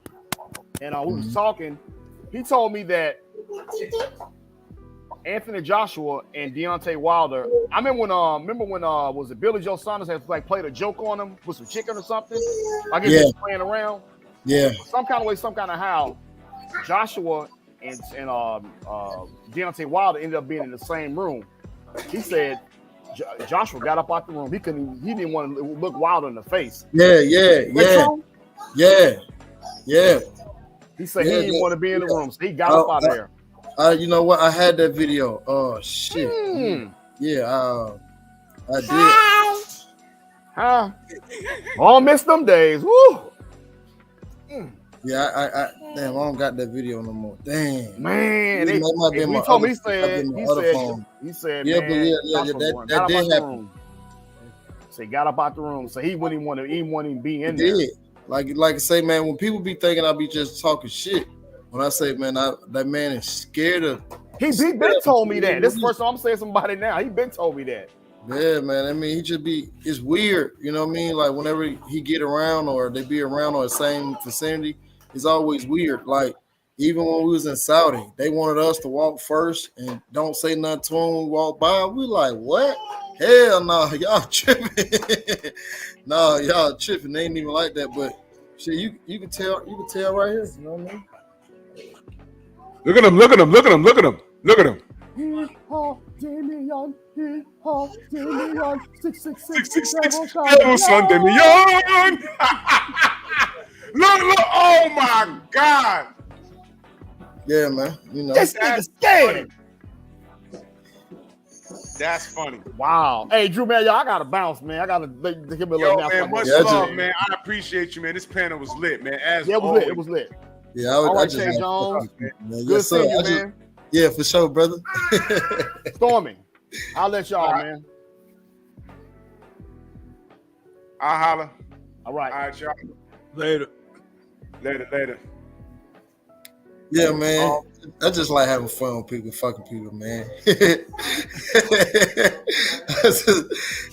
and we was talking. He told me that Anthony Joshua and Deontay Wilder. I remember when was it Billy Joe Saunders had like played a joke on him with some chicken or something? Like he was playing around. Yeah. Some kind of way, some kind of how Joshua and Deontay Wilder ended up being in the same room. He said Joshua got up out the room. He didn't want to look Wilder in the face. Yeah. He said he didn't want to be in the room, so he got up out of there. You know what? I had that video. Oh shit. Yeah. I did. Huh? All missed them days. Woo. Yeah, I damn, I don't got that video no more. Damn, man. He said, yeah, man, but that did happen. So he got up out the room. So he wouldn't want to be in there. Did. Like I say, man, when people be thinking I be just talking shit, when I say, man, that man is scared of. He been told me that. This is the first time I'm saying somebody now. He been told me that. Yeah, man. I mean, it's weird. You know what I mean? Like whenever he get around or they be around or the same vicinity, it's always weird. Like even when we was in Saudi, they wanted us to walk first and don't say nothing to them when we walk by. We like, what? Hell no, y'all tripping. No, y'all tripping. They ain't even like that. But shit, you can tell right here. You know what I mean? Look at him. Look at him. Look at him. Look at him. Look at him. Damian, 666 son, Damian. Look, oh my God. Yeah, man. You know. This nigga's scared. That's funny. Wow. Hey, Drew, man, I gotta bounce, man. I gotta give me a little man, much love, man. I appreciate you, man. This panel was lit, man. It was lit. Yeah, all right, Shay Jones. Good seeing you, man. Yeah, for sure, brother. Stormy, I'll let y'all, man. I'll holler. All right. All right, y'all. Later. Yeah, man. I just like having fun with people, fucking people, man.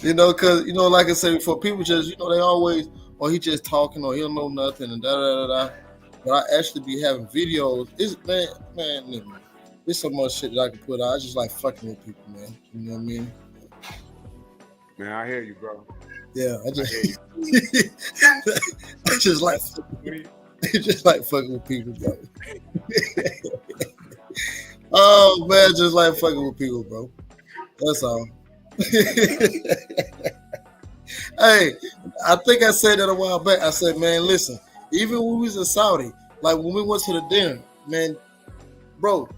You know, because, you know, like I said before, people just, you know, they always, he just talking or he don't know nothing and da-da-da-da. But I actually be having videos. Man, there's so much shit that I can put out. I just like fucking with people, man. You know what I mean? Man, I hear you, bro. Yeah, I just like fucking with people, bro. Oh man, just like fucking with people, bro. That's all. Hey, I think I said that a while back. I said, man, listen, even when we was in Saudi, like when we went to the dinner, man, bro,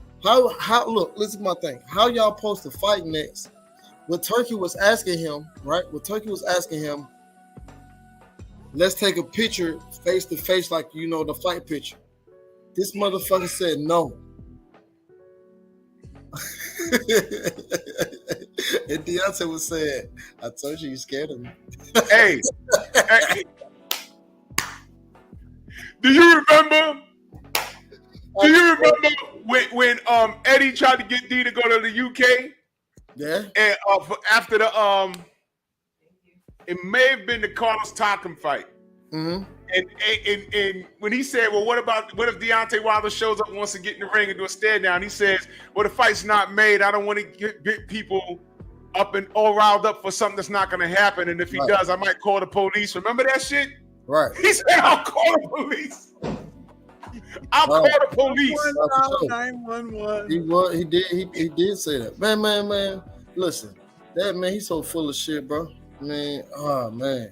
how look, listen to my thing. How y'all supposed to fight next? What Turkey was asking him, right? What Turkey was asking him, let's take a picture face to face, like you know, the fight picture. This motherfucker said no. And Deontay was saying, I told you scared of me. Hey, hey. Do you remember? Do you remember when Eddie tried to get D to go to the UK? Yeah. And after the it may have been the Carlos Takam fight. Mm-hmm. And when he said, well, what if Deontay Wilder shows up and wants to get in the ring and do a stare down? He says, well, the fight's not made. I don't want to get people up and all riled up for something that's not going to happen. And if he does, I might call the police. Remember that shit? Right. He said, I'll call the police. I'll call the police. 911. He did say that. Man. Listen, that man, he's so full of shit, bro. Man, oh man.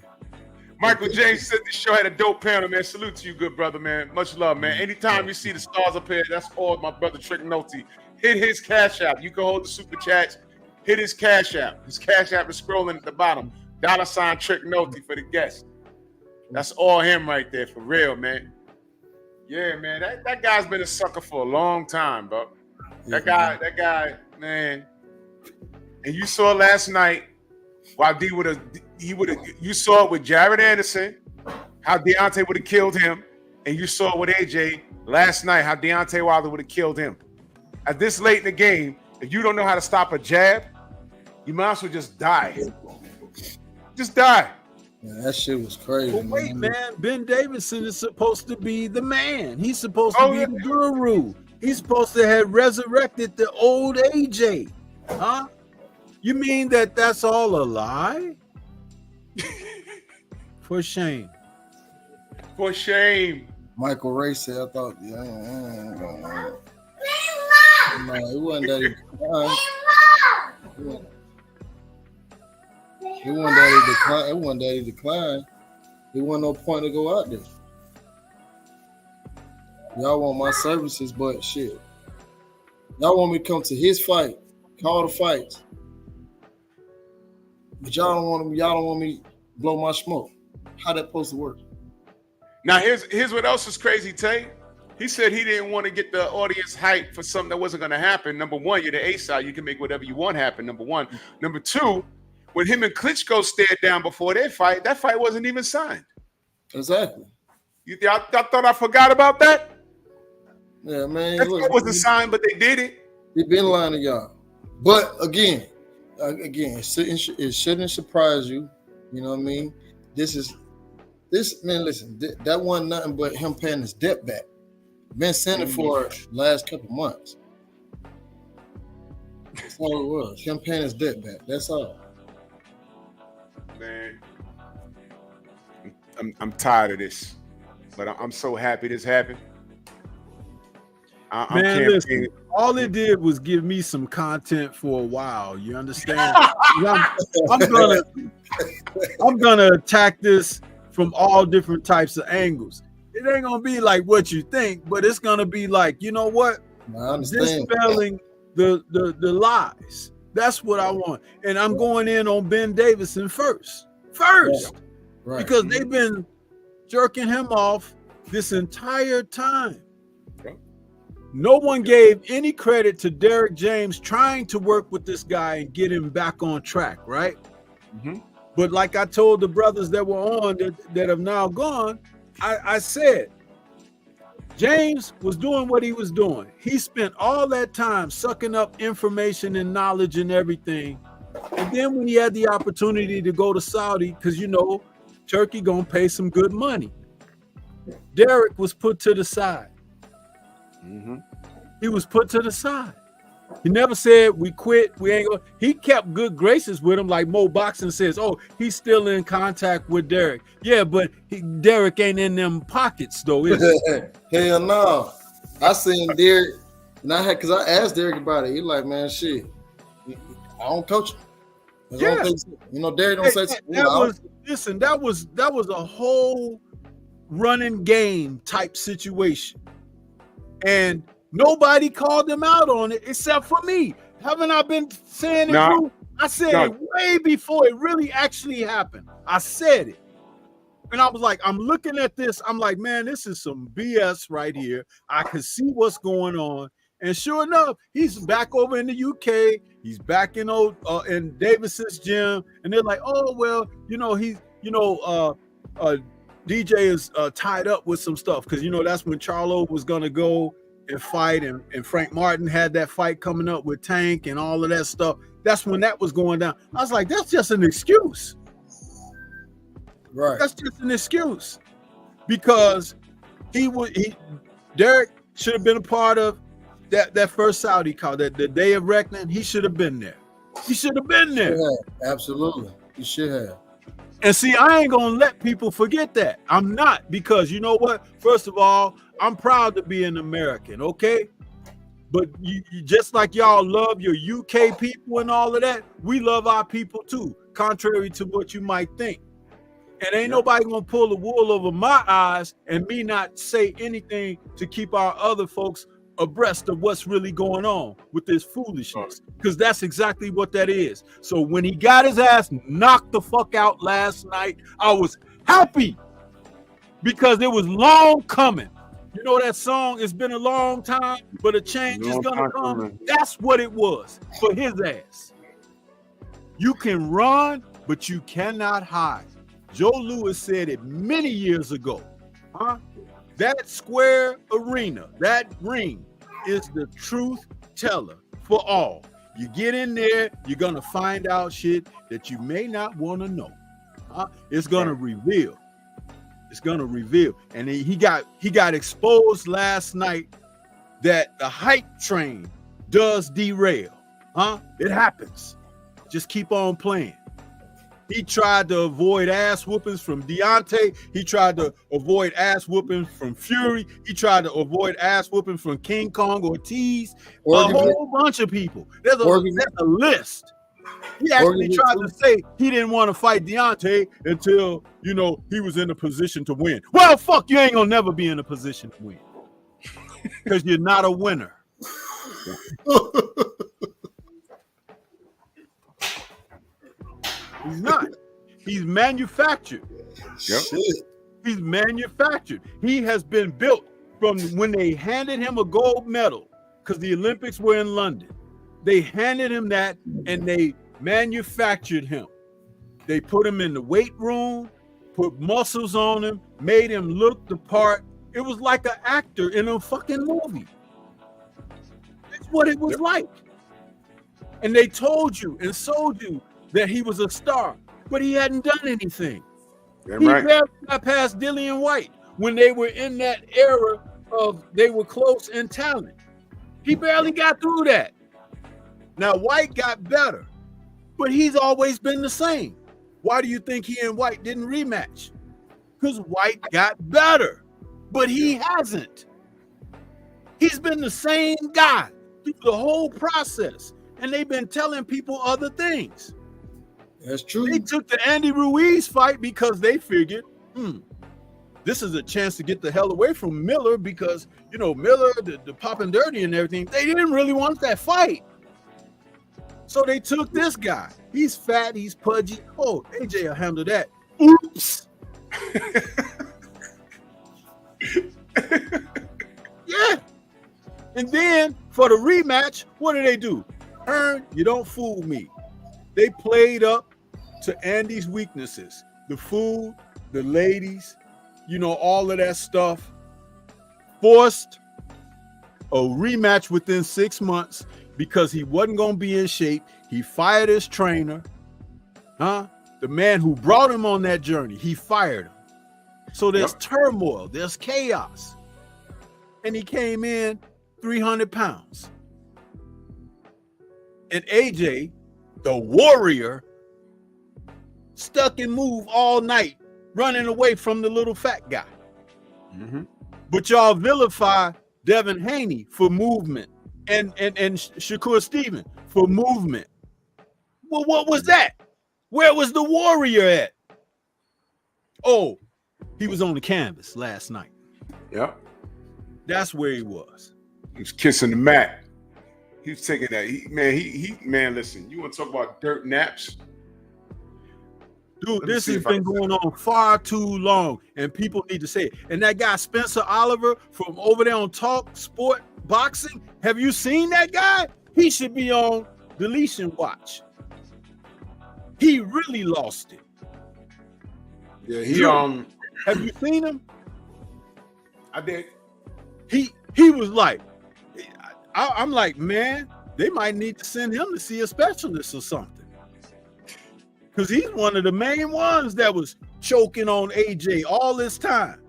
Michael James said the show had a dope panel, man. Salute to you, good brother, man. Much love, man. Anytime you see the stars up here, that's all my brother Trick Nolte. Hit his cash app. You can hold the super chats. Hit his cash app. His cash app is scrolling at the bottom. $ Trick Nolte for the guests. That's all him right there, for real, man. Yeah, man. That guy's been a sucker for a long time, bro. That guy, man. And you saw last night while you saw it with Jared Anderson, how Deontay would have killed him, and you saw it with AJ last night, how Deontay Wilder would have killed him. At this late in the game, if you don't know how to stop a jab, you might as well just die. Just die. Man, that shit was crazy. But wait, man, Ben Davison is supposed to be the man. He's supposed to be the guru. He's supposed to have resurrected the old AJ. Huh? You mean that's all a lie? For shame. For shame. Michael Ray said, I thought, no, it wasn't that he declined. It wasn't that he declined. It wasn't that he declined. There wasn't no point to go out there. Y'all want my services, but shit. Y'all want me to come to his fight, call the fights. But y'all don't want me to blow my smoke. How that supposed to work? Now here's what else is crazy, Tay. He said he didn't want to get the audience hyped for something that wasn't going to happen. Number one, you're the A side. You can make whatever you want happen, number one. Number two, when him and Klitschko stared down before their fight, that fight wasn't even signed. Exactly. I thought I forgot about that? Yeah, man. That fight wasn't signed, but they did it. They been lying to y'all. But again, it shouldn't surprise you. You know what I mean? This man, listen, that wasn't nothing but him paying his debt back. Been sending for last couple months. That's all it was. Him paying his debt back. That's all. Man, I'm tired of this, but I'm so happy this happened. Man, listen, all it did was give me some content for a while. You understand? I'm gonna attack this from all different types of angles. It ain't gonna be like what you think, but it's gonna be like, you know what? I understand. Dispelling the lies. That's what I want. And I'm going in on Ben Davison first. Right. Because they've been jerking him off this entire time. No one gave any credit to Derek James trying to work with this guy and get him back on track, right? Mm-hmm. But like I told the brothers that were on that have now gone, I said, James was doing what he was doing. He spent all that time sucking up information and knowledge and everything. And then when he had the opportunity to go to Saudi, because you know, Turkey gonna pay some good money, Derek was put to the side. Mm-hmm. He was put to the side. He never said we quit. We ain't going. He kept good graces with him, like Mo Boxing says. Oh, he's still in contact with Derek. Yeah, but Derek ain't in them pockets though, is he? Hell no. I seen Derek And because I asked Derek about it. He like, man, shit, I don't coach him. Yeah. You know, Derek don't say that was a whole running game type situation. And nobody called them out on it except for me. Haven't I been saying it? No. I said it way before it really actually happened. I said it. And I was like, I'm looking at this. I'm like, man, this is some BS right here. I can see what's going on. And sure enough, he's back over in the UK. He's back in Davis's gym. And they're like, oh, well, DJ is tied up with some stuff. Because, that's when Charlo was going to go and fight. And Frank Martin had that fight coming up with Tank and all of that stuff. That's when that was going down. I was like, that's just an excuse. Right. That's just an excuse. Because Derek should have been a part of that first Saudi call, the day of reckoning. He should have been there. He should have been there. Yeah, absolutely. He should have. And see, I ain't gonna let people forget that. I'm not, because you know what? First of all, I'm proud to be an American, okay? But you just like y'all love your UK people and all of that, we love our people too, contrary to what you might think. And ain't nobody gonna pull the wool over my eyes and me not say anything to keep our other folks abreast of what's really going on with this foolishness, because that's exactly what that is. So when he got his ass knocked the fuck out last night, I was happy because it was long coming. You know that song, it's been a long time, but a change is gonna come. That's what it was for his ass. You can run, but you cannot hide. Joe Louis said it many years ago. That square arena, that ring, is the truth teller for all. You get in there, you're gonna find out shit that you may not want to know. It's gonna reveal. It's gonna reveal. And he got exposed last night that the hype train does derail. It happens. Just keep on playing. He tried to avoid ass whoopings from Deontay. He tried to avoid ass whoopings from Fury. He tried to avoid ass whoopings from King Kong Ortiz. A whole bunch of people. There's a list. He actually tried to say he didn't want to fight Deontay until, he was in a position to win. Well, fuck, you ain't gonna never be in a position to win because you're not a winner. He's not. He's manufactured. Yep. He's manufactured. He has been built from when they handed him a gold medal, because the Olympics were in London. They handed him that and they manufactured him. They put him in the weight room, put muscles on him, made him look the part. It was like an actor in a fucking movie. That's what it was like. And they told you and sold you that he was a star, but he hadn't done anything. He barely got past Dillian White when they were in that era of they were close in talent. He barely got through that. Now White got better, but he's always been the same. Why do you think he and White didn't rematch? Because White got better, but he hasn't. He's been the same guy through the whole process, and they've been telling people other things. That's true. They took the Andy Ruiz fight because they figured, this is a chance to get the hell away from Miller, because, Miller, the popping dirty and everything, they didn't really want that fight. So they took this guy. He's fat, he's pudgy. Oh, AJ will handle that. Oops. Yeah. And then for the rematch, what do? Hearn, you don't fool me. They played up to Andy's weaknesses. The food, the ladies, all of that stuff. Forced a rematch within 6 months because he wasn't going to be in shape. He fired his trainer. The man who brought him on that journey, he fired him. So there's turmoil, there's chaos. And he came in 300 pounds. And AJ, the warrior, stuck and moved all night, running away from the little fat guy. But y'all vilify Devin Haney for movement and Shakur Stevenson for movement. Well, what was that? Where was the warrior at? Oh, he was on the canvas last night. Yep. That's where he was. He was kissing the mat. He was taking that. Man, listen, you want to talk about dirt naps? Dude, this has been going on far too long, and people need to say it. And that guy, Spencer Oliver, from over there on Talk Sport Boxing, have you seen that guy? He should be on deletion watch. He really lost it. Yeah, have you seen him? I did. He was like, I'm like, man, they might need to send him to see a specialist or something. Because he's one of the main ones that was choking on AJ all this time.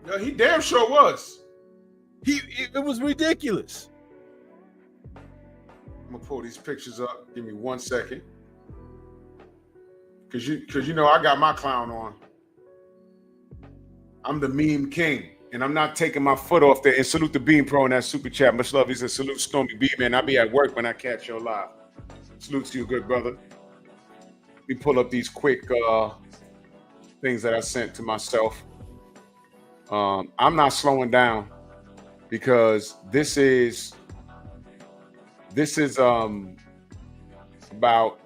Yeah, he damn sure was. It was ridiculous. I'm gonna pull these pictures up. Give me 1 second. Cause you know I got my clown on. I'm the meme king, and I'm not taking my foot off there. And salute the Beam Pro in that super chat. Much love. He said, salute Stormy B, man. I'll be at work when I catch your live. Salute to you, good brother. Let me pull up these quick things that I sent to myself. I'm not slowing down because this is about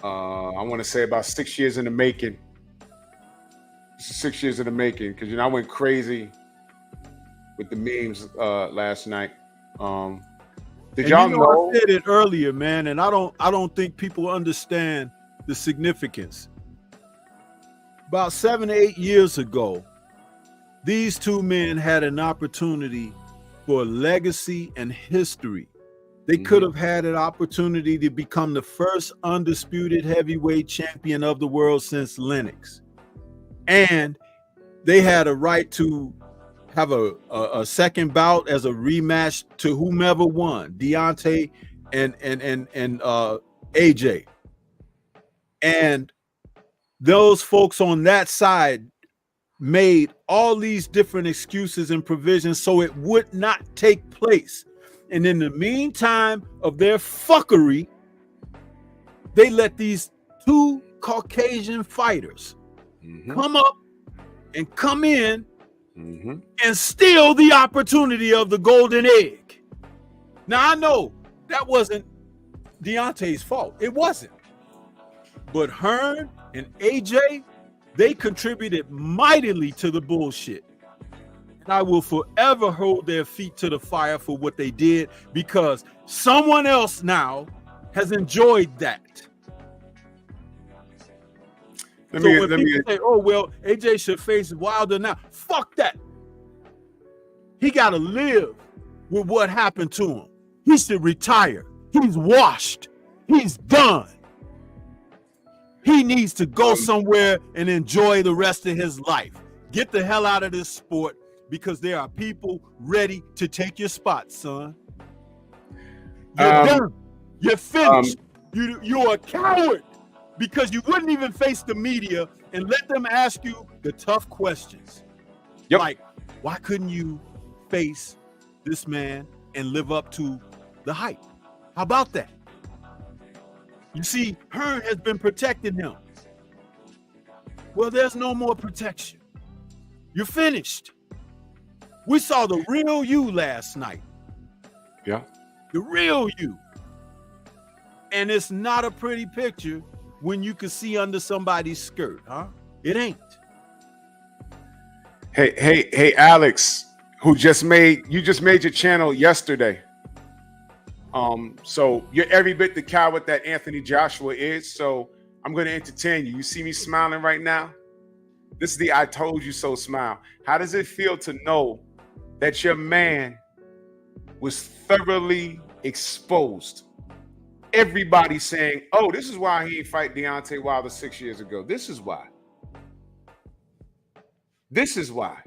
I want to say about 6 years in the making. This is 6 years in the making because I went crazy with the memes last night. Did y'all know? I said it earlier, man, and I don't think people understand the significance. About 7 to 8 years ago, these two men had an opportunity for legacy and history. They could have had an opportunity to become the first undisputed heavyweight champion of the world since Lennox. And they had a right to have a second bout as a rematch to whomever won, Deontay and AJ. And those folks on that side made all these different excuses and provisions so it would not take place. And in the meantime of their fuckery, they let these two Caucasian fighters come up and come in and steal the opportunity of the golden egg. Now, I know that wasn't Deontay's fault. It wasn't. But Hearn and AJ, they contributed mightily to the bullshit. And I will forever hold their feet to the fire for what they did because someone else now has enjoyed that. When people say, oh, well, AJ should face Wilder now. Fuck that. He got to live with what happened to him. He should retire. He's washed. He's done. He needs to go somewhere and enjoy the rest of his life. Get the hell out of this sport because there are people ready to take your spot, son. You're done. You're finished. You're a coward because you wouldn't even face the media and let them ask you the tough questions. Yep. Like, why couldn't you face this man and live up to the hype? How about that? You see, Hearn has been protecting him. Well, there's no more protection. You're finished. We saw the real you last night. Yeah. The real you. And it's not a pretty picture when you can see under somebody's skirt, huh? It ain't. Hey, Alex, you just made your channel yesterday. So you're every bit the coward that Anthony Joshua is. So I'm going to entertain you. You see me smiling right now? This is the I told you so smile. How does it feel to know that your man was thoroughly exposed? Everybody saying, oh, this is why he didn't fight Deontay Wilder 6 years ago. This is why. This is why.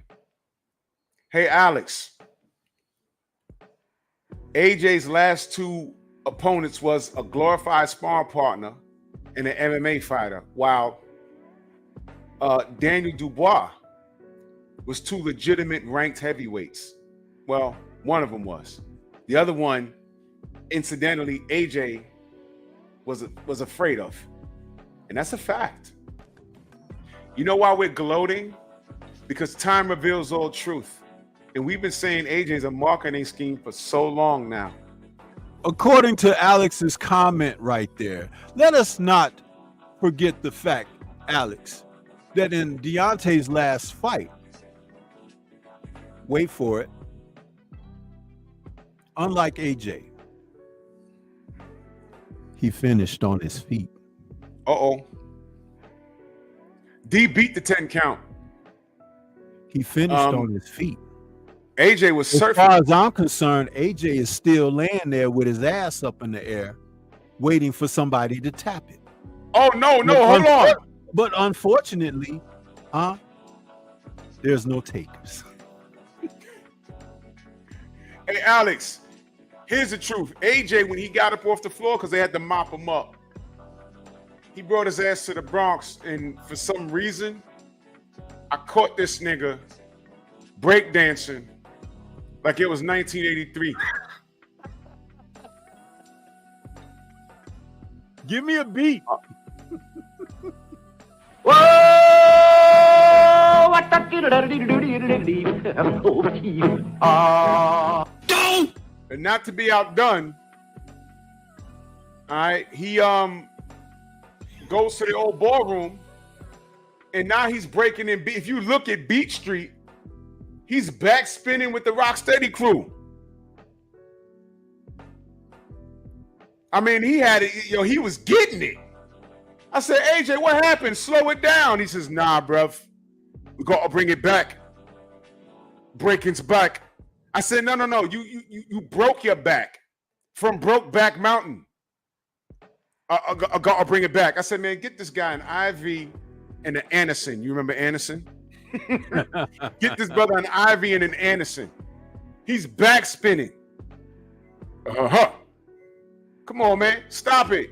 Hey, Alex. AJ's last two opponents was a glorified sparring partner and an MMA fighter, while Daniel Dubois was two legitimate ranked heavyweights. Well, one of them was. The other one, incidentally, AJ was afraid of. And that's a fact. You know why we're gloating? Because time reveals all truth. And we've been saying AJ's a marketing scheme for so long now. According to Alex's comment right there, let us not forget the fact, Alex, that in Deontay's last fight, wait for it, unlike AJ, he finished on his feet. Uh-oh. D beat the 10 count. He finished on his feet. AJ was surfing. As far as I'm concerned, AJ is still laying there with his ass up in the air, waiting for somebody to tap it. Oh, no, hold on. But unfortunately, there's no takers. Hey, Alex, here's the truth. AJ, when he got up off the floor, because they had to mop him up, he brought his ass to the Bronx, and for some reason, I caught this nigga breakdancing like it was 1983. Give me a beat. And not to be outdone, all right, he goes to the old ballroom, and now he's breaking in. If you look at Beach Street, he's back spinning with the Rocksteady crew. I mean, he had it, he was getting it. I said, AJ, what happened? Slow it down. He says, nah, bruv. We gotta bring it back. Breaking's back. I said, no. You broke your back from Brokeback Mountain. I gotta bring it back. I said, man, get this guy an IV and an Anderson. You remember Anderson? Get this brother an IV and an Anderson. He's back spinning. Come on, man. Stop it.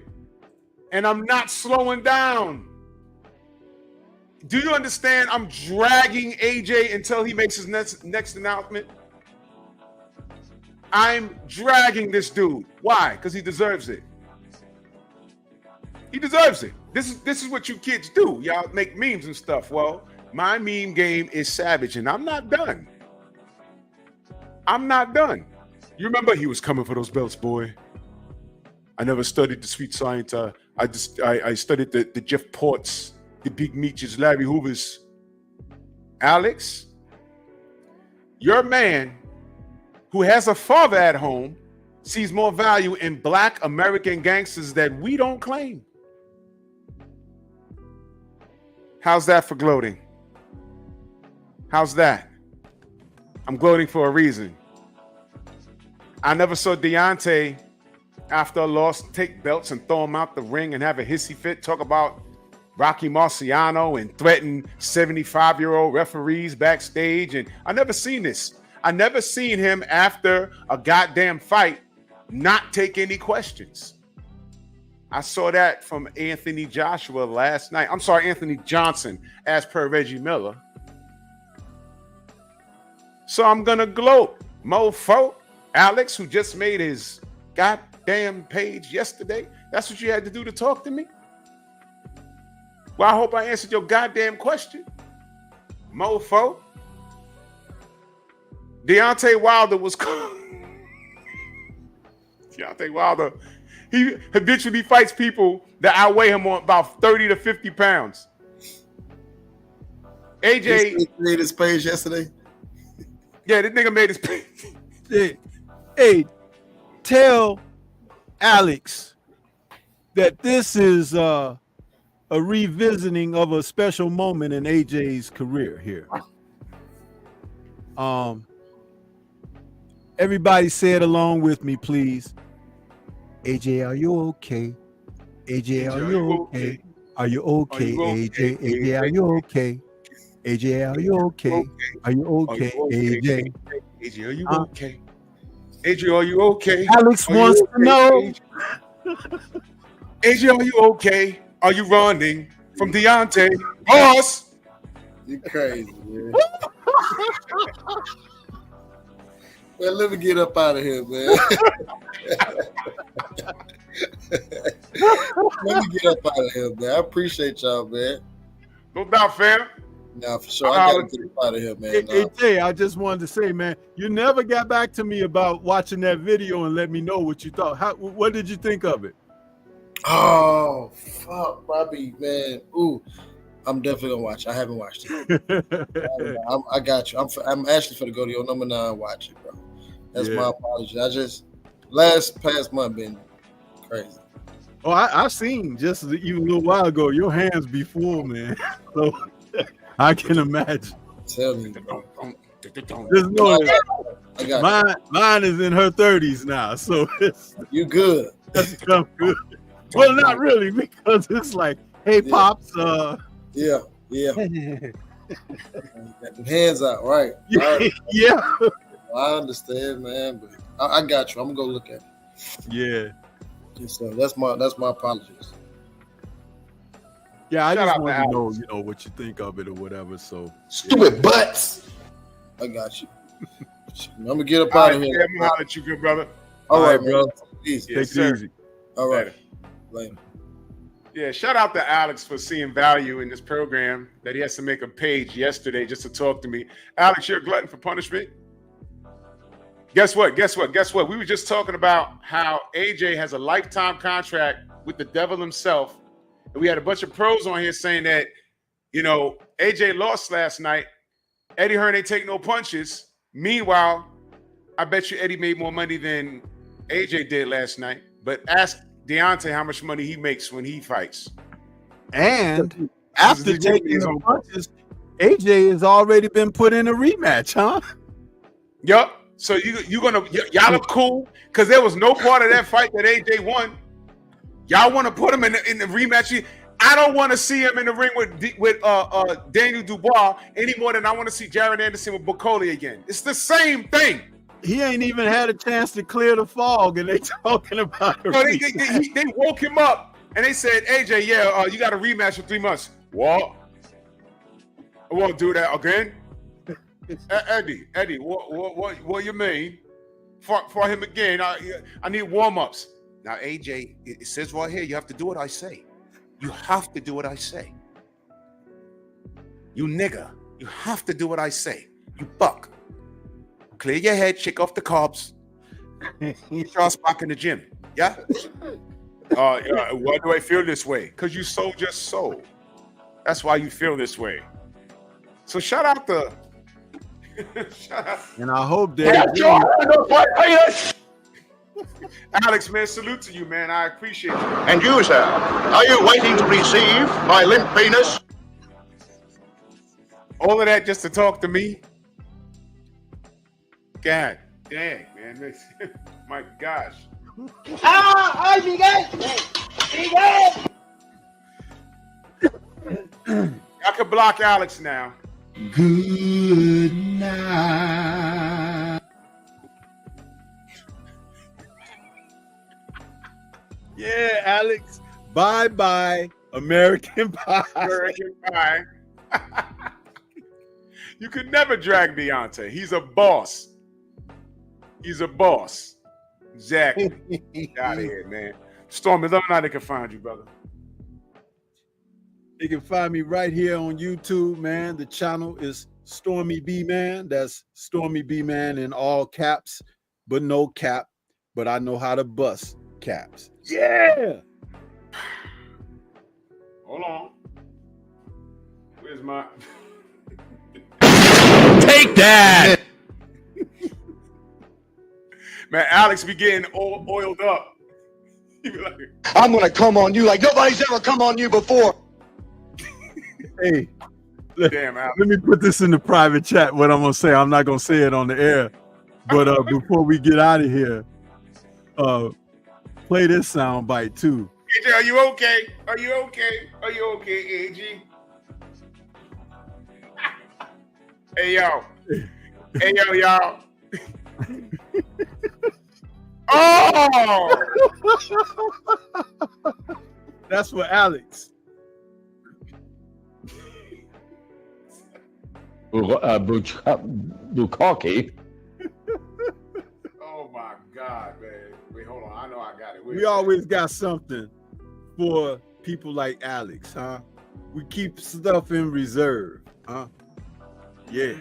And I'm not slowing down. Do you understand? I'm dragging AJ until he makes his next announcement. I'm dragging this dude. Why? Because he deserves it. He deserves it. This is what you kids do. Y'all make memes and stuff. Well, my meme game is savage, and I'm not done. I'm not done. You remember he was coming for those belts, boy. I never studied the sweet science. I studied the Jeff Ports, the Big Meaches, Larry Hoovers. Alex, your man who has a father at home sees more value in Black American gangsters that we don't claim. How's that for gloating? How's that? I'm gloating for a reason. I never saw Deontay, after a loss, take belts and throw them out the ring and have a hissy fit, talk about Rocky Marciano and threaten 75-year-old referees backstage. And I never seen this. I never seen him after a goddamn fight not take any questions. I saw that from Anthony Joshua last night. I'm sorry, Anthony Johnson, as per Reggie Miller. So I'm going to gloat. Mofo, Alex, who just made his goddamn page yesterday, that's what you had to do to talk to me? Well, I hope I answered your goddamn question. Mofo. Deontay Wilder was Deontay Wilder, he habitually fights people that outweigh him on about 30 to 50 pounds. AJ made his page yesterday. Yeah, this nigga made his page. Hey, tell Alex that this is a revisiting of a special moment in AJ's career here. Everybody say it along with me, please. AJ, are you okay? AJ, are you okay? Are you okay, AJ? AJ, are you okay? AJ, are you okay? Are you okay, AJ? AJ, are you okay? AJ, are you okay? Alex wants to know. AJ, are you okay? Are you running from Deontay? Boss! You crazy, man. Man, let me get up out of here, man. Let me get up out of here, man. I appreciate y'all, man. No doubt, fam. Nah, for sure. I gotta get up out of here, man. Hey, Jay, I just wanted to say, man, you never got back to me about watching that video and let me know what you thought. What did you think of it? Oh, fuck, Bobby, man. Ooh, I'm definitely gonna watch it. I haven't watched it. I got you. I'm actually for to go to your number 9 watch it, bro. That's my apology. Past month been crazy. Oh, I seen just even a little while ago, your hands be full, man. So I can imagine. Tell me, bro. Just know mine is in her 30s now, so you good. That's good. Well, not really, because it's like, hey, pops. Yeah. Hands out, right? Yeah. I understand, man, but I got you. I'm gonna go look at it. Yeah. So that's my apologies. Yeah, I just want to know, what you think of it or whatever. So stupid butts. I got you. I'm gonna get up out of here. I'm gonna at you, good brother. All right, bro. Easy. Take it easy. All right. Later. Yeah, shout out to Alex for seeing value in this program that he has to make a page yesterday just to talk to me. Alex, you're a glutton for punishment. Guess what? We were just talking about how AJ has a lifetime contract with the devil himself. And we had a bunch of pros on here saying that, AJ lost last night. Eddie Hearn ain't take no punches. Meanwhile, I bet you Eddie made more money than AJ did last night. But ask Deontay how much money he makes when he fights. And after taking the punches, AJ has already been put in a rematch, huh? Yup. So y'all are cool because there was no part of that fight that AJ won. Y'all want to put him in the rematch? I don't want to see him in the ring with Daniel Dubois any more than I want to see Jared Anderson with Bukoli again. It's the same thing. He ain't even had a chance to clear the fog, and they talking about it. They woke him up and they said, AJ, you got a rematch for 3 months. What? I won't do that again. Eddie, what you mean? For him again, I need warm-ups. Now, AJ, it says right here, you have to do what I say. You have to do what I say. You nigger, you have to do what I say. You buck. Clear your head, shake off the carbs. Get your ass back in the gym. Yeah? Why do I feel this way? Because you sold your soul. That's why you feel this way. So shout out to and I hope that Alex, man, salute to you, man. I appreciate you. And you, sir, are you waiting to receive my limp penis? All of that just to talk to me? God dang, man. My gosh. ¡Ay, Miguel! ¡Miguel! I could block Alex now. Good night. Yeah, Alex. Bye-bye, American Pie. American Pie. You could never drag Deontay. He's a boss. Exactly. Get out of here, man. Stormy, let me know they can find you, brother. You can find me right here on YouTube, man. The channel is Stormy B Man. That's Stormy B Man in all caps, but no cap. But I know how to bust caps. Yeah. Hold on. Where's my... Take that! Man, Alex be getting oiled up. He be like, I'm gonna come on you like nobody's ever come on you before. Hey, damn, Alex. Let me put this in the private chat. What I'm gonna say, I'm not gonna say it on the air. But before we get out of here, play this sound bite too. AJ, are you okay? Are you okay, AG? Hey, yo. Hey, yo, y'all. Oh! That's for Alex. Bukaki. We always got something for people like Alex, huh? We keep stuff in reserve, huh? Yeah.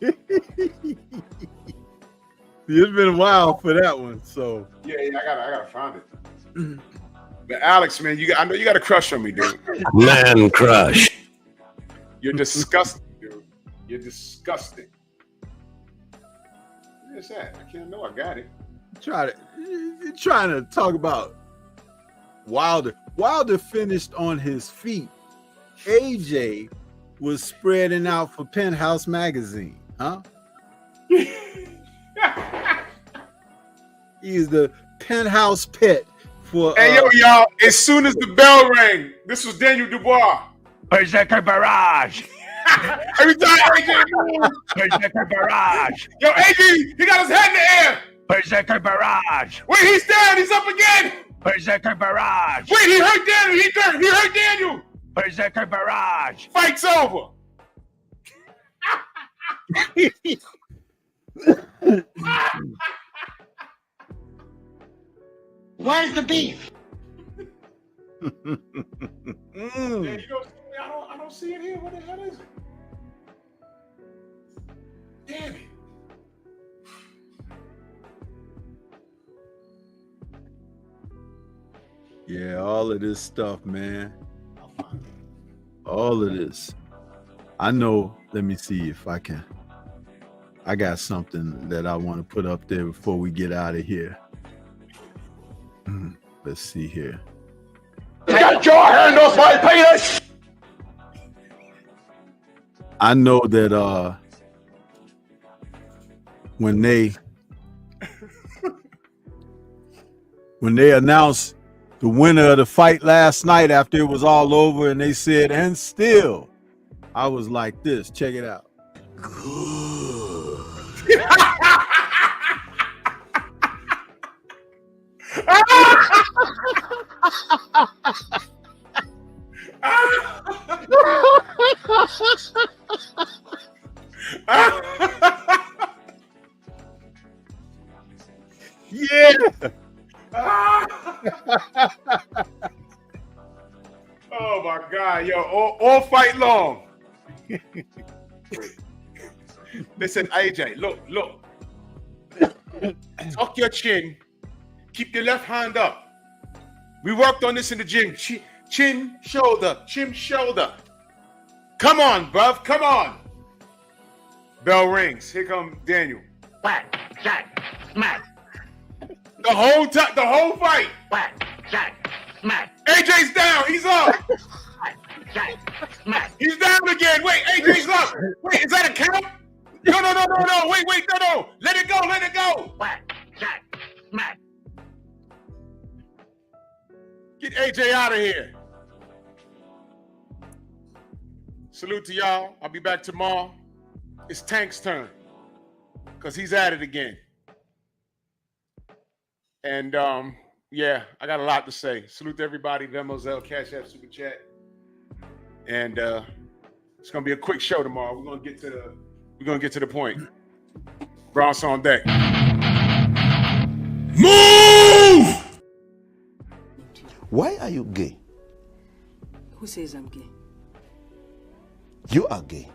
It's been a while for that one, so yeah, I gotta find it. But Alex, man, I know you got a crush on me, dude. Man crush. You're disgusting, dude. You're disgusting. Where's that? I can't know. I got it. You're trying to talk about Wilder. Wilder finished on his feet. AJ was spreading out for Penthouse magazine, huh? He's the Penthouse pet for. Hey, y'all! As soon as the bell rang, this was Daniel Dubois. Berserker Barrage. Every time AJ moves, Berserker Barrage. yo, AJ, he got his head in the air. Berserker Barrage. Wait, he's down. He's up again. Berserker Barrage. Wait, he hurt Daniel. He hurt Daniel. Berserker Barrage. Fight's over. Where's the beef? Yeah, I don't see it here. What the hell is it? Damn it. Yeah, all of this stuff, man. All of this. I know. Let me see if I can. I got something that I want to put up there before we get out of here. Let's see here. Get your hand off my penis! I know that when they announced the winner of the fight last night after it was all over and they said, and still, I was like this. Check it out. Yeah. Oh my God, yo, all fight long. They said, AJ, look. Tuck your chin. Keep your left hand up. We worked on this in the gym. Chin, shoulder. Come on, bruv. Come on. Bell rings. Here come Daniel. Whack, jack, smack. The whole fight. Whack, jack, smack. AJ's down. He's up. Whack, jack, smack. He's down again. Wait, AJ's up. Wait, is that a count? No. Wait, no. Let it go. Whack, jack, smack. Get AJ out of here. Salute to y'all. I'll be back tomorrow. It's Tank's turn because he's at it again. And yeah, I got a lot to say. Salute to everybody. Venmo, Cash App, Super Chat. And it's gonna be a quick show tomorrow. We're gonna get to the point. Bronx on deck. Move! Why are you gay? Who says I'm gay? You are gay.